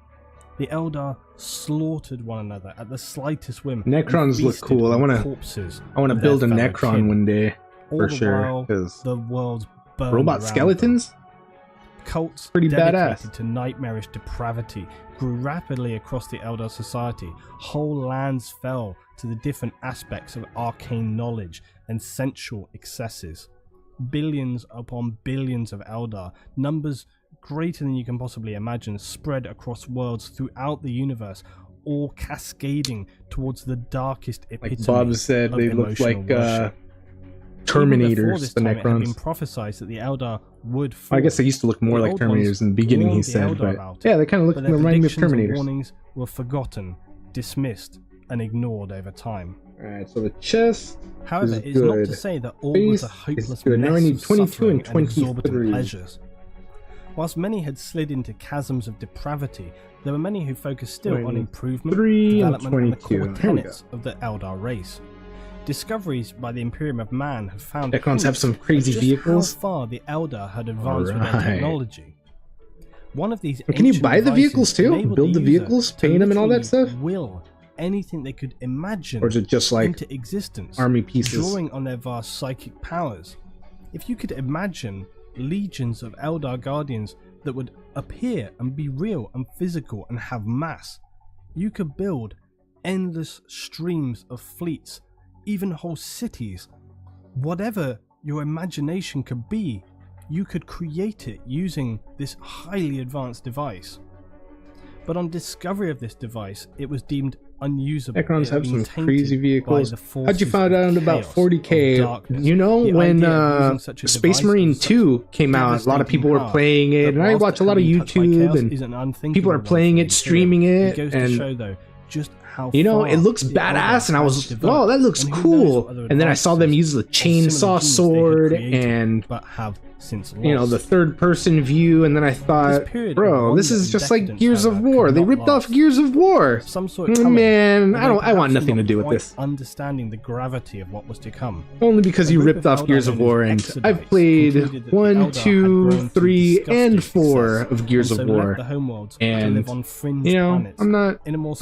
The Eldar slaughtered one another at the slightest whim. Necrons look cool. I want to build a Necron one day for sure. Because the world's burned robot skeletons, cults pretty dedicated badass to nightmarish depravity grew rapidly across the Eldar society. Whole lands fell to the different aspects of arcane knowledge and sensual excesses. Billions upon billions of Eldar, numbers greater than you can possibly imagine, spread across worlds throughout the universe, all cascading towards the darkest epitome. Like Bob said, of they look like Terminators. the It had been Necrons. prophesied that the Eldar would fall. I guess they used to look more like Terminators in the beginning, he said, but yeah, they kind of look remind me of Terminators. Warnings were forgotten, dismissed, and ignored over time. Alright, so the chest However, is it's good. not to say that all Face was a is hopeless good. mess Now I need of 22 suffering and exorbitant 23. pleasures. Whilst many had slid into chasms of depravity, there were many who focused still on improvement, 3 and development, and the 22. core Here we tenets of the Eldar race. Discoveries by the Imperium of Man have found Necrons have some hints crazy of just vehicles. how far the Eldar had advanced with their Alright. technology. One of these Can you ancient buy the devices vehicles too? enabled Build the user vehicles, to paint them and all that literally stuff? Will anything they could imagine Or is it just like into existence, army pieces? drawing on their vast psychic powers. If you could imagine legions of Eldar Guardians that would appear and be real and physical and have mass, you could build endless streams of fleets, even whole cities. Whatever your imagination could be, you could create it using this highly advanced device. But on discovery of this device, it was deemed unusable. Necrons It had have been some crazy tainted by vehicles. the How'd you forces find of out about chaos, 40k? of darkness. You know, The when idea of using such a Space device Marine with such 2 came out, a lot of people were devastating playing power it, that and I whilst watch a lot of having touched by YouTube, chaos and is an unthinkable people are one playing for it, the streaming Imperium. it, Goes to and show, though, just how you know, far it looks the badass, and I Eldar was, had oh, that looks developed, and who cool. knows what other And then I saw them use the advances chainsaw or similar sword genes they had created, and, but have since you know, lost. the third person view, and then I thought, period of bro, this wonder is and just like decadence, Gears of however, War. could They not ripped off last. Gears of War. Some sort coming, Man, I although want perhaps nothing to not do with quite this. Understanding the gravity of what was to come. Only because A you group ripped of off Gears Eldar of War, and known as I've Exodites played concluded that the 1, Eldar had 2, grown to 3, disgusting and 4 success, of Gears and of so left War. the homeworlds to And, live on fringe you know, planets I'm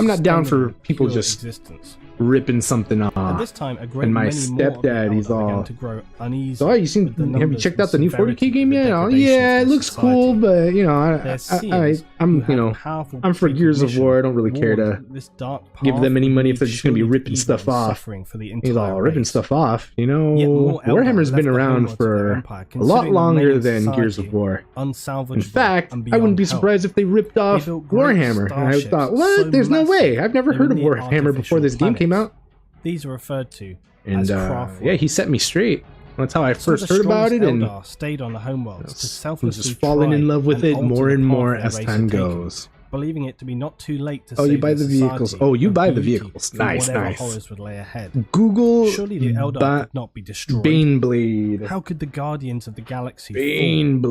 not down for sustainable, people pure just existence. ripping something At off. this time, a great And my many more of the stepdad, he's Eldar began all, to grow uneasy so, oh, you seen? with the Have you numbers checked and out the new severity 40k game of the yet? Oh, degradation yeah, of it their looks society. cool, but you know, Their seers I'm who you had know, powerful I'm for Gears of War. I don't really care to warned this dark give them path any money if would they're just gonna be lead ripping evil stuff and off. suffering for the He's all entire ripping race. stuff off. You know, Yet more Eldar Warhammer's left been the around homeworlds of their for empire, a lot considering longer remaining than Gears of society War. unsalvageable In fact, and I wouldn't be beyond help. surprised if they ripped off built great Warhammer. And I starships, thought, what? so There's no massive, way. I've never they heard were of near Warhammer before this game came planets. out. These are referred to And as craft yeah, he set me straight. That's how I Some of first the heard about it, strongest and Eldar stayed on the homeworlds to I'm selflessly just falling try in love with and it alter more the and path more their as race time had taken, goes. believing it to be not too late to Oh, you save buy their the vehicles. society Oh, you of buy the beauty vehicles. from Nice, whatever nice. horrors would lay ahead. Google Surely the Eldar could not be destroyed. Baneblade. How could the Guardians of the Galaxy fall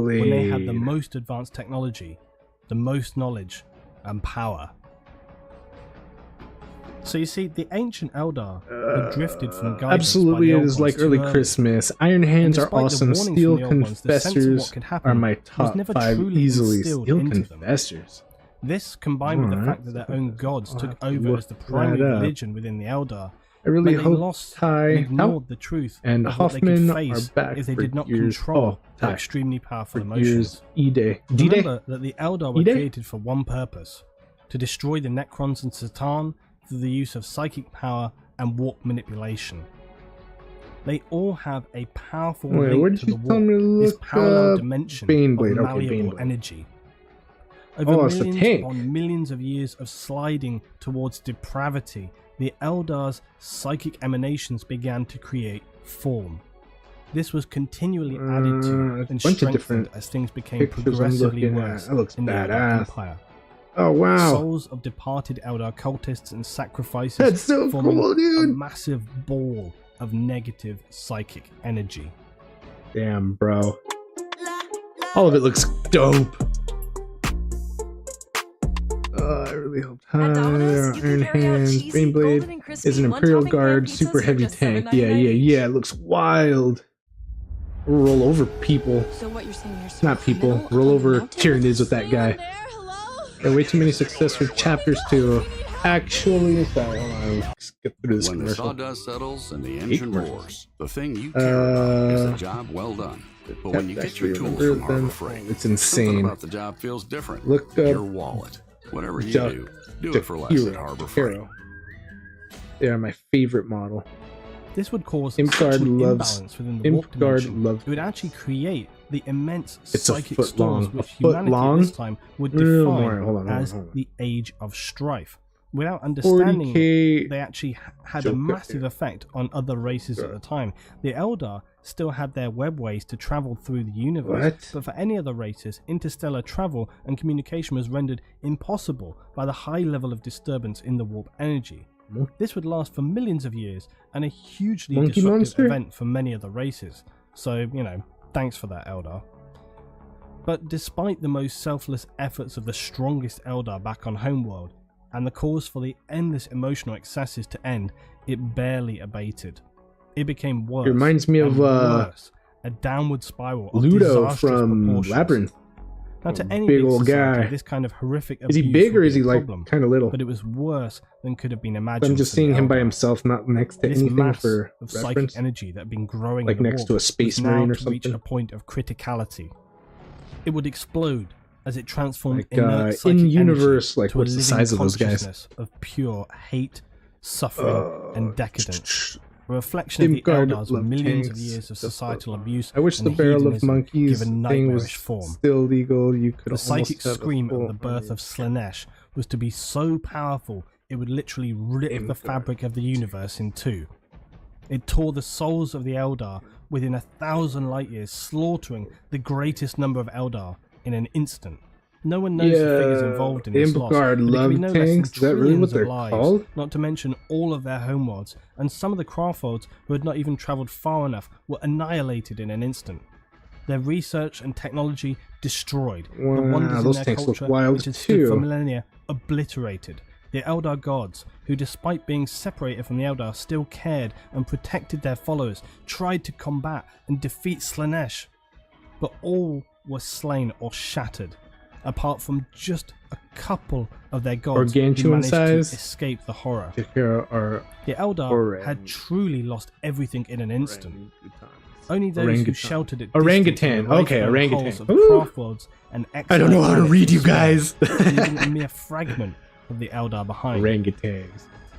when they had the Baneblade. most advanced technology, the most knowledge, and power? So you see, the ancient Eldar had drifted from guidance Absolutely, by the it old is like ones too early early. Christmas. Iron Hands are despite the awesome. warnings Steel from the old ones, the sense of what Confessors could happen are my was top never 5 truly easily. instilled Steel into them. Confessors. This, combined with the Alright, fact that their own gods I'll took have to over look as the that primary up. religion within the Eldar, I really meant they hope lost Ty and ignored the truth and of what they Hoffman could are face back if they for did not years. control their Ty, extremely powerful for emotions. years E-Day. D-Day? Remember that the Eldar were E-Day? created for one purpose: to destroy the Necrons and Satan through the use of psychic power and warp manipulation. They all have a powerful Wait, link where did to you the tell warp, me to this look parallel up dimension Baneblade? of Okay, malleable Baneblade. energy. Over Oh, it's the millions tank. upon millions of years of sliding towards depravity, the Eldar's psychic emanations began to create form. This was continually added to There's a and bunch of strengthened different as things became pictures I'm progressively looking at. worse That looks in the Eldar badass. Empire. Oh, wow. Souls of departed Eldar cultists and sacrifices That's so forming cool, a dude. massive ball of negative psychic energy. Damn, bro. All of it looks dope. I really hope Domino's, you can Iron carry out Hands, cheesy, golden and Baneblade crispy is an Imperial one-topping Guard, pan pizzas super for heavy just tank. $7.99 Yeah, each. it looks wild. Roll over people. So what you're saying, you're Not people. Roll over Tyranids with that guy. There are way too many successful chapters to actually. Sorry, hold on. Let's get through this When the commercial. sawdust settles and the engine roars, the thing you care about is a job well done. But when you get your tools from Harbor Freight, it's something insane. about the job feels different. Look up your wallet. Whatever you do it for less at Harbor Freight. They are my favorite model. This would cause Imp such Guard an loves. imbalance within the Imp warp Guard dimension. loves. It would actually create the immense It's a psychic foot storms long. which A foot humanity long? at this time would No, define more. Hold on, as hold on. the Age of Strife. Without understanding 40K they actually had Joker a massive here. effect on other races at the time. The Eldar still had their webways to travel through the universe, What? but for any other races, interstellar travel and communication was rendered impossible by the high level of disturbance in the warp energy. This would last for millions of years and a hugely Monkey disruptive monster? event for many other races. So, thanks for that, Eldar. But despite the most selfless efforts of the strongest Eldar back on Homeworld, and the cause for the endless emotional excesses to end, it barely abated. It became worse. It reminds me of and worse, a downward spiral of Ludo disastrous from proportions. Labyrinth. Now, to any big big old society, guy. this kind of horrific Is he abuse big or would is be he a like problem, kind of little? but it was worse than could have been imagined. I'm just for the seeing him by Eldar. himself, not next to This anything mass for of psychic reference. energy that had been growing Like in the next warp to a space was now marine or to reach something. a point of criticality. It would explode as it transformed Like, inert psychic in universe, energy like, to a what's the living size of those guys? consciousness of pure hate, suffering, and decadence. A reflection of Imp the Guard Eldars with love millions of tanks, years of the societal fuck. abuse. I wish and the Barrel of hedonism Monkeys given thing was nightmarish form. still legal. You could The psychic almost have a scream full of the birth of Slanesh was to be so powerful it would literally rip Imp the Guard. fabric of the universe in two. It tore the souls of the Eldar within 1,000 light years, slaughtering the greatest number of Eldar in an instant. No one knows the figures involved in this Imp loss, Guard but it could love be no less than tanks. Is that really what trillions of they're lives, called? not to mention all of their homeworlds, and some of the craftworlds who had not even travelled far enough were annihilated in an instant. Their research and technology destroyed. The Wow, wonders in those their tanks look culture, wild which had stood for too. millennia, obliterated. The Eldar gods, who despite being separated from the Eldar still cared and protected their followers, tried to combat and defeat Slanesh, but all were slain or shattered, apart from just a couple of their gods who Gargantuan managed size? to escape the horror. Or The Eldar had truly lost everything in an instant. Only those who Orangutan. sheltered at Orangutan. distance from the Okay, life-bound orangutan. hulls of the Ooh. craftworlds and I don't know how to exiled read you planets guys. leaving a mere fragment of the Eldar behind. Orangutans.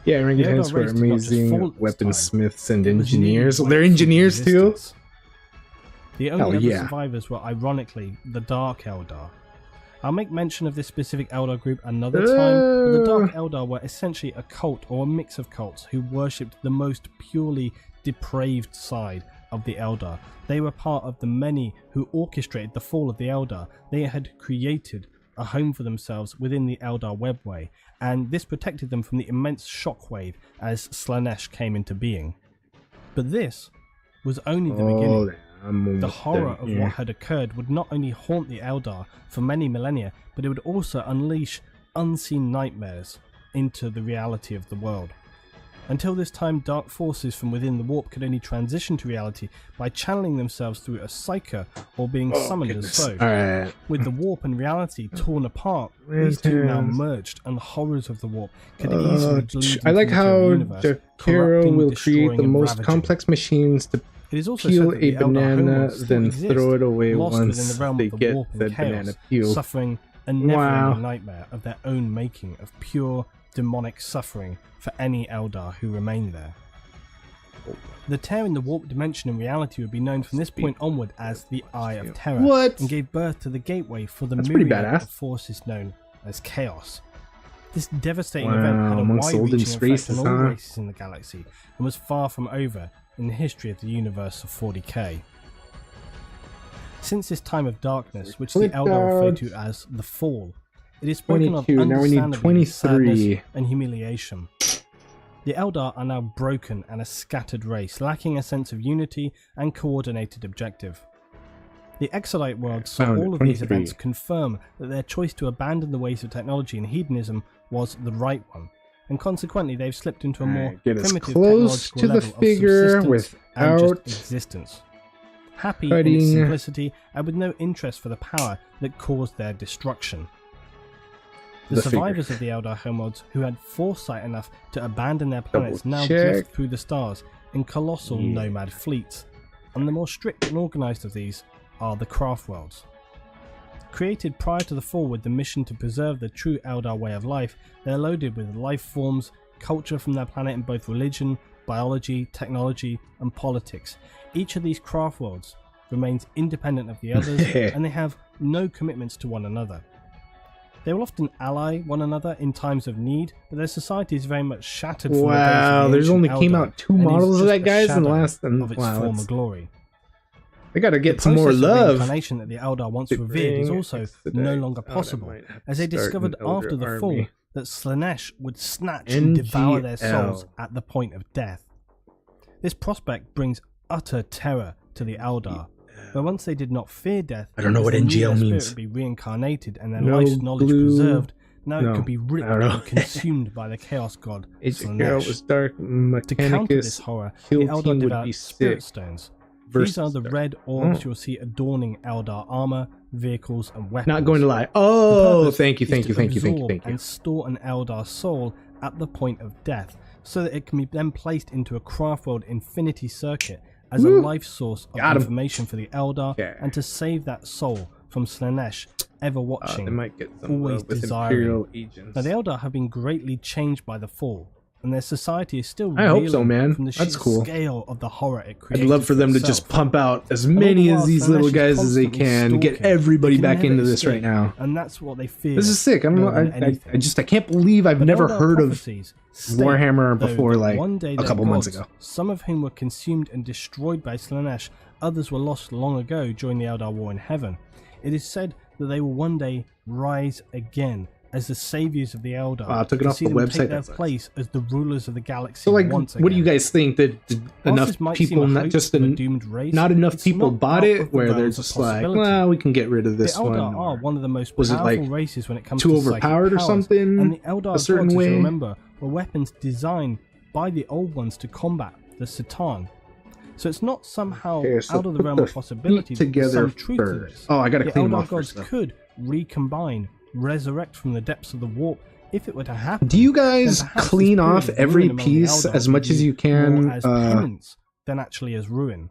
Yeah, The orangutans Eldar were race did not just fall amazing at this time. weaponsmiths and It was nearly engineers. wiped They're from engineers too? existence. The only Hell other yeah. survivors were ironically the Dark Eldar. I'll make mention of this specific Eldar group another time, but the Dark Eldar were essentially a cult or a mix of cults who worshipped the most purely depraved side of the Eldar. They were part of the many who orchestrated the fall of the Eldar. They had created a home for themselves within the Eldar webway, and this protected them from the immense shockwave as Slanesh came into being. But this was only the beginning. The horror of what had occurred would not only haunt the Eldar for many millennia, but it would also unleash unseen nightmares into the reality of the world. Until this time, dark forces from within the warp could only transition to reality by channeling themselves through a psyker or being summoned as so. Alright. With the warp and reality torn apart, these two now merged, and the horrors of the warp could easily bleed I like into how the universe, Jakiro corrupting, will create destroying, the and most ravaging. complex machines to It is also peel said that a the Eldar banana, homeworlds still then exist, throw it away lost within once the realm they of the get warp and the chaos, banana peeled. suffering a never-ending Wow. nightmare of their own making of pure demonic suffering for any Eldar who remain there. The tear in the warp dimension in reality would be known from this point onward as the Eye of Terror, What? and gave birth to the gateway for the That's pretty myriad badass. of forces known as Chaos. This devastating Wow, event had a amongst olden wide-reaching effect races, on all huh? races in the galaxy, and was far from over in the history of the universe of 40k. Since this time of darkness, which the Click Eldar refer out. to as the Fall, it is spoken of 22, now we need understandably with sadness 23. and humiliation. The Eldar are now broken and a scattered race, lacking a sense of unity and coordinated objective. The Exodite world saw Found it, all of these 23. events confirm that their choice to abandon the ways of technology and hedonism was the right one, and consequently they've slipped into a more Get as primitive close technological to the level of figure subsistence and without just existence. Happy in its cutting. simplicity and with no interest for the power that caused their destruction. The survivors of the Eldar homeworlds who had foresight enough to abandon their planets now drift through the stars in colossal nomad fleets, and the more strict and organised of these are the craft worlds. Created prior to the fall with the mission to preserve the true Eldar way of life, they are loaded with life forms, culture from their planet in both religion, biology, technology and politics. Each of these craft worlds remains independent of the others and they have no commitments to one another. They will often ally one another in times of need, but their society is very much shattered from the days of the there's only ancient came Eldar, out 2 and is models of just that, a guys, in the shadow last... of its former glory. They gotta get The some more process of love. reincarnation that the Eldar once revered is also no longer possible, as they discovered after the fall that Slaanesh would snatch and devour their souls at the point of death. This prospect brings utter terror to the Eldar, where once they did not fear death, I don't know what NGL means. Would be reincarnated and their life's knowledge preserved. Now it could be ripped and consumed by the chaos god Slaanesh. Was dark. To counter this horror, the Eldar developed spirit stones. These are the red orbs you'll see adorning Eldar armor, vehicles, and weapons. Not going to lie. Oh, thank you. And store an Eldar soul at the point of death, so that it can be then placed into a craft world infinity circuit as a life source of information for the Eldar, and to save that soul from Slaanesh, ever watching, they might get some always with desiring. Imperial agents. Now the Eldar have been greatly changed by the fall, and their society is still I hope so, man. from the That's sheer cool. scale of the horror it created. I'd love for them to just pump out as many of these little guys as they can, get everybody back into this right now. And that's what they fear. This is sick. I don't know. I can't believe I've never heard of Warhammer before, like a couple months ago. Some of whom were consumed and destroyed by Slaanesh, others were lost long ago during the Eldar War in Heaven. It is said that they will one day rise again as the saviors of the Eldar. I took it off the website. Take their place as the rulers of the galaxy. So, like, once what do you again. guys think that enough people, not enough people bought it, where they're just like, well, we can get rid of this the Eldar one? are one of the most was it powerful like races when it comes too to overpowered or powers, something? And the Eldar a certain gods, way. as you remember, were weapons designed by the old ones to combat the Satan. So it's not somehow out of the realm of possibility that there's some truth to this. Oh, I gotta the clean them Eldar off gods first, could recombine, resurrect from the depths of the warp if it were to happen. Do you guys clean off every piece as much as you can? More as penance than actually as ruin.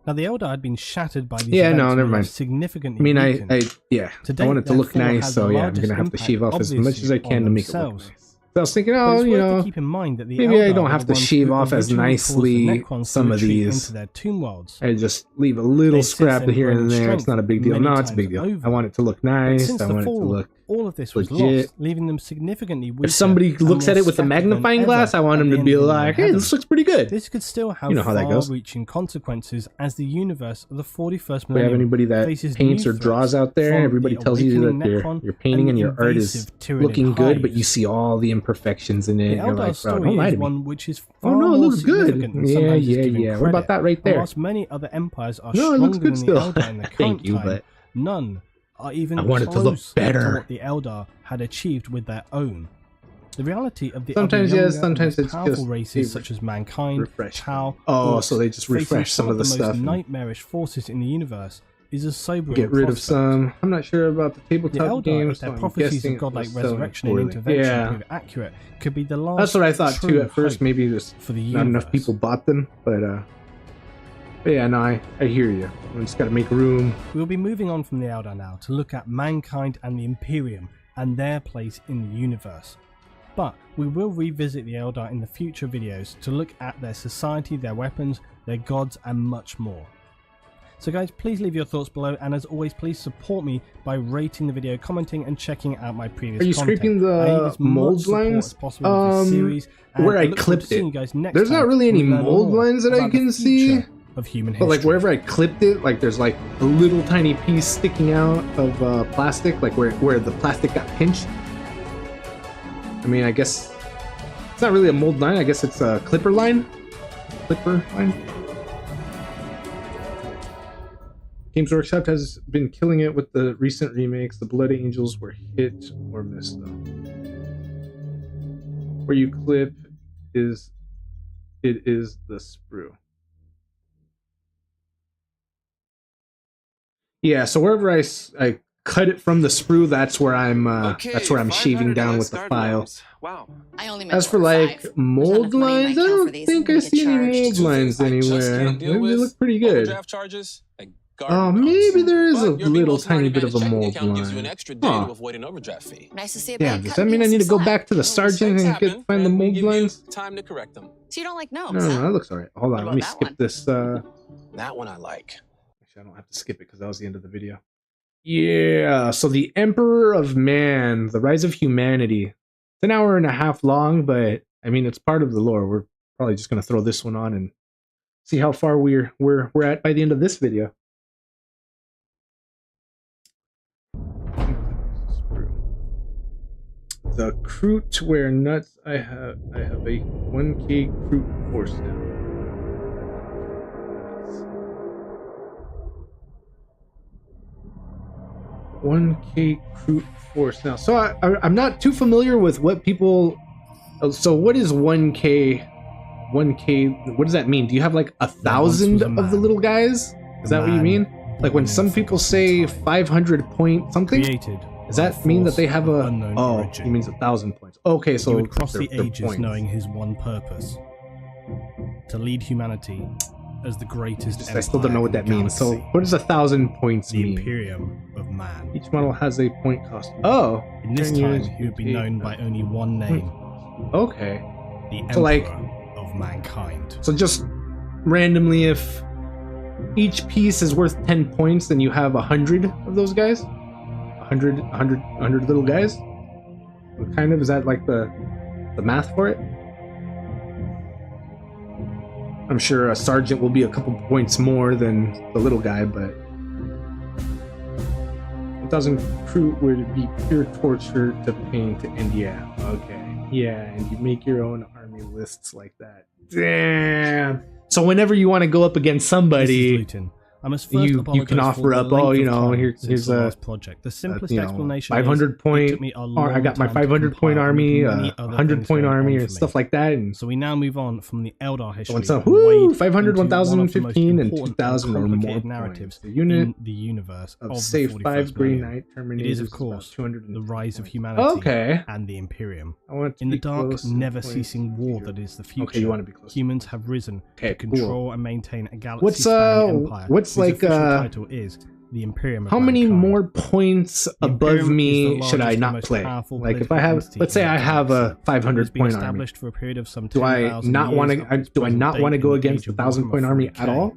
Now the Eldar had been shattered by these Yeah, events no, never and mind. significantly I mean, I Today, want it to look therefore, nice, has so the yeah, I'm gonna largest have to shave off as impact, much as I can to make it look themselves. nice. So I was thinking, But oh, it's you worth to know, keep in mind that the maybe I Eldar don't were have the to ones shave who off as originally caused the nicely Necrons some to of retreat these. into their tomb worlds. I just leave a little They since scrap then here and grown in there. It's not a big deal. strength No, many it's a big times deal. over. I want it to look But nice. since I the want it to fall, look all of this was legit. lost, leaving them significantly weaker. If somebody and looks more at it with a scattered than magnifying ever glass, I want at them the to end be of the like, hey, heaven. this looks pretty good. This could still have You know how that goes. far-reaching consequences as the universe of the 41st If we have millennium anybody that faces paints new or draws threats out there, from everybody the tells you that awakening your Necron painting and the your art is invasive Tyranid looking good, but hive. you see all the imperfections in it. The You're Eldar like, bro, story don't lie is to me. one which is Oh far no, it more looks good. significant than Yeah, sometimes is yeah, given yeah. What credit. about that right And there? whilst many other empires are No, it looks stronger good than the still. Eldar in the Thank current you, time, but none are even I want it to close look better. to what the Eldar had achieved with their own. The reality of the Sometimes other yes, younger sometimes and it's powerful just races they such as mankind, refresh Tau, Oh, orcs, so they just facing refresh some of the most stuff and nightmarish forces in the universe is a sobering get rid of prospect. some. I'm not sure about the The tabletop Eldar, games. if their So I'm prophecies guessing of godlike it was selling resurrection and poorly. intervention Yeah, prove accurate, could be the last that's what I thought too true at first. hope Maybe there's for the not enough universe. people bought them, but yeah, no, I hear you. We just gotta make room. We'll be moving on from the Eldar now to look at mankind and the Imperium and their place in the universe. But we will revisit the Eldar in the future videos to look at their society, their weapons, their gods, and much more. So guys, please leave your thoughts below, and as always, please support me by rating the video, commenting, and checking out my previous Are you content. scraping I need the as much mold support lines? as possible with this series, and Where I look forward to clipped seeing it. you guys next There's time not really any when we learn mold more lines that I about the can see. future of human history. But like wherever I clipped it, like there's like a little tiny piece sticking out of plastic, like where the plastic got pinched. I mean, I guess it's not really a mold line. I guess it's a clipper line. Clipper line. Games Workshop has been killing it with the recent remakes. The Blood Angels were hit or miss though. Where you clip is the sprue. Yeah, so wherever I cut it from the sprue, that's where I'm shaving down with the file. Wow. I only As for like mold lines, I don't think I see any mold lines anywhere. They look pretty good. Oh, maybe there is a little tiny bit of a mold line. Huh. Nice to see a Yeah, bag does cut that mean I me need to some go slack. back to the sergeant and find the mold lines? Time to correct them. So you don't like gnomes, No, huh? that looks alright. Hold on, let me about that skip one? this. That one I like. Actually, I don't have to skip it because that was the end of the video. Yeah, so the Emperor of Man, the Rise of Humanity. It's an hour and a half long, but I mean it's part of the lore. We're probably just gonna throw this one on and see how far we're at by the end of this video. The Crute wear nuts. I have a 1K Crute force now. 1K Crute force now. So I'm not too familiar with what people. So what is 1K? 1K. What does that mean? Do you have like 1,000 of the little guys? Is that what you mean? Like when some people say 500 point something? Created. Does that mean that they have a? unknown Oh, origin. he means 1,000 points. Okay, so He would cross the they're ages points. knowing his one purpose: to lead humanity as the greatest. I still don't know what that means. So what does 1,000 points the mean? Imperium of Man. Each model has a point cost. Oh, In this 10 time, years, he would be you known by only one name: Okay. the Emperor So, like- of Mankind. So just randomly, if each piece is worth 10 points, then you have 100 of those guys? 100 little guys? What kind of, is that like the math for it? I'm sure a sergeant will be a couple points more than the little guy, but 1,000 crew would be pure torture to paint, and yeah, okay. Yeah, and you make your own army lists like that. Damn. So whenever you want to go up against somebody, I must you first can apologize offer for the up, length oh, you of know, time here's since a the last project. The simplest you know, explanation 500 is point, it took me a or I long got my time to 500 point compile army, many other 100 things point going army, on or for stuff me. like that. And So we now move on from the Eldar history. so and woo, wade 500, into one of the most 1,015, and important 2,000 or more complicated points. narratives The unit in the universe of the say 5 41st Grey millennium. Knight It Terminators is, of is about course, 210 the rise of points. humanity Okay. and the Imperium. I want to In the be dark, close and never point ceasing to war you. that is the future. Okay, you want to be close. Humans have risen Okay, to control and maintain a What's galaxy-spanning empire. what's whose like official title is the Imperium of how many Mankind. more points The above Imperium me is the should I largest and not most play? powerful Like if political I have, entity let's say in the I have galaxy. a It has 500 been point army. established for a period of some Do I 10,000 not want years up to? its Do I present not date want to in go the against age the of 1,000 point Warhammer army 40K. at all?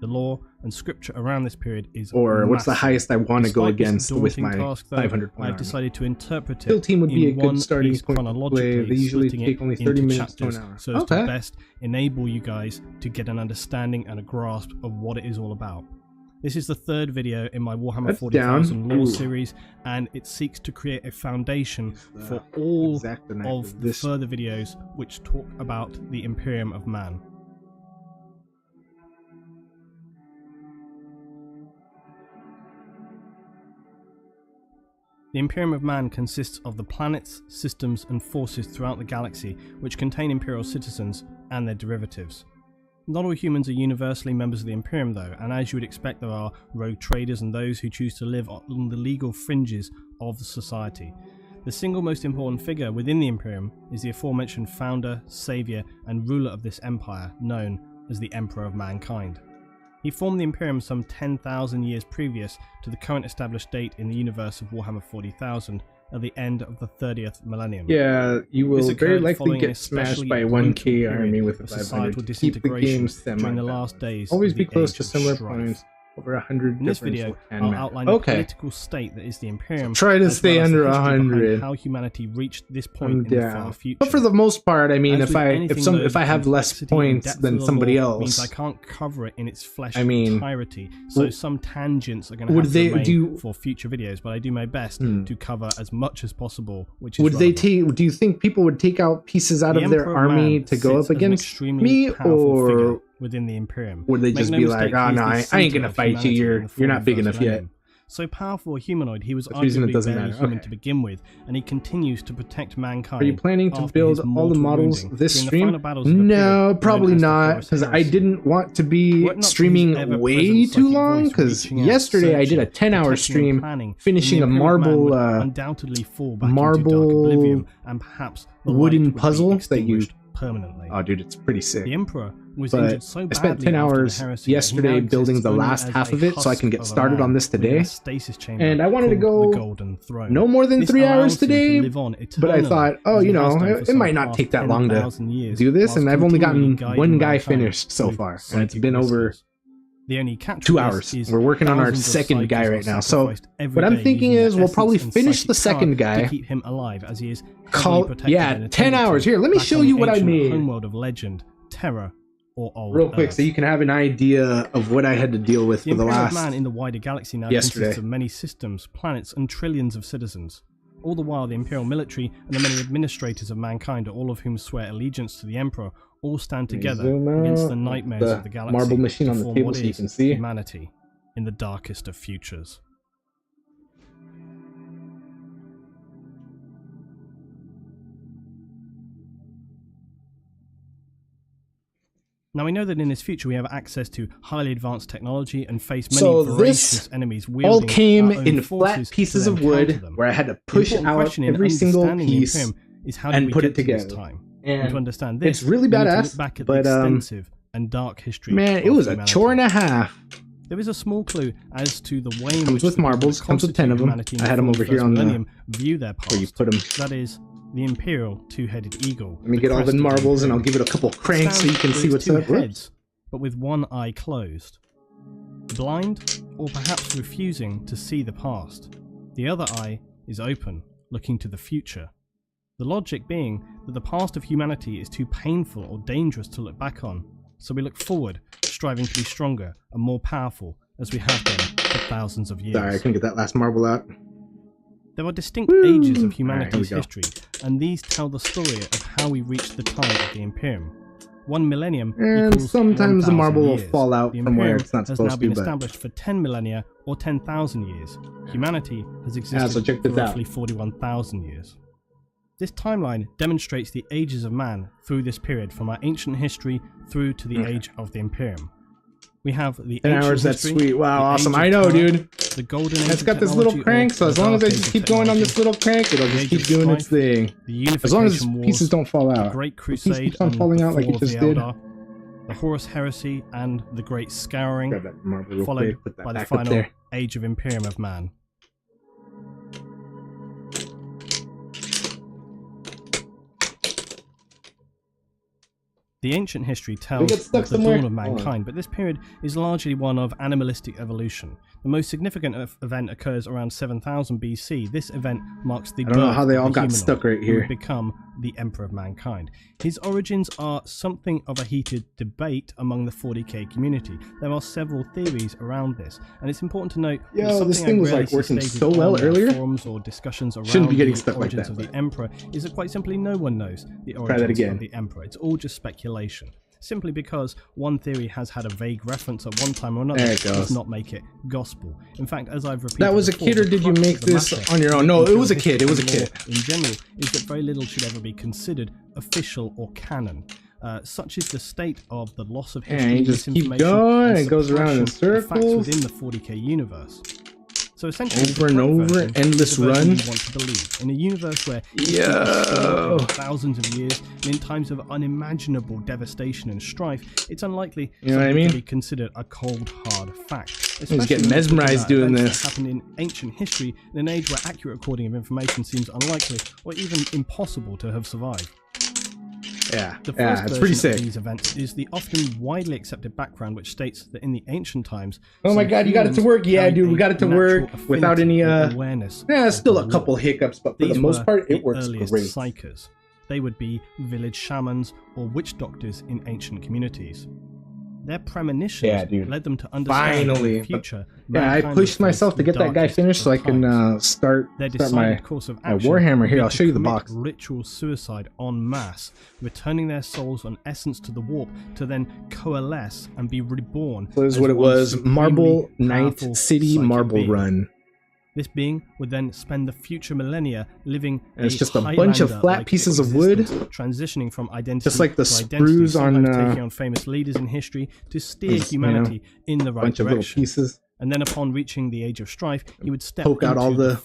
The lore and scripture around this period is Or what's the massive. highest I want to go Despite this against with daunting my task, though, 500 point I've army? decided to interpret it Kill team would be in a good one starting piece point to play. chronologically, They usually splitting take it only 30 into minutes to an chapters hour. so as Okay. to best enable you guys to get an understanding and a grasp of what it is all about. This is the third video in my Warhammer That's 40,000 down. lore Ooh. series, and it seeks to create a foundation for all exact amount of of the this. further videos which talk about the Imperium of Man. The Imperium of Man consists of the planets, systems, and forces throughout the galaxy which contain Imperial citizens and their derivatives. Not all humans are universally members of the Imperium though, and as you would expect there are rogue traders and those who choose to live on the legal fringes of society. The single most important figure within the Imperium is the aforementioned founder, saviour, and ruler of this empire, known as the Emperor of Mankind. He formed the Imperium some 10,000 years previous to the current established date in the universe of Warhammer 40,000 at the end of the 30th millennium. Yeah, you will This very occurred likely following an get smashed especially by a brutal 1K period army with a of 500 societal to keep the disintegration game during the semi-balanced. last days Always of be the close Age to of similar Strife. points. Over 100 In this difference video, can I'll matter. outline the Okay. political state that is the Imperium. Try to as stay well as the under history behind 100. how humanity reached this point in the far future. But for the most part, I mean, As with anything, though, if I have less complexity and points depth than of the somebody lore means else, I can't cover it in its flesh I mean, entirety. So some tangents are going to would have they to remain do- for future videos, but I do my best to cover as much as possible. Which is would they relevant. take? Do you think people would take out pieces out The of their Emperor of army Man to go sits up as an against extremely me, powerful figure or within the Imperium? would they Make just no be mistake, like, "Oh he is no, the I ain't centre gonna of fight you. humanity in the You're not big 41st enough yet." millennium. So powerful a humanoid, he was That's the reason it arguably doesn't barely matter. human Okay. to begin with, and he continues to protect mankind. Are you planning to after build his all the mortal models wounding this during the stream? final battles of the No, period known probably as the not, Horus because I Heresy. didn't want to Were be it not for his streaming ever-present way too psychic long, voice because reaching out, yesterday I did a searching, 10-hour protecting and stream planning, finishing a the Imperial Man marble would undoubtedly fall back into marble dark oblivion, and perhaps the wooden light would be puzzle that you... extinguished permanently. Oh, dude, it's pretty sick. The Emperor was But injured so I badly spent 10 after the hours heresy that he yesterday now building exists the only last as half a of it so I can husk get of a started on man this within today. a stasis chamber And I wanted to called the go Golden Throne. no more than This 3 hours allows him to today, live on but I thought, eternally, oh, as you he has know, done for it some might not past take that long to 10,000 years, do this, whilst and I've only continually gotten guiding one guy mankind finished so with far, and it's psychic been over whispers. The only catch 2 for this hours. is We're working on our thousands of second guy psychics right are now. So sacrificed every what I'm day thinking using is their we'll probably essence and finish psychic the second power guy. to keep him alive, as he is Call, heavily protected yeah, and 10 attended hours. to Here, let me back show on the you what I ancient made. homeworld of legend, terror, or old Real quick, Earth. so you can have an idea of what I had to deal with The for the Imperial last... Man in the wider galaxy now yesterday. consists of many systems, planets, and trillions of citizens. All the while, the Imperial military and the many administrators of mankind, all of whom swear allegiance to the Emperor, all stand together Zoom against out the nightmares the of the galaxy marble machine to on the form table what so you is can see. humanity in the darkest of futures. Now we know that in this future we have access to highly advanced technology and face many So voracious this enemies all wielding came our own in forces flat to pieces then of wood, counter them. where I had to The push important out question in every single understanding the piece Imperium is how did and we put get it to this together. time? And to understand this, it's really we need to badass, look back at but, the extensive and dark history. man, it of was a humanity. chore and a half. There is a small clue as to the way in Comes which with the people marbles, that comes with 10 of them. constitute humanity in I had 'em the over here 41st on the- millennium view their past. Where you put 'em. That is the imperial two-headed eagle. Let me get all the marbles and I'll give it a couple cranks so you can see what's two up. heads, but with one eye closed. Blind, or perhaps refusing to see the past. The other eye is open, looking to the future. The logic being that the past of humanity is too painful or dangerous to look back on, so we look forward, striving to be stronger and more powerful as we have been for thousands of years. Sorry, I couldn't get that last marble out. There are distinct ages of Alright, here we humanity's go. history, and these tell the story of how we reached the time of the Imperium. 1 millennium And equals sometimes the 1,000 marble will years. fall out The from where Imperium it's not has supposed now to, been but- established for 10 millennia or 10,000 years. Humanity has existed so check for this out. roughly 41,000 years. This timeline demonstrates the ages of man through this period, from our ancient history through to the age of the Imperium. We have the 10 ancient hours, that's history, sweet. Wow, the awesome. age of I know, terror, dude. The golden age It's of got this little technology, crank, or so as the long as I dark age just of keep going on this technology. little crank, it'll The just age keep of doing its strife, thing. The As long as Unification pieces Wars, don't fall the out. Great The piece Crusade keeps on and falling the out like fall it of the just did. Eldar, the Horus Heresy and the Great Scouring, Grab that marble real followed quick, put that by the back up final there. Age of Imperium of Man. The ancient history tells get stuck of the somewhere? dawn of Hold on. mankind, but this period is largely one of animalistic evolution. The most significant event occurs around 7000 BC. This event marks the I don't know birth how they of all the got humanoid, stuck right who here. would become the Emperor of Mankind. His origins are something of a heated debate among the 40k community. There are several theories around this, and it's important to note that Yo, this something thing I was rarely like working see stated so well on earlier. forums or discussions around Shouldn't be getting the stuck like origins that, of the but- Emperor is that quite simply no one knows the that origins again. of the Emperor. It's all just speculation. Simply because one theory has had a vague reference at one time or another There it goes. does not make it gospel. In fact, as I've repeated That was a before, kid, or the did you crux make of the this matter on your own? in No, it imperial was a kid, it was a history kid. and law in general is that very little should ever be considered official or canon. Such is the state of the loss of history, And you just keep misinformation, going, and it goes around in suppression of facts circles. within the 40k universe. So essentially, Over the and correct over, version endless is the version run. you want to believe. In a universe where history Yo. is stored over thousands of years, and in times of unimaginable devastation and strife, it's unlikely You know what I something mean? to be considered a cold, hard fact. He's Especially getting when we're talking mesmerized about doing events this. that happened in ancient history, in an age where accurate recording of information seems unlikely or even impossible to have survived. Yeah, The first yeah, it's version pretty of sick. these events is the often widely accepted background, which states that in the ancient times, Oh my some god, you got it to humans work. Yeah, carried dude, we a got it to natural work without affinity any or awareness. yeah, of still the a couple law. hiccups, but for These the most were part the it works earliest great. psychers. They would be village shamans or witch doctors in ancient communities. Their premonitions Yeah, dude. led them to understand Finally. in the future. Yeah, I mankind pushed would face myself to the get that guy darkest finished so of I can times. start Their my decided course of action Warhammer. would Here, be I'll to show you the commit box. ritual suicide en masse, returning their souls and essence to the warp to then coalesce and be reborn. So this is as what it one was. supremely Marble Knight powerful City psychic Marble being. Run. This being would then spend the future millennia living and it's just a bunch of flat pieces of wood, transitioning from identity just like the to identity, sprues on taking on famous leaders in history to steer humanity in the right bunch direction. of little pieces. And then upon reaching the age of strife, he would step poke out all the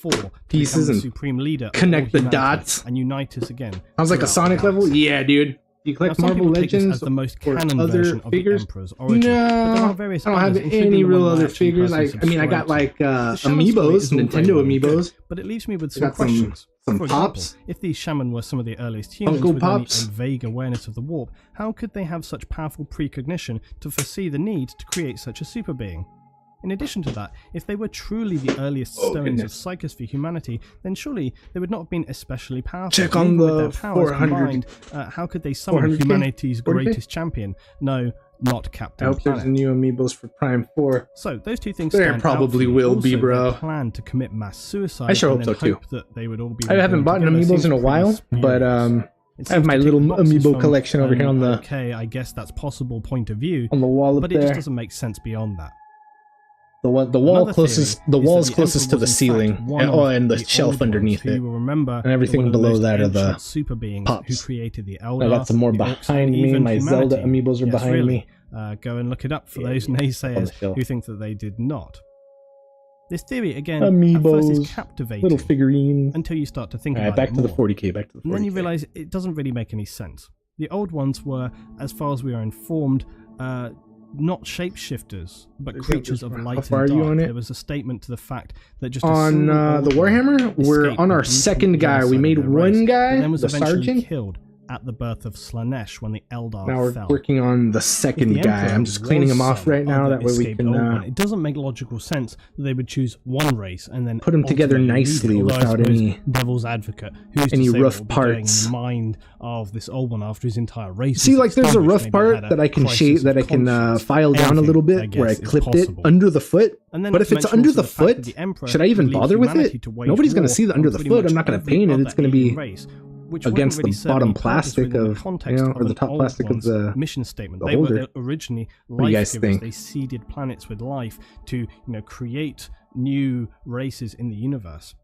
pieces the and supreme leader, connect the dots, and unite us again. Sounds like a Sonic level, yeah, dude. You collect Marvel Legends as the most or canon other version of figures? the Emperor's origin. No, but there are various I don't have others, any the real one other I actually figures. personally I mean, I got subscribe like to. The shaman story amiibos, is all Nintendo very well amiibos. good, but it leaves me with I some got some questions. some For pops. example, if these shaman were some of the earliest humans Uncle with Pops. only a vague awareness of the warp, how could they have such powerful precognition to foresee the need to create such a super being? In addition to that, if they were truly the earliest stones of psychosphere humanity, then surely they would not have been especially powerful. Check on Even the with their powers 400. combined, how could they summon 400K? humanity's 40K? greatest champion? No, not I Captain hope there's Planet. new amiibos for Prime 4. So those two things There stand probably out for me. will be, Also, bro. their plan to commit mass suicide. I sure and hope then so, too. That they would all be I haven't bought reborn an together amiibos in a seems while, pretty but spurious. It I have seems my to tick little the boxes amiibo from collection over here on the okay, I guess that's possible point of view, on the wall up but it just there. doesn't make sense beyond that. The wall Another closest, theory the is wall's that the closest to Emperor the was, in fact, ceiling, one and of the shelf old underneath ones who it, you will remember and everything were one of below most that are the ancient super beings pops. who created the Eldar. I got some more the Orcs, behind and me. even My Zelda humanity. amiibos are Yes, behind really. me. Go and look it up for those On the naysayers shelf. who think that they did not. This theory, again, at first is Amiibos, captivating little figurines. until you start to think All right, about back it to the more. 40k. Back to the 40k. And then you realize it doesn't really make any sense. The old ones were, as far as we are informed, not shapeshifters, but Is that creatures just- of how light far and are you dark. on it? There was a statement to the fact that just a On single old the one Warhammer, we're escaped on the our brutal second guy. We genocide made of their one race, guy, but then was the eventually sergeant. killed at the birth of Slanesh when the Eldar Now we're fell. working on the If second the guy. Emperor I'm just cleaning was him off some right now. other That way we escaped can old one, it doesn't make logical sense that they would choose one race and then put 'em together ultimately nicely lead it. Although I without suppose any- devil's advocate. Who's any to say rough what would be going parts. in the mind of this old one after his entire race? See, was like there's a established? rough Maybe it part had a that I can crisis shape, of that I can conscience. file down a Anything, little I bit, where I guess, is clipped it possible. under the foot. And then But not if to it's mention under also the fact that foot, the Emperor should I even would lead bother with humanity it? to wage Nobody's going war to see the on under the pretty foot. much I'm not going to every paint it. other It's going to be alien race, which wouldn't against really the serve bottom any purpose plastic within the of, context or of the an top old plastic of one's the mission statement. the They holder. were originally What do you guys life givers. think? They seeded planets with life to, create new races in the universe.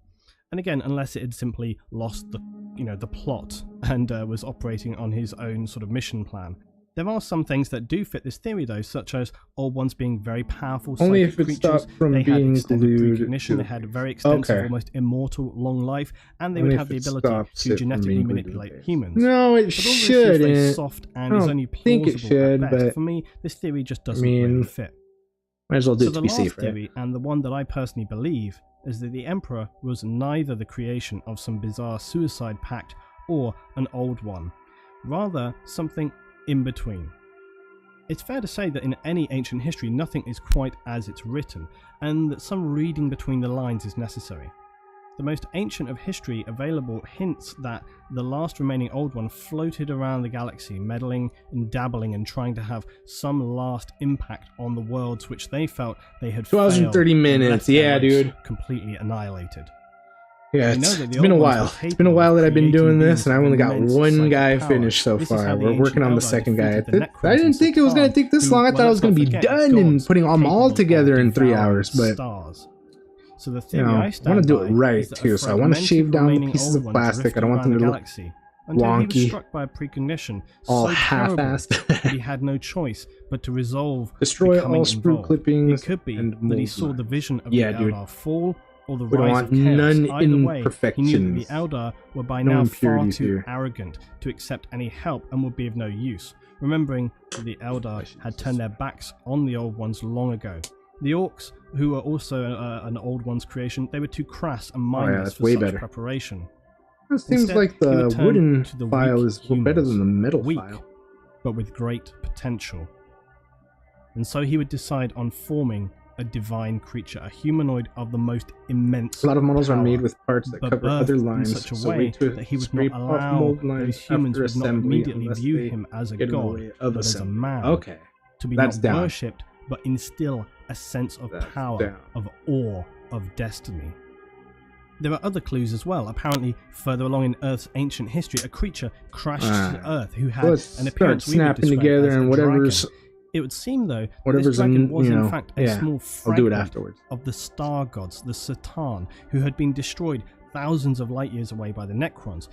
And again, unless it had simply lost the plot and was operating on his own sort of mission plan. There are some things that do fit this theory, though, such as old ones being very powerful Only psychic if it creatures. stopped from They had being extended glued precognition. to They had very extensive, Okay. almost immortal, long life, and they Only would if have the it ability stops to it from genetically being glued to the manipulate base. humans. No, it But all this feels very shouldn't. soft I and is don't only think plausible it should, at best. but For me, this theory just doesn't mean, really fit. might as well do So it the to be last safe, right? theory, and the one that I personally believe, is that the Emperor was neither the creation of some bizarre suicide pact or an old one, rather something in between. It's fair to say that in any ancient history nothing is quite as it's written, and that some reading between the lines is necessary. The most ancient of history available hints that the last remaining old one floated around the galaxy, meddling and dabbling and trying to have some last impact on the worlds which they felt they had 2 hours and failed 30 and minutes, left their yeah, race dude. completely annihilated. Yeah, We know it's that the been a old ones while. were It's been a capable while of that I've been creating doing this, beings and I with only got immense one psychic guy power. finished so This is far. how the We're ancient working on the Eldar second guy. defeated the I Necrons didn't think it was going to take this who, long. I well, thought it was let's going not to be forget, done and gods putting them all capable together of in 3 devouring hours, but stars. So the you theory know, I I stand want to do it by right is that a too. So I want to fragmented shave down the remaining pieces old of one plastic. I drifted don't want them around to the look galaxy until he was wonky, struck by a precognition all so terrible half-assed. that he had no choice but to resolve Destroy becoming all screw involved. clippings It could be and that he mold saw the lines. vision of Yeah, the dude. Eldar fall or the We don't rise want of chaos. none Either way, he knew that the imperfections. Eldar were by No now far impurities too here. arrogant to accept any help and would be of no use, remembering that the Eldar had turned their backs on the Old Ones long ago. The Orcs, who were also an Old One's creation, they were too crass and mindless that's for way such better. preparation. It seems Instead, like he would the turn wooden to the file weak is better than the metal weak, file. but with great potential. And so he would decide on forming a divine creature, a humanoid of the most immense A lot of models are power, made with parts that but cover birthed other lines, in such a so way wait to that he would scrape not off allow mold lines those humans after would not assembly immediately unless view they him as a get in the god, way of but as a assembly. man, Okay, to be that's not down. worshipped, but instill a sense of That's power, down. of awe, of destiny. There are other clues as well. Apparently, further along in Earth's ancient history, a creature crashed to Earth who had Let's an start appearance we would snapping describe together as and a whatever's dragon. It would seem, though, that Whatever's this dragon in, was you know, in fact a yeah, small I'll do it fragment afterwards. of the star gods, the Satan, who had been destroyed thousands of light years away by the Necrons.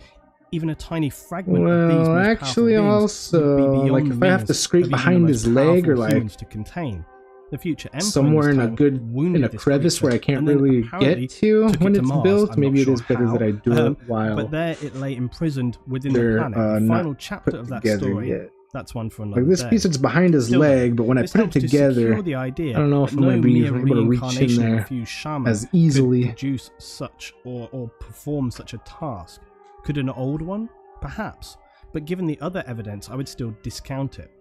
Even a tiny fragment of these Well, most actually, powerful beings also, would be beyond like the if I have means to scrape of even the behind most his leg or powerful like humans to contain. The future emperor somewhere in this a time good wounded in a this crevice creature, where I can't and then really apparently get to took it when to it's Mars. built. I'm Maybe not it is sure better how, that I do it while but there it lay imprisoned within they're the planet. The not final chapter put of that together story. yet. That's one for another Like this day. piece that's behind his Still, leg, but when I this put it helps to together, secure the idea I don't know if that I'm going no to be mere able to reach in reincarnation of a there few shamans as easily. could produce such or perform such a task. Could an old one? Perhaps. But given the other evidence, I would still discount it.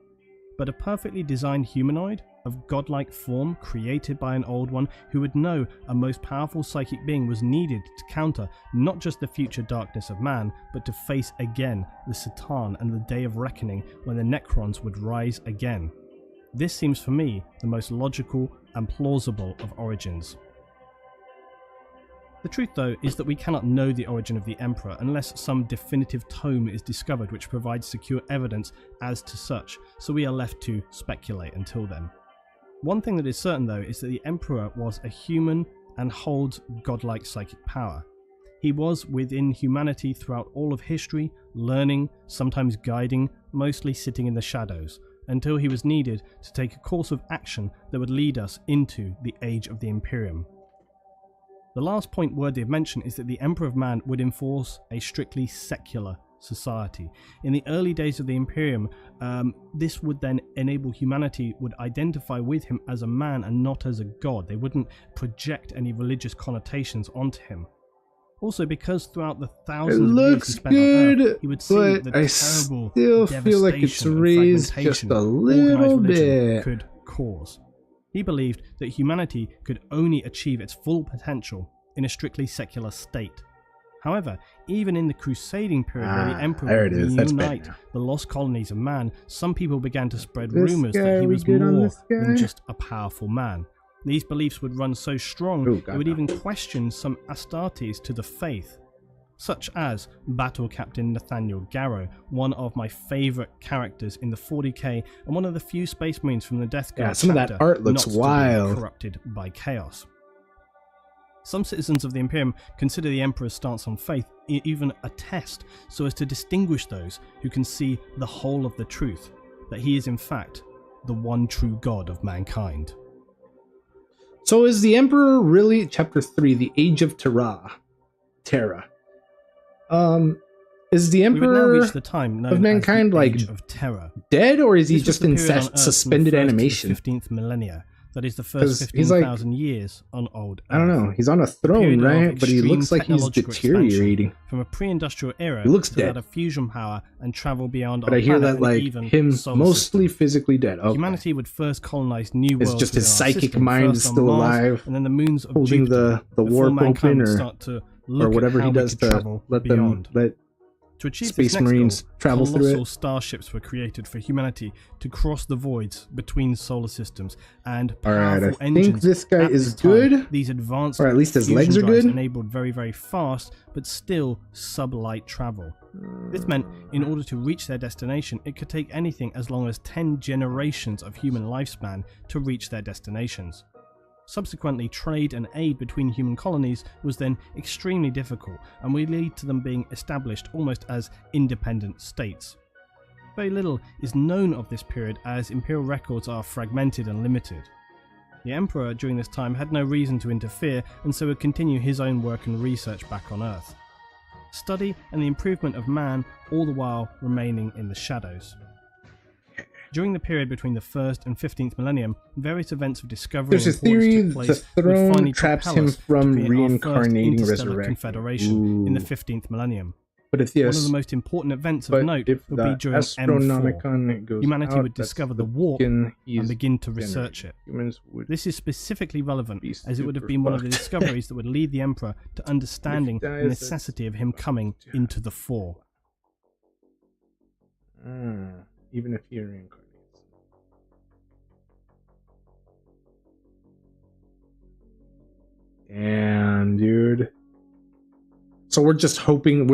But a perfectly designed humanoid of godlike form created by an old one who would know a most powerful psychic being was needed to counter not just the future darkness of man, but to face again the Satan and the day of reckoning when the Necrons would rise again. This seems for me the most logical and plausible of origins. The truth, though, is that we cannot know the origin of the Emperor unless some definitive tome is discovered which provides secure evidence as to such, so we are left to speculate until then. One thing that is certain, though, is that the Emperor was a human and holds godlike psychic power. He was within humanity throughout all of history, learning, sometimes guiding, mostly sitting in the shadows, until he was needed to take a course of action that would lead us into the Age of the Imperium. The last point worthy of mention is that the Emperor of Man would enforce a strictly secular society. In the early days of the Imperium, this would then enable humanity would identify with him as a man and not as a god. They wouldn't project any religious connotations onto him. Also, because throughout the thousands of years he spent on Earth, he would see the I terrible still feel like it's devastation and raised just fragmentation a little organized religion bit. could cause. He believed that humanity could only achieve its full potential in a strictly secular state. However, even in the crusading period where the emperor there would it is. That's reunite better. the lost colonies of man, some people began to spread This rumors guy, that he we was good on more this guy? than just a powerful man. These beliefs would run so strong Oh, it God, would no. even question some Astartes to the faith, such as Battle Captain Nathaniel Garrow, one of my favourite characters in the 40k and one of the few Space Marines from the Death Guard Yeah, some of that chapter art looks not to be wild. corrupted by chaos. Some citizens of the Imperium consider the Emperor's stance on faith even a test so as to distinguish those who can see the whole of the truth, that he is in fact the one true God of mankind. So is the Emperor really, chapter 3, the Age of Terra? Is the We would now Emperor reach the time known of mankind as the like Age of Terror. dead, or is he This was just the in period on Earth from the suspended 1st to the animation? 15th millennia. That is the 'Cause first he's like- 15,000 years on old Earth. I don't know. He's on a A throne, period of right? But he extreme looks like he's technological expansion, deteriorating. from a pre-industrial era He looks to dead. that of fusion power and travel beyond But our I hear planet that and like even him solar mostly system. physically dead. Okay. Humanity would first colonize new It's worlds just his within our psychic system, mind first is on still Mars, alive, and then the moons of holding Jupiter, the before warp mankind open, would or start to look whatever at he how does we could to travel let beyond. them let To achieve Space this next Marines goal, travel through colossal it. starships were created for humanity to cross the voids between solar systems, and All right, powerful I think engines. this guy At is the time, good, These advanced or at least his fusion legs are drives good. enabled very, very fast, but still sublight travel. This meant, in order to reach their destination, it could take anything as long as 10 generations of human lifespan to reach their destinations. Subsequently, trade and aid between human colonies was then extremely difficult and would lead to them being established almost as independent states. Very little is known of this period as imperial records are fragmented and limited. The Emperor during this time had no reason to interfere and so would continue his own work and research back on Earth. Study and the improvement of man, all the while remaining in the shadows. During the period between the 1st and 15th millennium, various events of discovery There's a and importance theory took the place that would throne finally traps propel him us from to create our first reincarnating interstellar resurrection. confederation in the Ooh. 15th millennium. But if One yes, of the most important events of but note if would be the during M4. Astronomicon goes Humanity out, would that's discover the the warp beacon and he's begin to generating. research it. Humans would This is specifically relevant be as it would have super been one of the fucked. discoveries that would lead the Emperor to understanding the dies, necessity of him coming into the fore. even if he reincarnates. Damn, dude. So we're just hoping.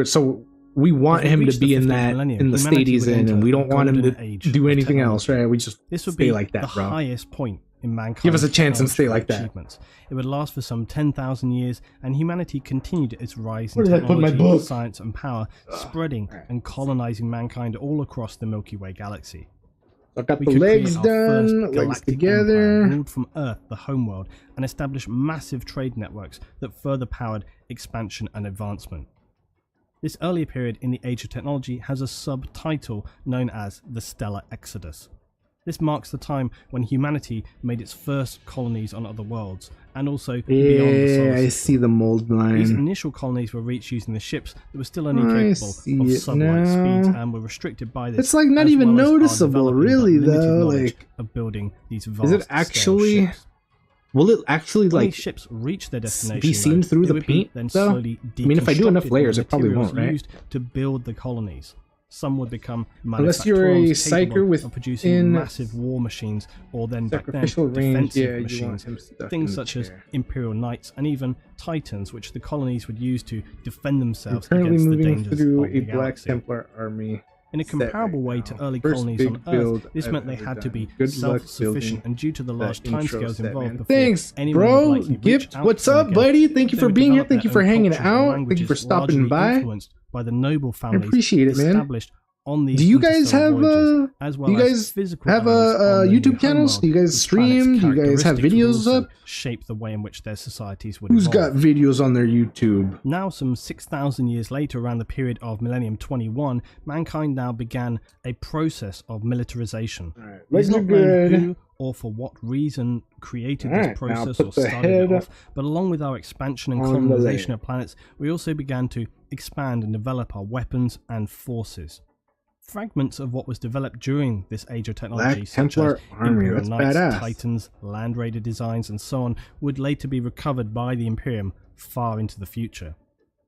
we want As we him to reach be the in 15th that millennium, in the state humanity he's would in, enter and we don't a want him to golden age do of anything else, technology. right? We just This would stay be like that, the bro. highest point in mankind's Give us a chance and stay like that. achievements. It would last for some 10,000 years, and humanity continued its rise in Where did I put my technology, book? science, and power, spreading and colonizing mankind all across the Milky Way galaxy. I got We the could legs create our first done, legs galactic together. empire, ruled from Earth, the homeworld, and establish massive trade networks that further powered expansion and advancement. This earlier period in the Age of Technology has a subtitle known as the Stellar Exodus. This marks the time when humanity made its first colonies on other worlds, and also beyond the solar Yeah, I system. see the mold line. These initial colonies were reached using the ships that were still only I capable see of it sublight now. speeds and were restricted by this. It's like not as even well as our noticeable, developing but really, limited though. knowledge Like, of building these is vast it actually? ships. Will it actually When like these ships reach their destination, be seen though, through they the would be paint? then Though slowly I mean, if I do enough deconstructed layers, from it probably materials won't, right? used to build the colonies. Some would become Unless you're a manufacturers psyker capable with of producing massive war machines, or then back then sacrificial range, defensive yeah, you want machines. him stuck in Things the such as chair. imperial knights and even titans, which the colonies would use to defend I'm themselves currently against the moving dangers through of a the Black galaxy. Templar army. In a set comparable right way now. to early First colonies big on Earth, build this I've meant they ever had to done. be Good luck self-sufficient, building and due to the large that intro timescales set, involved man. before Thanks, anyone bro. would likely reach Gift, out what's to them up, again, buddy? Thank you they for would being here. develop Thank you their for own hanging cultures and out. Thank you languages for stopping largely by. influenced by the noble I families appreciate it, man. established on these Do you guys interstellar have voyages, as well do you as guys physical have elements on the new YouTube channels? homeworld Do you guys whose stream? planet's Do you guys have characteristics would videos also up? shape the way in which their societies would Who's evolve. got videos on their YouTube? Now, some 6,000 years later, around the period of Millennium 21, mankind now began a process of militarization. Alright, It is legs are not known good. who or for what reason created Alright, this process now or put the started head it off, but along with our expansion and on the colonization leg. of planets, we also began to expand and develop our weapons and forces. Fragments of what was developed during this age of technology, Black such Templar as army, Imperial that's Knights, badass. Titans, Land Raider designs, and so on, would later be recovered by the Imperium far into the future.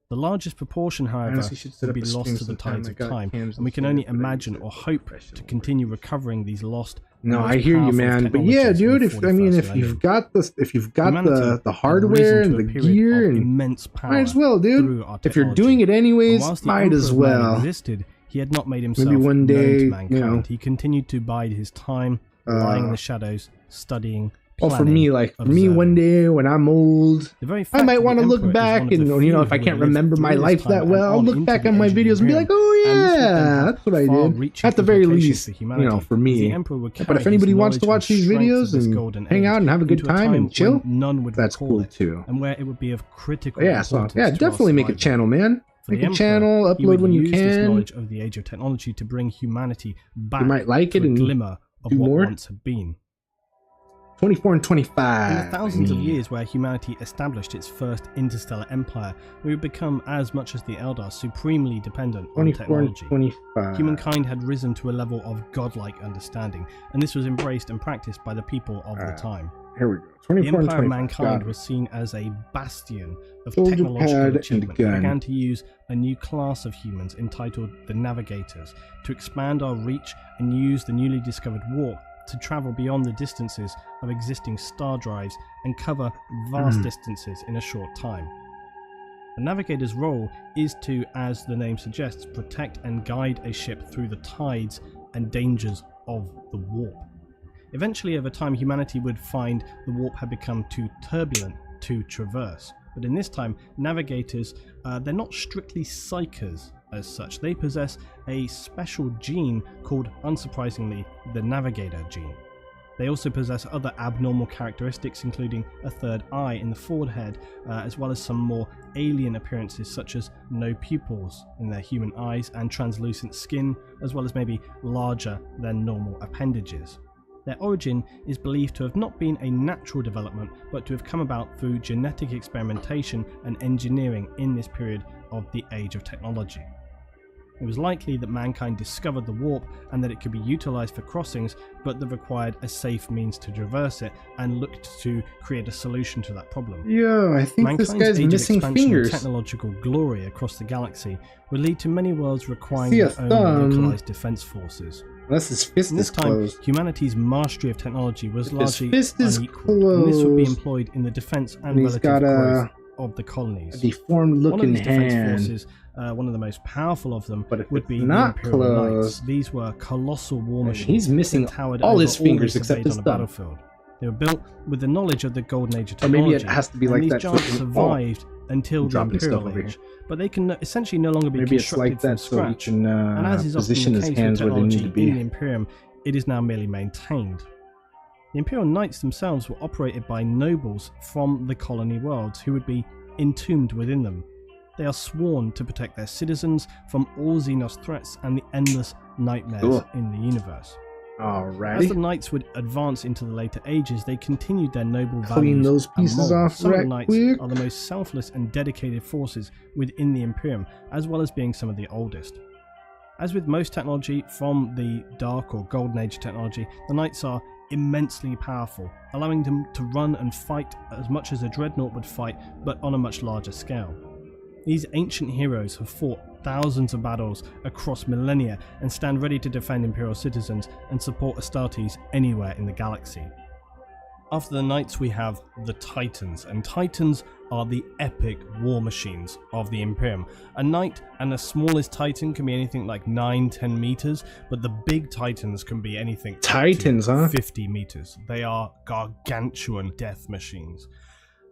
The largest proportion, however, Honestly, should set would be up a lost stream to the sometime. tides I of got time, cams and we and can shit, only but I imagine said or it's hope professional to continue recovering these lost. No, and I most hear you, powerful man. But yeah, technologies dude, of if the I mean, 41st if millennium. you've got Humanity the had risen hardware to and a the period gear, of and immense power might as well, dude. through our If you're technology. doing it And anyways, whilst the might as Emperor of Man well. existed, he had not made himself Maybe one day, known to you mankind. know, He continued to bide his time, lying in the shadows, studying. Well, for me, like for me, observing. one day when I'm old, The very I fact might that want the to look Emperor is back one of and, the you know, few if I who can't lived remember my through this life time that and well, I'll on look into back the on my age of the videos and be like, Imperium. oh And this would then yeah, have that's what I did. far-reaching At the very implications least, for you humanity, know, for as me. the Emperor would But carry if anybody his wants to knowledge watch these and strength videos of this and golden hang age out and have a good into time and when chill, none would that's recall cool it, too. and where it would be of critical Yeah, so importance yeah, to our definitely make a survival. channel, man. For the Make a Emperor, channel, he upload would when you use this can. knowledge of the age of technology to bring humanity back You might like to it a and glimmer of do what more. once had been. 24 and 25. In the thousands of I mean, years where humanity established its first interstellar empire, we would become, as much as the Eldar, supremely dependent on 24 and technology. 25. Humankind had risen to a level of godlike understanding, and this was embraced and practiced by the people of the time. Here we go. The 24 and Empire of 25. Mankind Got was seen as a bastion of Soldier technological pad and achievement. gun. It began to use a new class of humans entitled the Navigators to expand our reach and use the newly discovered warp to travel beyond the distances of existing star drives and cover vast distances in a short time. The navigator's role is to, as the name suggests, protect and guide a ship through the tides and dangers of the warp. Eventually, over time, humanity would find the warp had become too turbulent to traverse. But in this time, navigators, they're not strictly psychers as such. They possess a special gene called, unsurprisingly, the navigator gene. They also possess other abnormal characteristics, including a third eye in the forehead, as well as some more alien appearances such as no pupils in their human eyes and translucent skin, as well as maybe larger than normal appendages. Their origin is believed to have not been a natural development, but to have come about through genetic experimentation and engineering in this period of the Age of Technology. It was likely that mankind discovered the warp and that it could be utilized for crossings, but that required a safe means to traverse it and looked to create a solution to that problem. Yo, I think this Mankind's guy's age of missing expansion and fingers. technological glory across the galaxy would lead to many worlds requiring See a their own thumb. localized defense forces. Unless his fist In is this time, closed. humanity's mastery of technology was If his largely fist is unequaled, and this would be closed, employed in the defense and and he's relative got growth of the a colonies. deformed One of looking these defense hand. forces one of the most powerful of them But if would it's be the not Imperial Knights. closed, These were colossal war and machines. he's missing that towered all over his fingers the except debate his on the thumb. battlefield. They were built with the knowledge of the Golden Age of Or maybe technology. it has to be and like these that. giants So survived until the dropping stuff Imperial over Age, here. but they can essentially no longer be maybe it's constructed like from that, so he scratch. can And as is often position the his case hands with where they need technology to in the be. Imperium, it is now merely maintained. The Imperial Knights themselves were operated by nobles from the colony worlds who would be entombed within them. They are sworn to protect their citizens from all Xenos threats and the endless nightmares in the universe. Alrighty. As the Knights would advance into the later ages, they continued their noble Clean values those and pieces molds. off Some of right the Knights quick. are the most selfless and dedicated forces within the Imperium, as well as being some of the oldest. As with most technology from the Dark or Golden Age technology, the Knights are immensely powerful, allowing them to run and fight as much as a dreadnought would fight, but on a much larger scale. These ancient heroes have fought thousands of battles across millennia and stand ready to defend Imperial citizens and support Astartes anywhere in the galaxy. After the Knights we have the Titans, and Titans are the epic war machines of the Imperium. A Knight and the smallest Titan can be anything like 9-10 meters, but the big Titans can be anything Titans, up to huh? 50 meters. They are gargantuan death machines.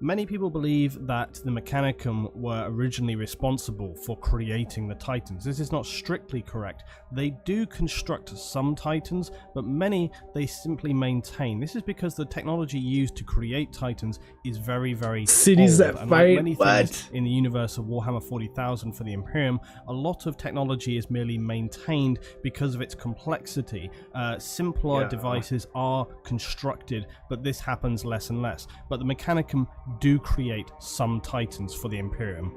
Many people believe that the Mechanicum were originally responsible for creating the Titans. This is not strictly correct. They do construct some Titans, but many they simply maintain. This is because the technology used to create Titans is very, very Cities old. that And like fight, many what? things in the universe of Warhammer 40,000 for the Imperium, a lot of technology is merely maintained because of its complexity. Simpler devices are constructed, but this happens less and less. But the Mechanicum do create some Titans for the Imperium.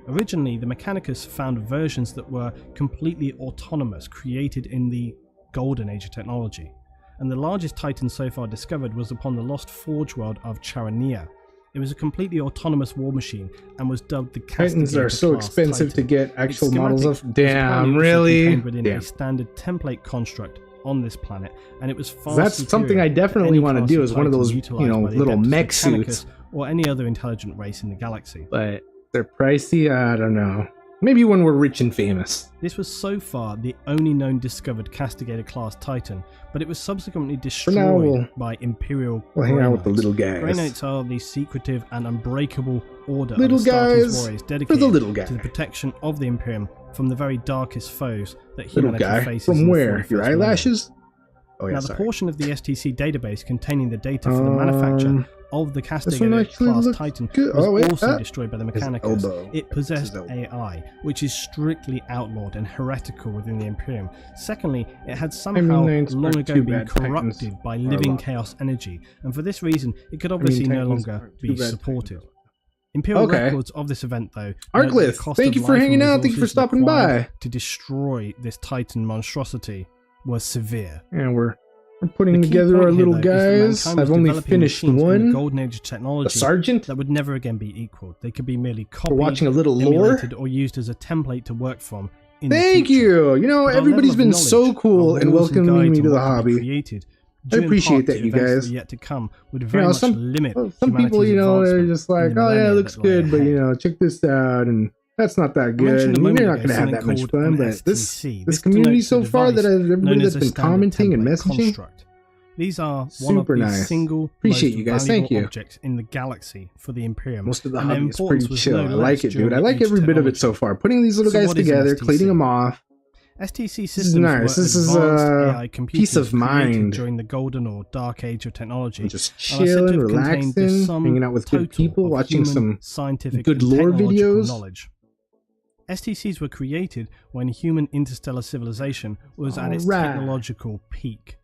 Originally, the Mechanicus found versions that were completely autonomous, created in the Golden Age of technology. And the largest Titan so far discovered was upon the lost forge world of Charania. It was a completely autonomous war machine and was dubbed the Titans are so Castigator-class expensive to Titan. get Its actual models schematic of. was Damn, apparently also really? contained within Damn. a standard template construct on this planet, and it was far That's superior something I to definitely any want to class do of is one of Titan those, utilized by the little Adeptus mech Mechanicus suits. or any other intelligent race in the galaxy. But they're pricey. I don't know. Maybe when we're rich and famous. This was so far the only known discovered Castigator-class Titan, but it was subsequently now, destroyed by Imperial We'll hang Grey out with the Knights. little Grey guys. Knights are the secretive and unbreakable order Little of Astartes guys warriors for dedicated the little guy. to the protection of the Imperium from the very darkest foes that Little humanity guy. faces. From in the where? 41st Your millennium. eyelashes? Oh yeah, Now, the sorry. portion of the STC database containing the data for the manufacture of the one Castigator actually class looks Titan good. was Oh, wait, also ah. destroyed by the His Mechanicus. elbow. It possessed elbow. AI, which is strictly outlawed and heretical within the Imperium. Secondly, it had somehow Knights long aren't ago too been bad. Titans corrupted by are a living lot. chaos energy, and for this reason, it could obviously no Titans longer aren't too be bad. supported. Imperial Okay. records of this event, though, note that the Arclith, cost thank of you for life and hanging out. Thank you for resources stopping required by. to destroy this Titan monstrosity was severe. And we're putting The key together point our here, little though, is guys. that mankind was I've only developing finished machines in one. the Golden Age technology The Sergeant. that would never again be equaled. They could be merely copied, We're watching a little lore. emulated, or used as a template to work from. In the Thank future. you. You know, But our everybody's level of been so knowledge, cool our in rules and welcoming guides me on to the what can be hobby. created, I due in appreciate part to that, you events guys. that are yet to come, would very You know, much limit some people, humanity's they're advancement just like, in the oh yeah, it millennia looks that lie good, but ahead. check this out, and that's not that I good. mentioned a And moment you're not ago going to have that something much called fun, an but this STC. this This community denotes so a far that device everybody known that's as a been standard commenting and template messaging, construct. These are one super of the nice. single Appreciate most you guys. valuable Thank you. objects in the galaxy for the Imperium. Most of the and their hobby is importance pretty was chill. no I less like it, dude. during I like each every bit of it technology. so far. Putting these little So guys what is an together, STC? cleaning them off. STC is systems nice. were This is, advanced AI computers peace of created mind. during the golden or dark age of technology. And just and are said to chilling, have contained the relaxing, sum hanging out with good total people, of watching human, some scientific good and lore technological videos. knowledge. STCs were created when human interstellar civilization was at its Alright. technological peak.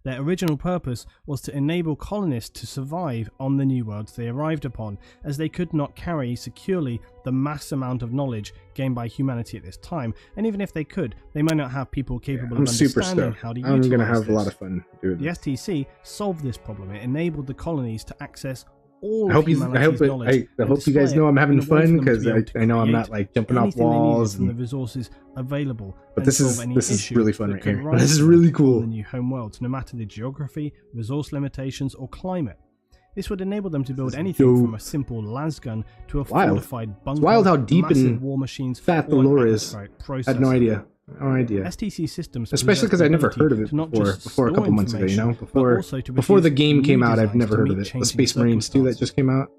Their original purpose was to enable colonists to survive on the new worlds they arrived upon, as they could not carry securely the mass amount of knowledge gained by humanity at this time, and even if they could, they might not have people capable I'm of super understanding stoked. how to I'm utilize gonna have this. a lot of fun doing The this. STC solved this problem. It enabled the colonies to access all I of hope humanity's knowledge. I and hope you guys display know I'm it having in a way for fun them to because be able to I know I'm not create like jumping off anything they needed walls. from the And, resources available. but and this solve is any this is issue really fun that right could here. arise This is from really on cool. the new home worlds, no matter the geography, resource limitations, or climate. This would enable them to build This is anything dope. from a simple lasgun to a Wild. fortified bunker. It's wild how deep massive and war machines, fat the or an lore is. atmospheric I had no processor. idea. No idea. STC systems, Especially because I never heard of it before a couple months ago, you know? Before the game came out, I've never heard of it. The Space Marines 2 that just came out.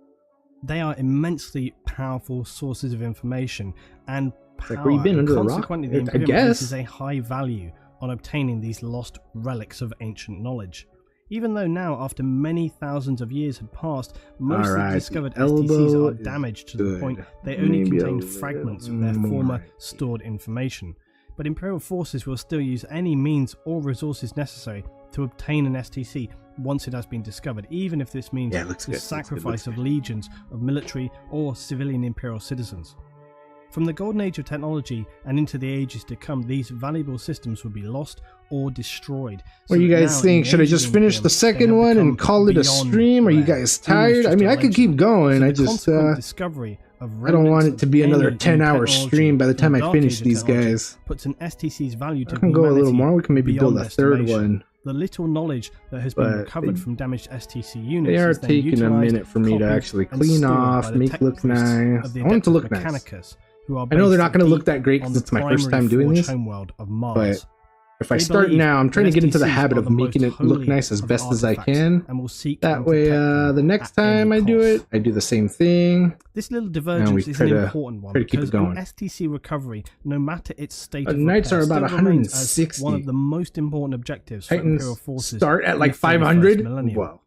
They are immensely powerful sources of information and power. Like, where you been, under the rock? Consequently, the I Imperium guess. places a high value on obtaining these lost relics of ancient knowledge. Even though now, after many thousands of years had passed, most of the discovered STCs are damaged to the point they only Maybe contain a fragments of little their more. former stored information. But Imperial forces will still use any means or resources necessary to obtain an STC once it has been discovered, even if this means the sacrifice of legions of military or civilian Imperial citizens. From the golden age of technology and into the ages to come, these valuable systems will be lost or destroyed. What do you guys think? Should I just finish the second one and call it a stream? Are you guys tired? I mean, I could keep going. I just, I don't want it to be another 10-hour stream by the time I finish these guys. Puts an STC's value to I can go a little more. We can maybe build a third one. The little knowledge that has been recovered from damaged STC units They are is then taking a utilized, minute for me to copied, actually and clean stored off, by the make tech it look priests nice. of the I want it to Adeptus look nice. Mechanicus, who are I know they're based not going to look deep that great on because the it's my first primary time doing forge this. homeworld of Mars. But if I They start believe now, I'm trying to get into the STCs habit are of the making most it look holy nice as of best as I artifacts can. and will seek That and way, protect them the next at any time I do cost. it, I do the same thing. This little we divergence is try an to- important one try to keep it because an going. STC recovery, no matter its state of Knights repair, are about still remains as 160. one of the most important objectives for Titans Imperial forces. start at in like the 500? 31st millennium. Wow.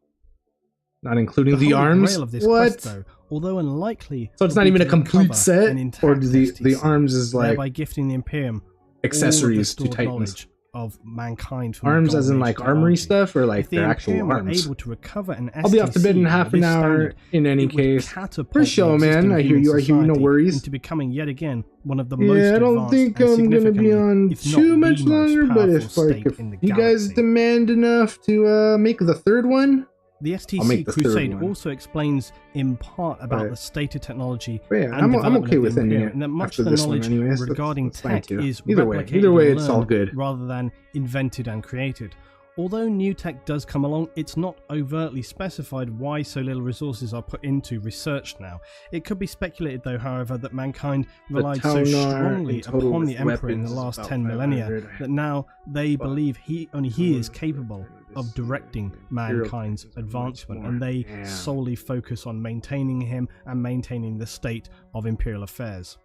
Not including the Holy arms? grail of this What? quest, though, although unlikely, So it's will not be even to a complete recover set? an Or intact do the STC, arms is like thereby gifting the Imperium accessories all to of the stored Titans? knowledge of mankind from the Arms as Golden in Age like armory technology. stuff or like If the their actual Imperium were arms? able to recover an I'll be off to bed in STC half of an this hour standard, in any it would case. catapult For the show, man. existing I hear human you. I hear you. No society worries. into becoming yet again one of the most Yeah, I don't advanced think and I'm gonna be significantly, on if not too the much most longer, but powerful if like state if in the you guys galaxy. demand enough to make the third one, The I'll STC make the third Crusade one. also explains in part about Right. the state of technology But yeah, and I'm development okay of with the ending Imperium, it and that much after of the this one knowledge anyways. regarding That's fine tech too. is Either way, replicated either way, and it's all learned good. rather than invented and created. Although new tech does come along, it's not overtly specified why so little resources are put into research now. It could be speculated though, however, that mankind relied so Telnar strongly in total upon with the Emperor in the weapons is last about 10 millennia 500. that now they But believe only he is capable of directing mankind's is much advancement, more. and they Yeah. solely focus on maintaining him and maintaining the state of Imperial affairs.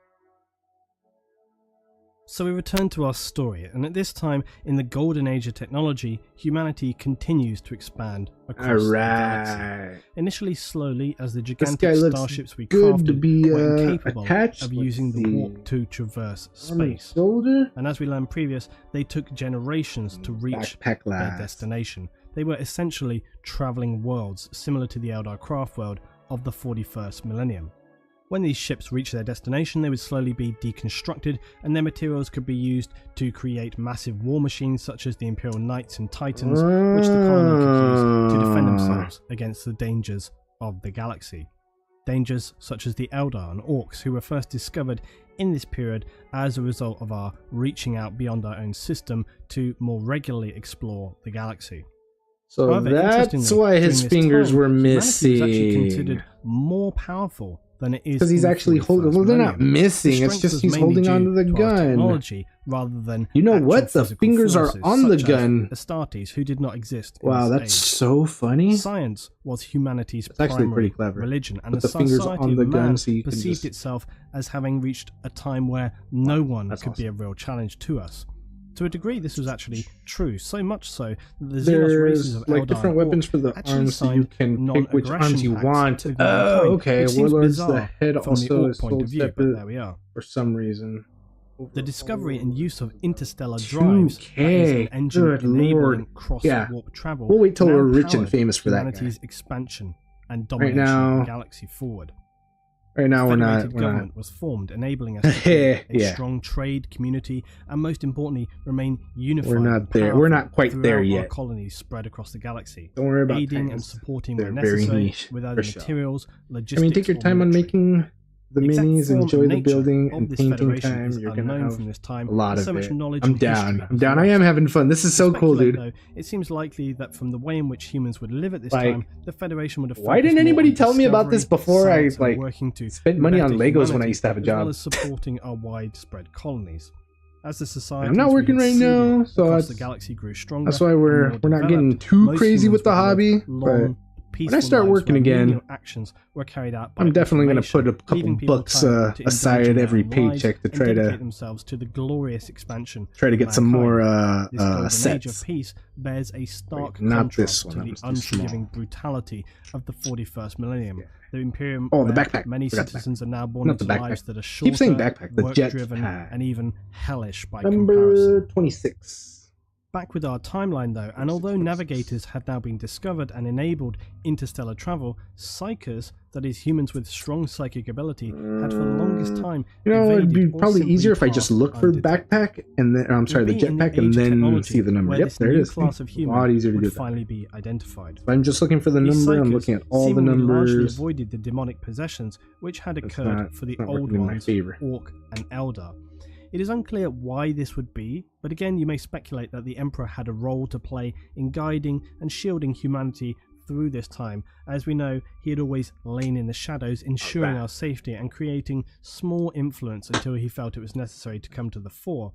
So we return to our story, and at this time, in the golden age of technology, humanity continues to expand across the galaxy. Alright. Initially slowly, as the This gigantic guy looks starships we good to crafted be were incapable attached. of Let's using the see. warp to traverse Armored space. soldier. And as we learned previous, they took generations to reach Backpack their last. destination. They were essentially travelling worlds, similar to the Eldar craft world of the 41st millennium. When these ships reached their destination, they would slowly be deconstructed, and their materials could be used to create massive war machines such as the Imperial Knights and Titans, which the colony could use to defend themselves against the dangers of the galaxy. Dangers such as the Eldar and Orcs, who were first discovered in this period as a result of our reaching out beyond our own system to more regularly explore the galaxy. So However, that's interestingly, why his during this fingers time, were humanity was actually missing. considered more powerful than it is Because he's in the actually holding. 41st Well, they're not millennium. missing. The It's strength just was he's mainly holding due onto the to our gun. technology rather than You know actual what? The physical fingers are forces, on the such as gun. Astartes, who did not exist. In Wow, this that's age. so funny. Science was humanity's It's actually primary pretty clever. religion, and Put the the fingers society on of the man gun so you can perceived just- itself as having reached a time where no one that's could be a awesome. real challenge to us. To a degree, this was actually true, so much so that the zealous races There's of like Eldar different and weapons Orc for the actually arms, so you signed can pick which arms non-aggression you pacts want. with Oh, mankind, okay. which seems Warlords the bizarre head from the also Orc is point sold of view, but separate there we are. for some reason. The discovery and use of interstellar drives, that is, 2K. an engine Good enabling lord. cross-warp travel, We'll wait till now we're rich and powered famous for that guy. humanity's expansion and domination of now- the galaxy forward. Right now, we're not. Federated government was formed, enabling us to create a Yeah. strong trade community, and most importantly, remain unified. We're not and there. powerful We're not quite there throughout our yet. colonies spread across the galaxy, Don't worry about aiding and Titans. supporting They're where very necessary niche, with for either sure. materials, logistics, I mean, take your or time on military. making the exact minis, form enjoy and the nature building of and this painting federation time. is You're gonna unknown have from this time, a lot and of so much it. knowledge I'm and history down. has I'm down. I lost. am having fun. This is so To cool, speculate, dude. though, it seems likely that from the way in which humans would live at this Like, time, the Federation would have why focused didn't more anybody on tell me about this discovery, before I science, and like working to spent money on better Legos when I humanity, used to have a as well job? as supporting our widespread colonies. As the society I'm not working right now, so across the that's, galaxy grew stronger. that's why and we're more not getting developed, too most crazy humans with the would live hobby. But long, when I start lives working where again, menial actions were carried out by I'm definitely going to automation, put a couple leaving people bucks time to aside indulge in every their own lives paycheck to and try dedicate to themselves to the glorious expansion get of some more mankind. This golden age sets. of peace bears a stark Wait, not contrast this one, to that the was too unforgiving small. brutality of the 41st millennium. The Imperium, Oh, the where backpack. many Forgot the citizens are now born Not the into backpack. lives that are shorter, Keep saying backpack. The work-driven, jetpack. and even hellish by Number comparison. 26. Back with our timeline though, and although navigators had now been discovered and enabled interstellar travel, psychers, that is humans with strong psychic ability, had for the longest time You know, it'd be evaded or probably simply easier if I just passed look for the undetected. backpack and then, I'm sorry, the It would be in jetpack, the and age of then technology see the number. where Yep, this there it new is. class of A human lot easier to do would that. finally be identified. So I'm just looking for the These number. I'm psychers looking at all the seemingly largely numbers. avoided the demonic possessions which had That's occurred not- for the not old working in my ones, favor. Orc and Elder. It is unclear why this would be, but again you may speculate that the Emperor had a role to play in guiding and shielding humanity through this time. As we know, he had always lain in the shadows, ensuring our safety and creating small influence until he felt it was necessary to come to the fore.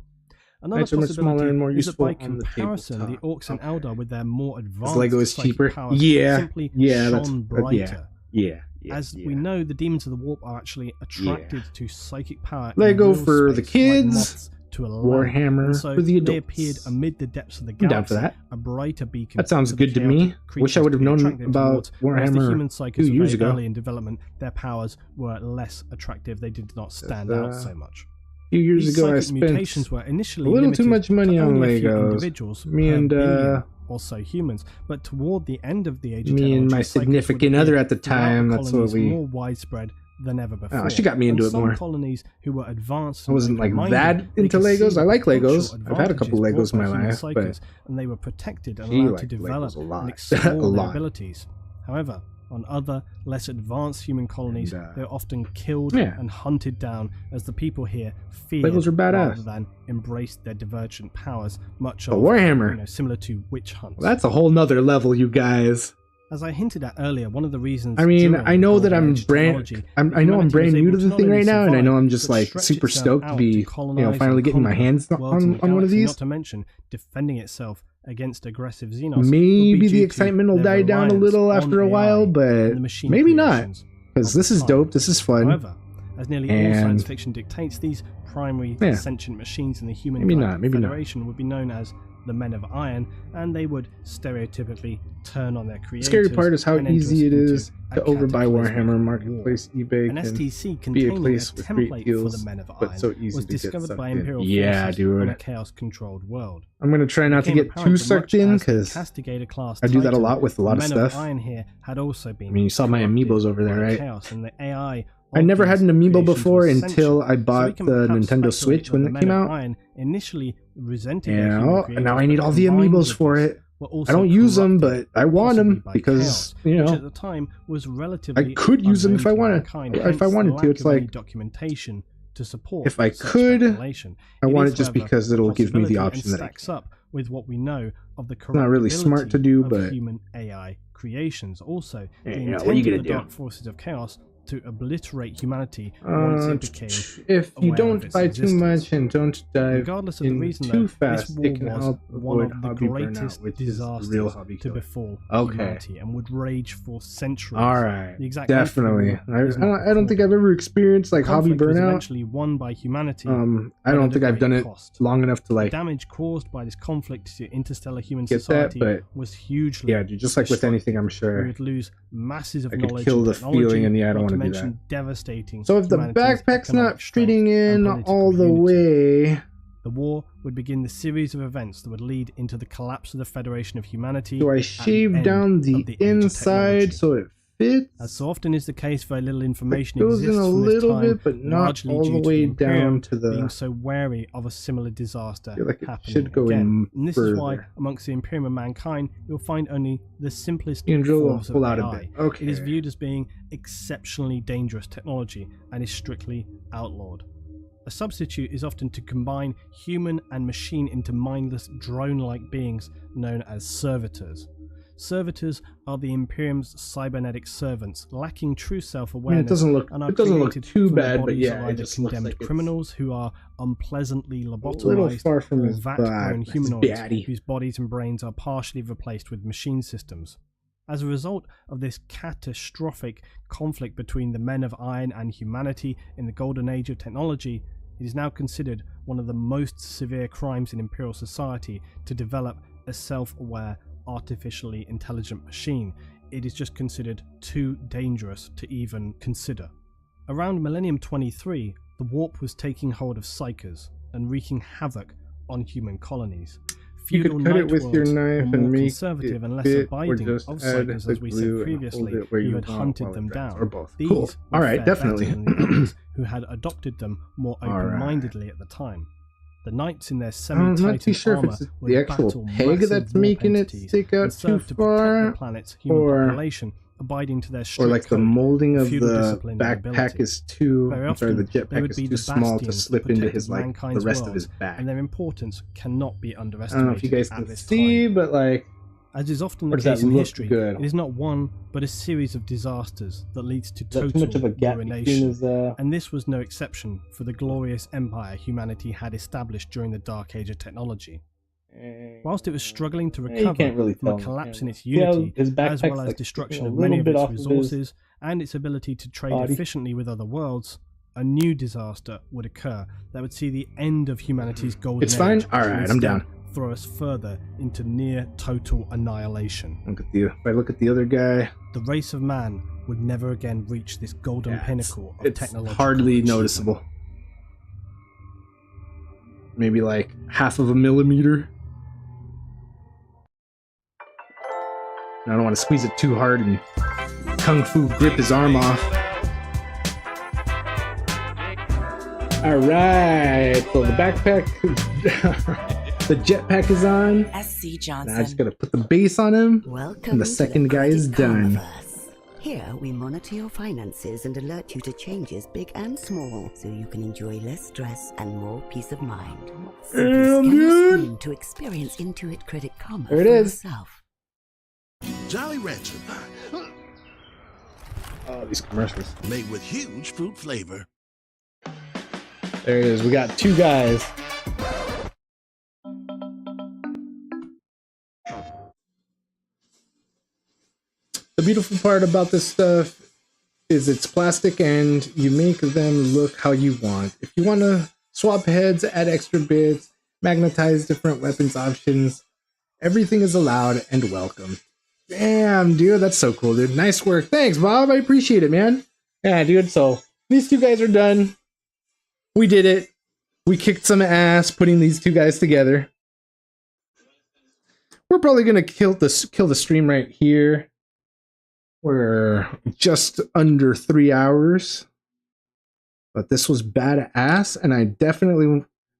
Another Knights are much smaller possibility and more is that by useful on the comparison, the tabletop. Orcs and Okay. Eldar, with their more advanced Lego is psychic cheaper. powers, Yeah, simply yeah, that's shone brighter. yeah. As we know, the demons of the warp are actually attracted to psychic power. in Lego real for the space, like kids, moths to a lamp. Warhammer And so for the they adults. appeared amid the depths of the I'm down galaxy, for that. a brighter beacon. That sounds for the good to chaotic me. Wish I creatures would to have be known attracted about towards, whereas the Warhammer human 2 psychers were years very ago. early in development, their powers were less attractive. They did not stand out so much. A few years These ago, I psychic spent mutations were initially a little too limited much money to on only a few Legos. individuals Me per and billion or so humans, but toward the end of the age of me technology, and my psychics would significant appear other at the throughout time. the That's what colonies we. more widespread than ever before. Oh, she got me into And it some more. colonies who were advanced I wasn't like open-minded, that they into could see Legos. I like the Legos. potential I've had a couple advantages Legos in my brought by human life, but psychers, and they were protected and she allowed to liked develop Legos a lot. and explore A their lot. abilities. However, on other, less advanced human colonies, And, they were often killed yeah. and hunted down as the people here feared Legos are badass. rather than embraced their divergent powers, much But of Warhammer. similar to witch hunts. Well, that's a whole nother level, you guys. As I hinted at earlier, one of the reasons I mean, during I know the that Golden I'm Age brand, technology I know I'm humanity brand was new able to the not thing only right now, and I know I'm just survive, like but super stretch stoked to itself be, out you know, colonize finally and getting my conquer hands worlds in on the one of galaxy, these. Not to mention defending itself against aggressive Xenos. would Maybe be the due to excitement will their die down a reliance little on after a AI while, and but the machine maybe not, creations because of this the is time. dope. This is fun. However, as nearly all And- science fiction dictates, these primary Yeah. sentient machines in the human Maybe Galactic not, maybe not. Federation would be known as the Men of Iron, and they would stereotypically turn on their The creators. scary part is how and enter easy us it into is a to overbuy cataclysmic Warhammer war. Marketplace, eBay An can STC be a containing a place with great template for deals, the Men of but Iron so easy was to get discovered sucked by in. Imperial Yeah, forces dude. on a chaos-controlled world. I'm gonna try not to Became get apparent too that sucked much in, as the because Castigator class I do that a Titan, lot with a lot the of Men stuff. Iron here had also been I mean, you saw my corrupted amiibos over there, by right? Chaos, and the AI I never had an amiibo before creations until was I censured. bought So we can the perhaps Nintendo speculate Switch when that it the came Men of out. Iron initially resented their Yeah, human and creators, now I need but all the combined amiibos with for this, it. were I also don't use them, corrupted, but I want possibly them by because, Chaos, you which know, at the time was relatively I could use them if I unknown to wanted. mankind, If hence I the wanted lack to, it's of any like, documentation to support if I such could, speculation. I want is, it just however, because it'll give me the possibility option and that I stacks up with what we know of the It's not really smart to do, of but human AI creations. Also, the yeah, intent what are you of gonna the do? dark forces of chaos to obliterate humanity once it became if you aware of don't its buy existence. too much and don't dive Regardless of the in reason, too though, fast, this war it can was help one avoid of the hobby greatest burnout, which is the disasters real hobby to killer. befall Okay. humanity and would rage for centuries. All right, The exact nature of the definitely. war is not I don't think I've ever experienced like hobby Conflict was burnout. eventually won by humanity. I but don't at think a I've done great it cost. long enough to The like damage caused by this conflict to interstellar human get that, society but was hugely yeah, dude, just like with anything, I'm We sure would lose masses of I could knowledge kill and the technology, feeling and yeah, I don't not want to do mention that. devastating So if the humanity's backpack's economic not strength fitting and in political all the unity. way, The war would begin the series of events that would lead into the collapse of the Federation of Humanity. do I at the shave end down of the the age of inside technology. so it bits. As so often is the case, very little It information goes exists in a from this little time, bit, but not largely all due the to way Imperium down to the. being so wary of a similar disaster I feel like it happening should go again. in And this further. is why, amongst the Imperium of mankind, you'll find only the simplest You can drill forms of pull out a AI. bit. Okay. It is viewed as being exceptionally dangerous technology and is strictly outlawed. A substitute is often to combine human and machine into mindless drone-like beings known as servitors. Servitors are the Imperium's cybernetic servants, lacking true self-awareness, doesn't look and are it doesn't look created too from the bad, but bodies yeah, of it either just looks condemned like it's criminals who are unpleasantly a little lobotomized far from or his vat-grown vibe. humanoids Baddie. whose bodies and brains are partially replaced with machine systems. As a result of this catastrophic conflict between the men of iron and humanity in the golden age of technology, it is now considered one of the most severe crimes in Imperial society to develop a self-aware, artificially intelligent machine. It is just considered too dangerous to even consider. Around Millennium 23, the warp was taking hold of psychers and wreaking havoc on human colonies. You Feudal could cut it night with your worlds knife were and more make conservative it and less fit, or abiding just of add psychers, the as we glue said and previously, hold it where who you had want hunted while it them dries, down. or both. These Cool. would All right, fare better definitely. than the others who had adopted them more All right. open-mindedly at the time. The knights in their I'm not too semi-titan sure if armor it's would the actual battle peg massive that's warp making it entities stick and out too serve to protect far, the planet's human or population, abiding to their or strict like the code, molding of feudal the discipline and backpack ability. is too. Very I'm sorry, the often, they jetpack would is be too the small to bastions slip that into protected his like the mankind's rest of worlds, his back. and their importance cannot be I don't know if underestimated you guys at can this see, time. but like, As is often or the does that case in look history, good? it is not one but a series of disasters that leads to Is that too total much of a gap between ruination. his And this was no exception for the glorious empire humanity had established during the Dark Age of technology. Whilst it was struggling to you recover can't really from a tell, collapse can in its you? See how unity, his as backpack's, well as like, destruction sticking a of many little of bit its off of his resources, and its ability to trade body. efficiently with other worlds, a new disaster would occur that would see the end of humanity's golden It's fine? age. Alright, and I'm instead down. Throw us further into near total annihilation. Look at the. If I look at the other guy, The race of man would never again reach this golden pinnacle of it's technological hardly achievement. noticeable. Maybe like half of a millimeter. I don't want to squeeze it too hard and kung fu grip his arm off. All right, so the backpack, the jetpack is on. SC Johnson. Now I just gotta put the base on him, Welcome and the to second guy is done. Karmaverse. Here we monitor your finances and alert you to changes big and small, so you can enjoy less stress and more peace of mind. Simply scan your screen to experience Intuit Credit Karma There it for is. yourself. Jolly Rancher, Oh, these commercials. made with huge fruit flavor. There it is. We got two guys. The beautiful part about this stuff is it's plastic and you make them look how you want. If you want to swap heads, add extra bits, magnetize different weapons options, everything is allowed and welcome. Damn, dude, that's so cool, dude. Nice work. Thanks, Bob. I appreciate it, man. Yeah, dude, so these two guys are done. We did it. We kicked some ass putting these two guys together. We're probably gonna kill the stream right here. We're just under 3 hours, but this was badass, and I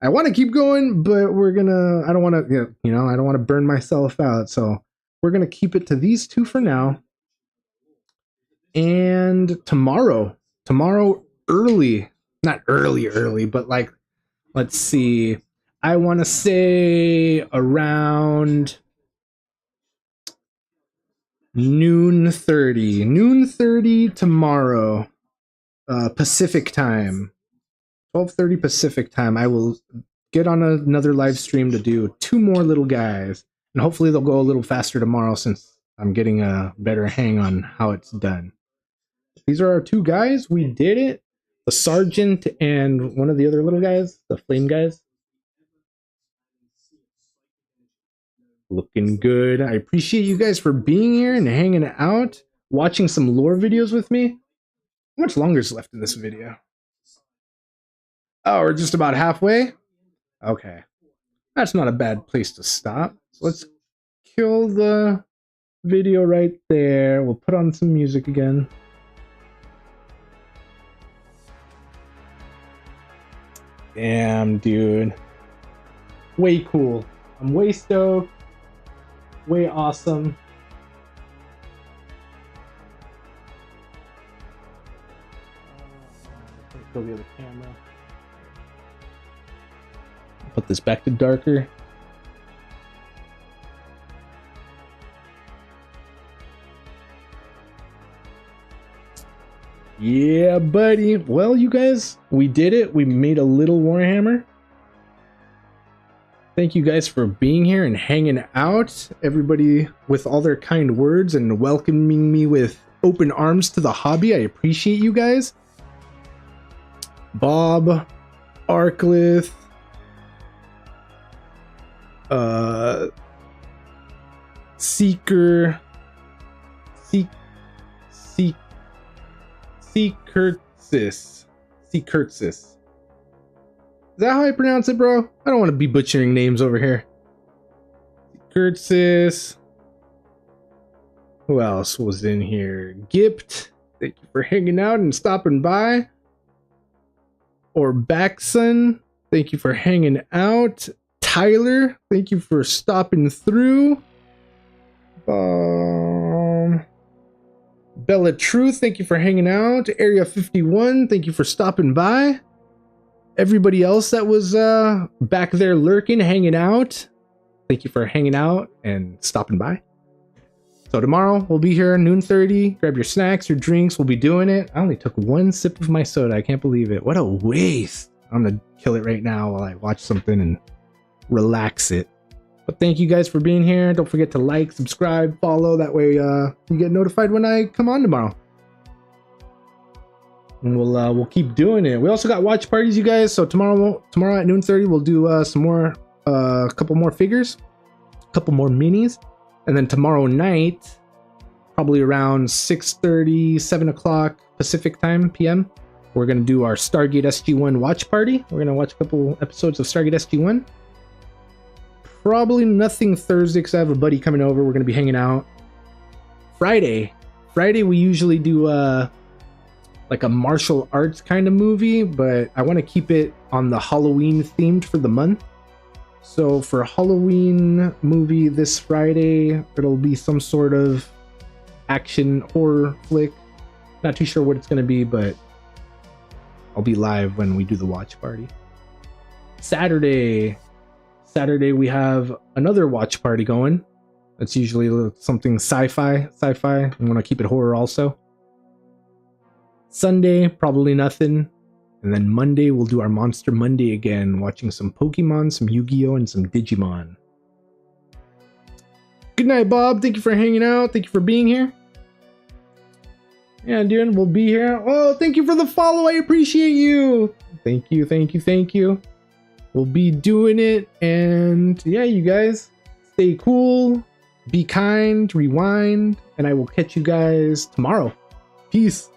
want to keep going, but I don't want to, I don't want to burn myself out, so we're gonna keep it to these two for now. And tomorrow early, not early, but like, let's see, I want to say around noon 30 tomorrow, Pacific time, 12:30 Pacific time. I will get on another live stream to do two more little guys, and hopefully they'll go a little faster tomorrow since I'm getting a better hang on how it's done. These are our two guys. We did it. The sergeant and one of the other little guys, the flame guys. Looking good. I appreciate you guys for being here and hanging out, watching some lore videos with me. How much longer is left in this video? Oh, we're just about halfway? Okay. That's not a bad place to stop. So let's kill the video right there. We'll put on some music again. Damn, dude. Way cool. I'm way stoked. Way awesome. Let's go the other camera. Put this back to darker. Yeah, buddy. Well, you guys, we did it. We made a little Warhammer. Thank you guys for being here and hanging out. Everybody with all their kind words and welcoming me with open arms to the hobby. I appreciate you guys. Bob, Arklith, Seeker, Seekertsis. Is that how I pronounce it, bro? I don't want to be butchering names over here. Seekertsis. Who else was in here? Gipt. Thank you for hanging out and stopping by. Or Baxon. Thank you for hanging out. Tyler. Thank you for stopping through. Bella Truth, thank you for hanging out. Area 51, thank you for stopping by. Everybody else that was back there lurking, hanging out, thank you for hanging out and stopping by. So tomorrow we'll be here noon 30. Grab your snacks, your drinks. We'll be doing it. I only took one sip of my soda. I can't believe it. What a waste. I'm gonna kill it right now while I watch something and relax it. But thank you guys for being here. Don't forget to like, subscribe, follow. That way you get notified when I come on tomorrow. And we'll keep doing it. We also got watch parties, you guys. So tomorrow at noon 30, we'll do some more, a couple more figures, a couple more minis, and then tomorrow night, probably around 6:30, 7 o'clock Pacific time PM, we're gonna do our Stargate SG-1 watch party. We're gonna watch a couple episodes of Stargate SG-1. Probably nothing Thursday because I have a buddy coming over. We're going to be hanging out. Friday we usually do like a martial arts kind of movie, but I want to keep it on the Halloween themed for the month. So for Halloween movie this Friday, it'll be some sort of action horror flick. Not too sure what it's going to be, but I'll be live when we do the watch party. Saturday we have another watch party going. It's usually something sci-fi. I want to keep it horror also. Sunday, probably nothing. And then Monday, we'll do our Monster Monday again, watching some Pokemon, some Yu-Gi-Oh, and some Digimon. Good night, Bob. Thank you for hanging out. Thank you for being here. Yeah, dude, we'll be here. Oh, thank you for the follow. I appreciate you. Thank you. We'll be doing it, and yeah, you guys, stay cool, be kind, rewind, and I will catch you guys tomorrow. Peace.